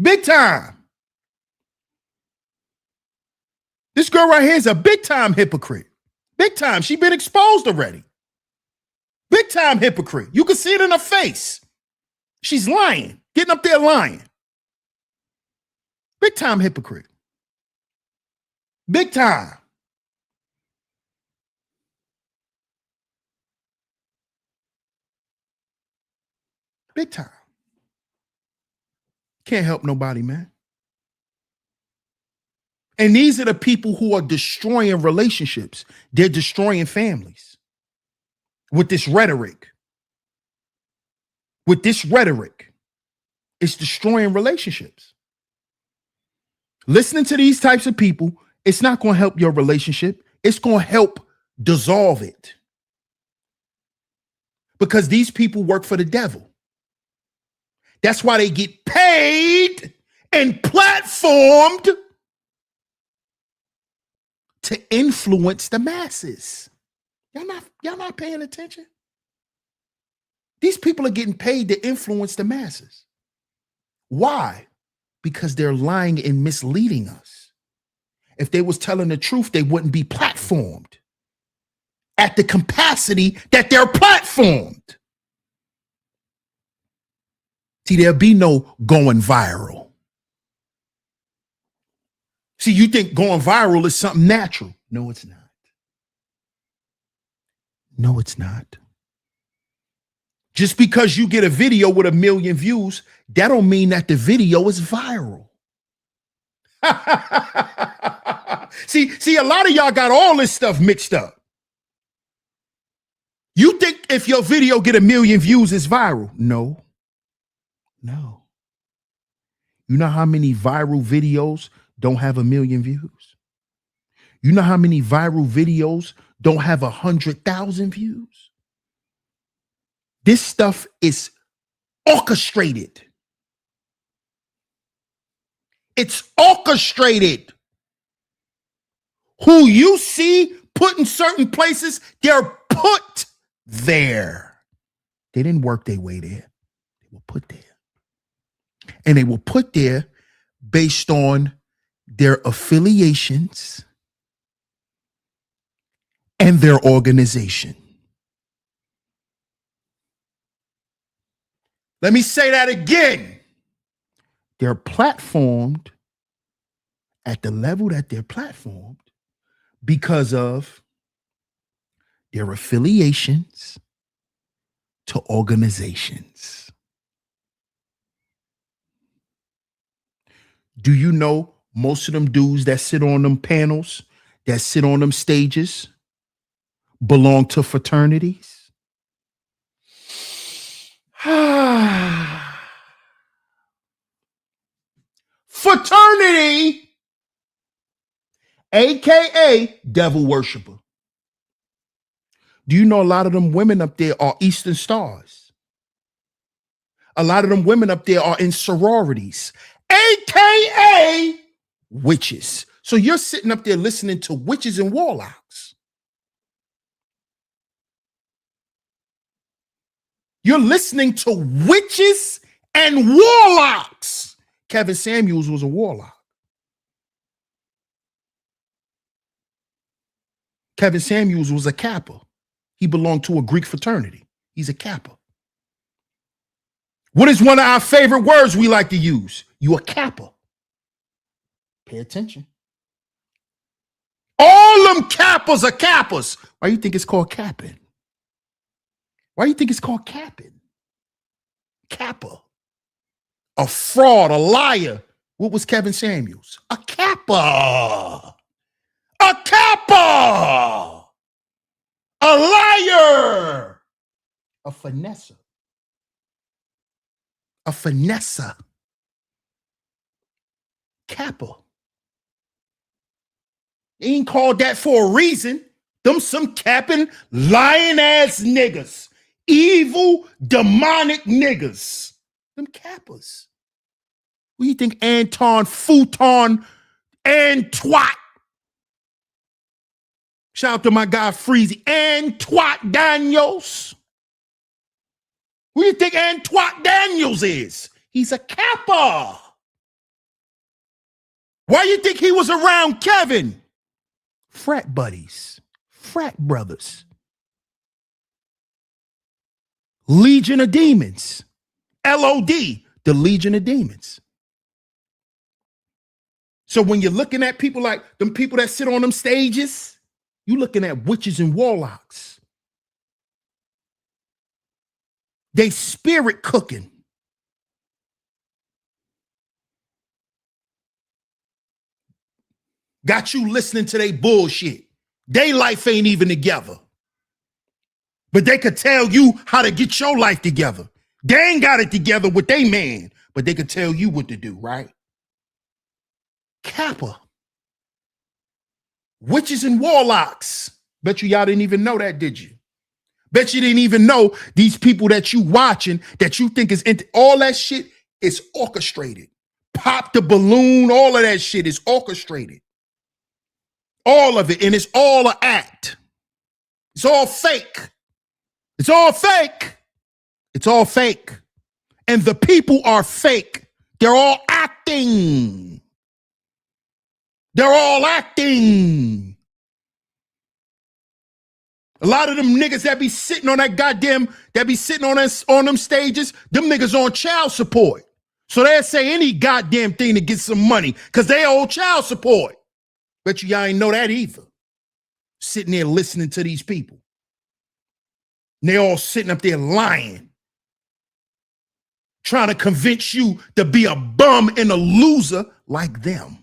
Big time. This girl right here is a big time hypocrite. Big time. She been exposed already. Big time hypocrite. You can see it in her face. She's lying. Getting up there lying. Big time hypocrite. Big time. Big time. Can't help nobody, man. And these are the people who are destroying relationships. They're destroying families with this rhetoric. with this rhetoric. It's destroying relationships. Listening to these types of people, it's not going to help your relationship. It's going to help dissolve it. Because these people work for the devil. That's why they get paid and platformed to influence the masses. Y'all not paying attention? These people are getting paid to influence the masses. Why? Because they're lying and misleading us. If they was telling the truth, they wouldn't be platformed at the capacity that they're platformed. See, there'll be no going viral. See, you think going viral is something natural. No, it's not. No, it's not. Just because you get a video with 1 million views, that don't mean that the video is viral. See, a lot of y'all got all this stuff mixed up. You think if your video get 1 million views, it's viral? No. You know how many viral videos don't have 1 million views? You know how many viral videos don't have 100,000 views? This stuff is orchestrated. It's orchestrated. Who you see put in certain places, they're put there. They didn't work their way there. They were put there. And they were put there based on their affiliations and their organization. Let me say that again. They're platformed at the level that they're platformed because of their affiliations to organizations. Do you know most of them dudes that sit on them panels, that sit on them stages, belong to fraternities? Fraternity, aka devil worshiper. Do you know a lot of them women up there are Eastern Stars? A lot of them women up there are in sororities, aka witches. So you're sitting up there listening to witches and warlocks. You're listening to witches and warlocks. Kevin Samuels was a warlock. Kevin Samuels was a Kappa. He belonged to a Greek fraternity. He's a Kappa. What is one of our favorite words we like to use? You a Kappa. Pay attention. All them Kappas are Kappas. Why do you think it's called capping? Why do you think it's called capping? Kappa. A fraud, a liar. What was Kevin Samuels? A Kappa. A Kappa. A liar. A finesser. A finesser. Kappa. They ain't called that for a reason. Them some capping, lying ass niggas. Evil, demonic niggas. Them Kappas. What do you think Anton, Futon, and Twat? Shout out to my guy Freezy. And Twat Daniels. Who do you think Twat Daniels is? He's a Kappa. Why do you think he was around Kevin? Frat buddies. Frat brothers. Legion of Demons. LOD, the Legion of Demons. So when you're looking at people like them people that sit on them stages, you're looking at witches and warlocks. They spirit cooking. Got you listening to they bullshit. They life ain't even together. But they could tell you how to get your life together. They ain't got it together with they man, but they could tell you what to do, right? Kappa. Witches and warlocks. Bet y'all didn't even know that, did you? Bet you didn't even know these people that you watching, that you think is into all that shit is orchestrated. Pop the balloon, all of that shit is orchestrated. All of it, and it's all an act. It's all fake. It's all fake. It's all fake. And the people are fake. They're all acting. They're all acting. A lot of them niggas that be sitting on that goddamn, that be sitting on them stages, them niggas on child support. So they'll say any goddamn thing to get some money because they owe child support. Bet you y'all ain't know that either. Sitting there listening to these people. And they all sitting up there lying. Trying to convince you to be a bum and a loser like them.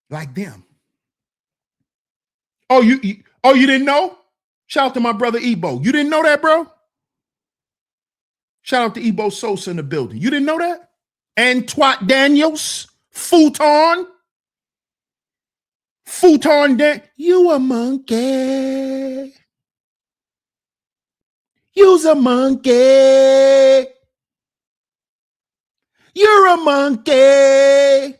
Like them. Oh, you didn't know? Shout out to my brother Ebo. You didn't know that, bro? Shout out to Ebo Sosa in the building. You didn't know that? And Twat Daniels, Futon Dan. You a monkey. You's a monkey. You're a monkey.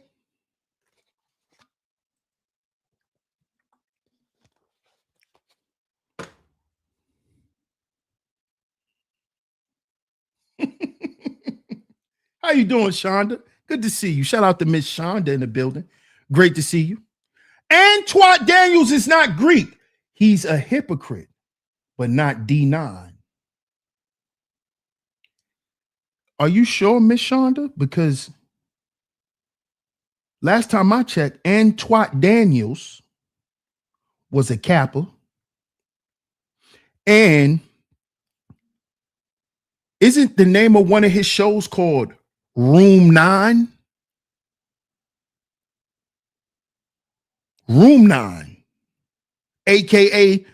How you doing, Shonda? Good to see you. Shout out to Miss Shonda in the building. Great to see you. And Twat Daniels is not Greek. He's a hypocrite, but not D9. Are you sure, Miss Shonda? Because last time I checked, and Twat Daniels was a Kappa. And isn't the name of one of his shows called Room 9? Room 9. AKA,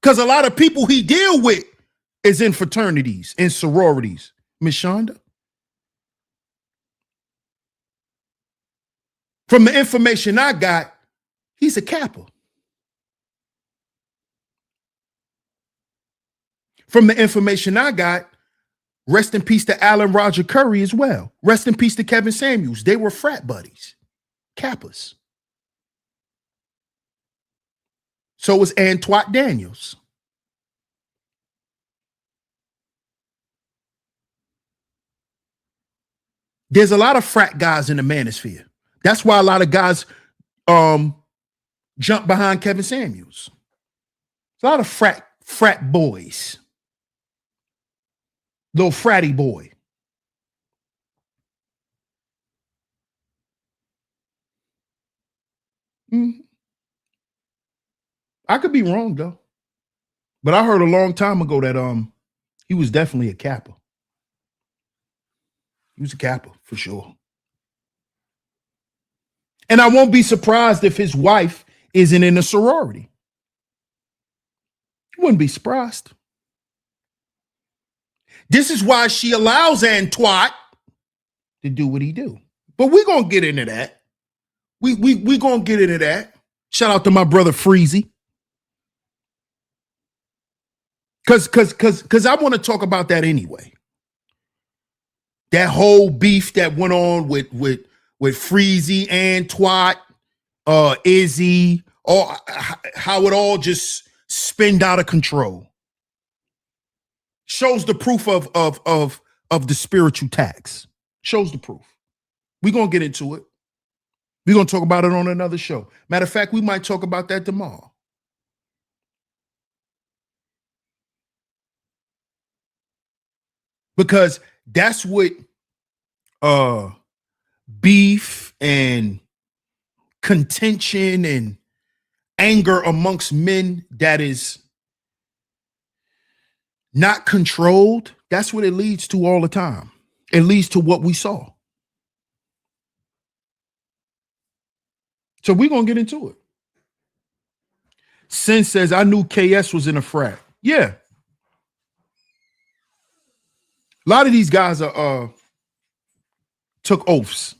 because a lot of people he deal with is in fraternities and sororities. Miss Shonda? From the information I got, he's a Kappa. From the information I got, rest in peace to Alan Roger Curry as well. Rest in peace to Kevin Samuels. They were frat buddies, Kappas. So was Antoine Daniels. There's a lot of frat guys in the manosphere. That's why a lot of guys jump behind Kevin Samuels. There's a lot of frat boys. Little fratty boy. Mm-hmm. I could be wrong though. But I heard a long time ago that he was definitely a Kappa. He was a Kappa for sure. And I won't be surprised if his wife isn't in a sorority. Wouldn't be surprised. This is why she allows Antoine to do what he do. But we're going to get into that. We going to get into that. Shout out to my brother Freezy. Because I want to talk about that anyway. That whole beef that went on with Freezy, Antoine, Izzy, how it all just spinned out of control. Shows the proof of the spiritual tax. Shows the proof. We're going to get into it. We're going to talk about it on another show. Matter of fact, we might talk about that tomorrow. Because that's what beef and contention and anger amongst men that is not controlled, that's what it leads to all the time. It leads to what we saw. So we're going to get into it. Sin says, I knew KS was in a frat. Yeah. A lot of these guys are took oaths.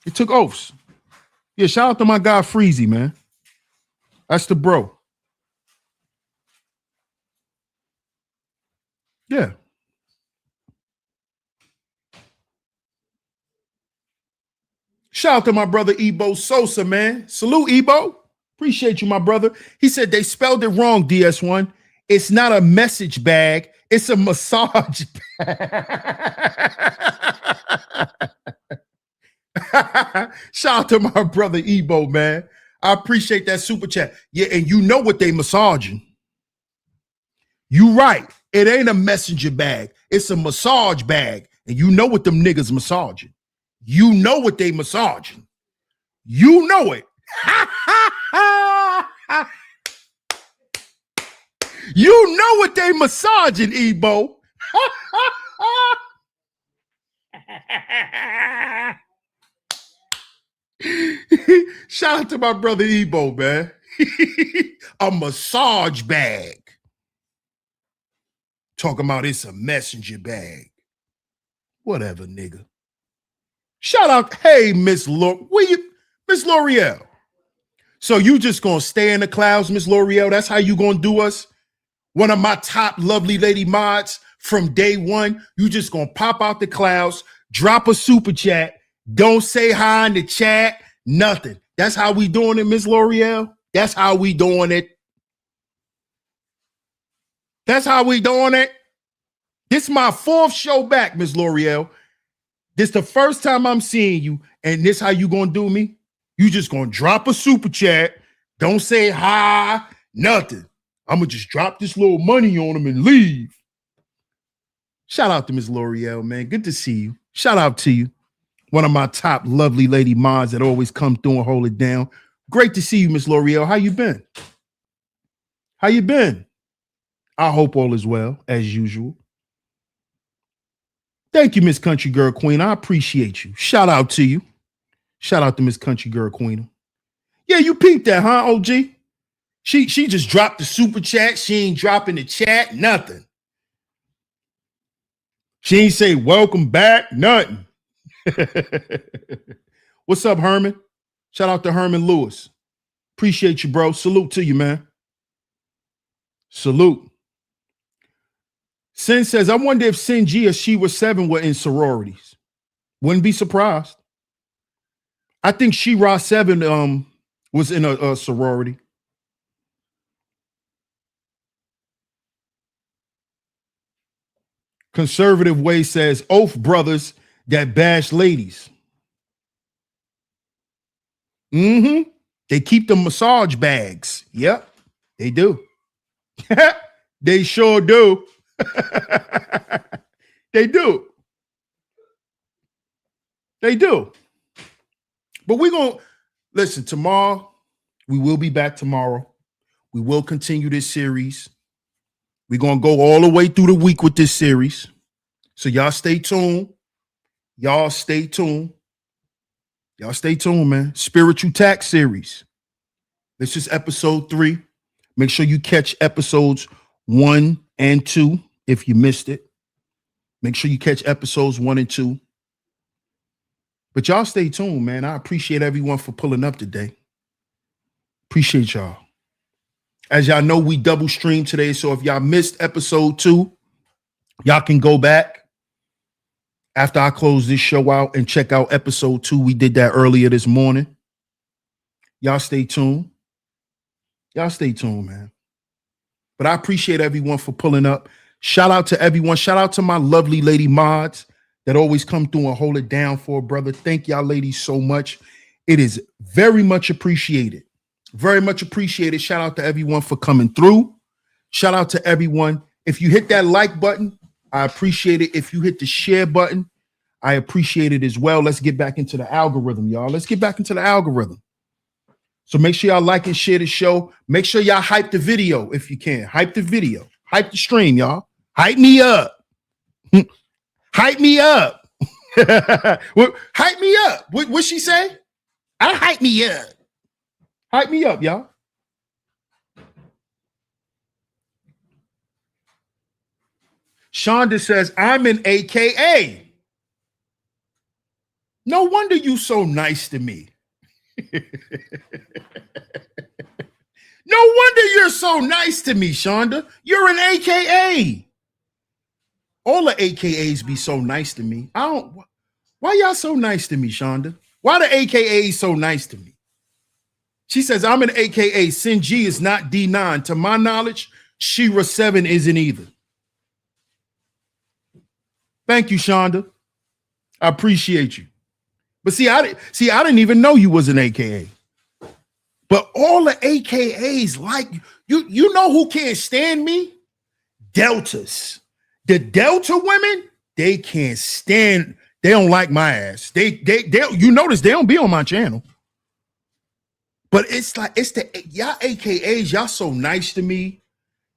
He took oaths. Yeah, shout out to my guy Freezy, man. That's the bro. Yeah. Shout out to my brother Ebo Sosa, man. Salute, Ebo. Appreciate you, my brother. He said they spelled it wrong, DS1. It's not a message bag. It's a massage bag. Shout out to my brother Ebo, man. I appreciate that super chat. Yeah, and you know what they massaging. You right. It ain't a messenger bag. It's a massage bag. And you know what them niggas massaging. You know what they massaging. You know it. You know what they massaging, Ebo. Shout out to my brother Ebo, man. A massage bag. Talking about it's a messenger bag. Whatever, nigga. Shout out, hey, Miss L'Oreal. So you just gonna stay in the clouds, Miss L'Oreal? That's how you gonna do us? One of my top lovely lady mods from day one. You just gonna pop out the clouds, drop a super chat, don't say hi in the chat, nothing. That's how we doing it, Miss L'Oreal? That's how we doing it. That's how we doing it. This is my 4th show back, Miss L'Oreal. This the first time I'm seeing you, and this how you gonna do me? You just gonna drop a super chat, don't say hi, nothing. I'm gonna just drop this little money on him and leave. Shout out to Miss L'Oreal, man. Good to see you. Shout out to you. One of my top lovely lady mods that always come through and hold it down. Great to see you, Miss L'Oreal. How you been? How you been? I hope all is well, as usual. Thank you, Miss Country Girl Queen. I appreciate you. Shout out to you. Shout out to Miss Country Girl Queen. Yeah, you peeped that, huh, OG? She just dropped the super chat. She ain't dropping the chat, nothing. She ain't say welcome back, nothing. What's up, Herman? Shout out to Herman Lewis. Appreciate you, bro. Salute to you, man. Salute. Sin says, I wonder if Sin G or She Was 7 were in sororities. Wouldn't be surprised. I think She Ra 7 was in a sorority. Conservative Way says, Oath brothers that bash ladies. Mm-hmm. They keep the massage bags. Yep, they do. They sure do. They do. They do. But we're going to listen tomorrow. We will be back tomorrow. We will continue this series. We're going to go all the way through the week with this series. So y'all stay tuned. Y'all stay tuned. Y'all stay tuned, man. Spiritual Tax series. This is episode 3. Make sure you catch episodes 1 and 2 if you missed it. Make sure you catch episodes 1 and 2. But y'all stay tuned, man. I appreciate everyone for pulling up today. Appreciate y'all. As y'all know, we double stream today. So if y'all missed episode 2, y'all can go back after I close this show out and check out episode 2. We did that earlier this morning. Y'all stay tuned. Y'all stay tuned, man. But I appreciate everyone for pulling up. Shout out to everyone. Shout out to my lovely lady mods that always come through and hold it down for a brother. Thank y'all ladies so much. It is very much appreciated. Very much appreciated. Shout out to everyone for coming through. Shout out to everyone. If you hit that like button, I appreciate it. If you hit the share button, I appreciate it as well. Let's get back into the algorithm, y'all. Let's get back into the algorithm. So make sure y'all like and share the show. Make sure y'all hype the video if you can. Hype the video. Hype the stream, y'all. Hype me up. Hype me up. Hype me up. What'd she say? Hype me up. Hype me up, y'all. Shonda says, I'm an AKA. No wonder you so nice to me. No wonder you're so nice to me, Shonda. You're an AKA. All the AKAs be so nice to me. Why y'all so nice to me, Shonda? Why the AKAs so nice to me? She says, I'm an AKA. Sin G is not D9. To my knowledge, Shira 7 isn't either. Thank you, Shonda. I appreciate you. But see, I didn't even know you was an AKA. But all the AKAs like you. You know who can't stand me? Deltas. The Delta women, they can't stand. They don't like my ass. They you notice they don't be on my channel. But it's like y'all AKAs, y'all so nice to me.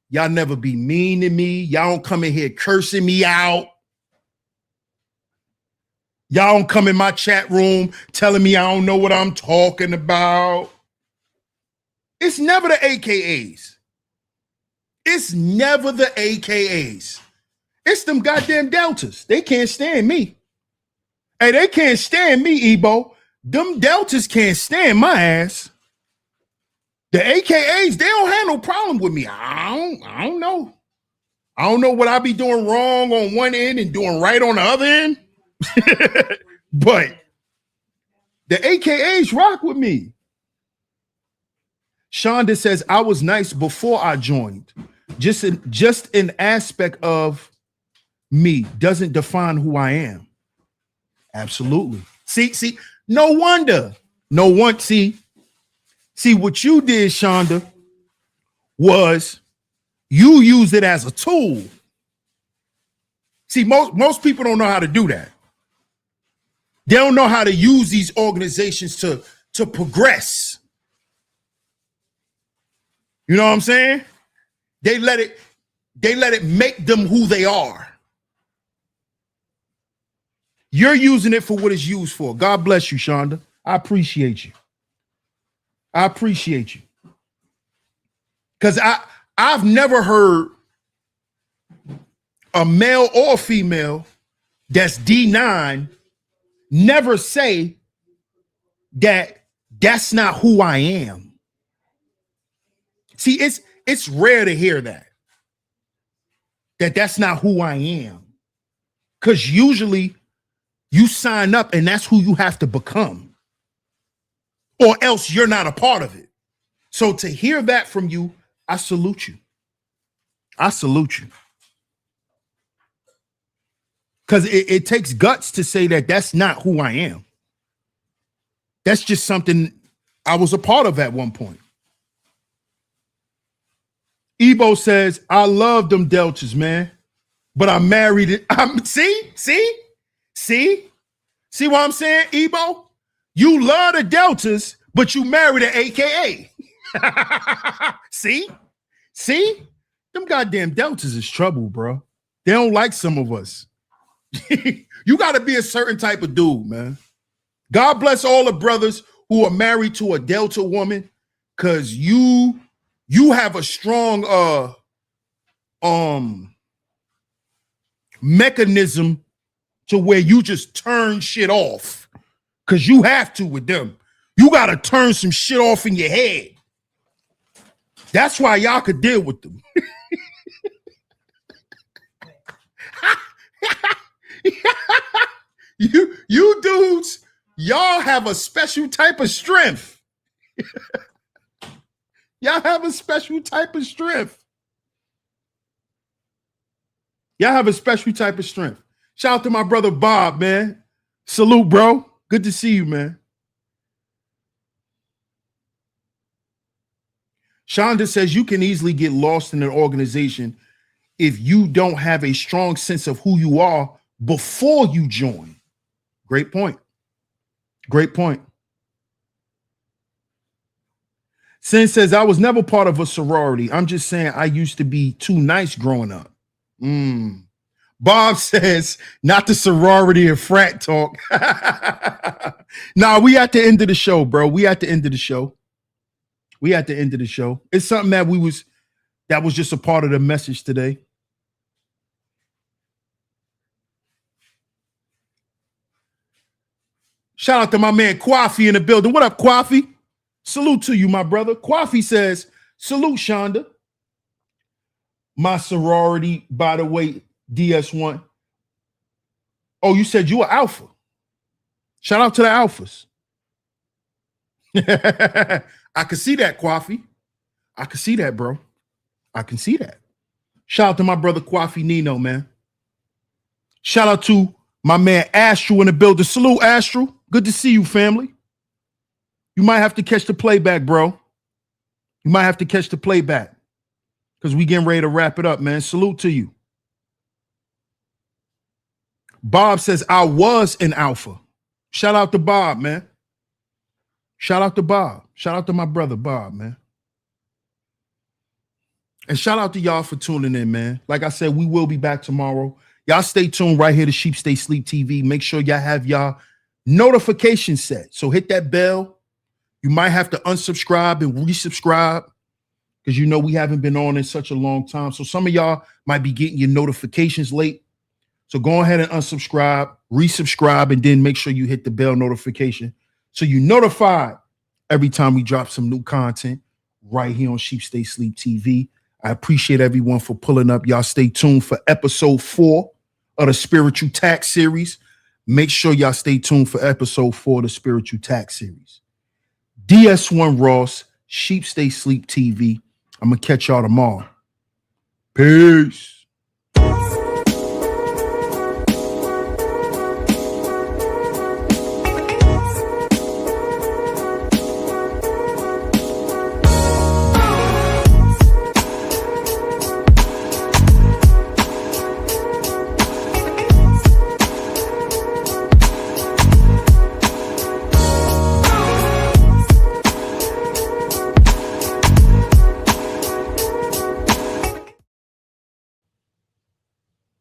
Y'all never be mean to me. Y'all don't come in here cursing me out. Y'all don't come in my chat room telling me I don't know what I'm talking about. It's never the AKAs. It's never the AKAs. It's them goddamn Deltas. They can't stand me. Hey, they can't stand me, Ebo. Them Deltas can't stand my ass. The AKAs, they don't have no problem with me. I don't know. I don't know what I be doing wrong on one end and doing right on the other end. But the AKAs rock with me. Shonda says, I was nice before I joined. Just an aspect of me doesn't define who I am. Absolutely. See, no wonder. See, what you did, Shonda, was you used it as a tool. See, most people don't know how to do that. They don't know how to use these organizations to progress. You know what I'm saying? They let it make them who they are. You're using it for what it's used for. God bless you, Shonda. I appreciate you. I appreciate you. Because I've never heard a male or female that's D9 never say that that's not who I am. See, it's rare to hear that's not who I am. Because usually you sign up and that's who you have to become. Or else you're not a part of it. So to hear that from you, I salute you. I salute you. Because it takes guts to say that that's not who I am. That's just something I was a part of at one point. Ebo says, I love them Deltas, man. But I married it. See what I'm saying, Ebo? You love the Deltas, but you married an AKA. See? Them goddamn Deltas is trouble, bro. They don't like some of us. You got to be a certain type of dude, man. God bless all the brothers who are married to a Delta woman, because you have a strong mechanism to where you just turn shit off, because you have to with them. You got to turn some shit off in your head. That's why y'all could deal with them. You dudes, y'all have a special type of strength. Y'all have a special type of strength. Y'all have a special type of strength. Shout out to my brother Bob, man. Salute, bro. Good to see you, man. Shonda says you can easily get lost in an organization if you don't have a strong sense of who you are before you join. Great point. Great point. Sin says, I was never part of a sorority. I'm just saying I used to be too nice growing up. Bob says, not the sorority and frat talk. Nah, we at the end of the show, bro. We at the end of the show. We at the end of the show. It's something that was just a part of the message today. Shout out to my man Kwafi in the building. What up, Kwafi? Salute to you, my brother. Kwafi says, salute, Shonda. My sorority, by the way, DS1. Oh, you said you were alpha. Shout out to the alphas. I can see that, Kwafi. I can see that, bro. I can see that. Shout out to my brother Kwafi Nino, man. Shout out to my man Astral in the building. Salute, Astral. Good to see you, family. You might have to catch the playback, bro. You might have to catch the playback because we getting ready to wrap it up, man. Salute to you. Bob says, I was an alpha. Shout out to Bob, man. Shout out to Bob. Shout out to my brother, Bob, man. And shout out to y'all for tuning in, man. Like I said, we will be back tomorrow. Y'all stay tuned right here to Sheep Stay Sleep TV. Make sure y'all have y'all notifications set. So hit that bell. You might have to unsubscribe and resubscribe because you know we haven't been on in such a long time. So some of y'all might be getting your notifications late. So go ahead and unsubscribe, resubscribe, and then make sure you hit the bell notification so you're notified every time we drop some new content right here on Sheep Stay Sleep TV. I appreciate everyone for pulling up. Y'all stay tuned for episode 4 of the Spiritual Tax series. Make sure y'all stay tuned for episode 4 of the Spiritual Tax series. DS1 Ross, Sheep Stay Sleep TV. I'm going to catch y'all tomorrow. Peace.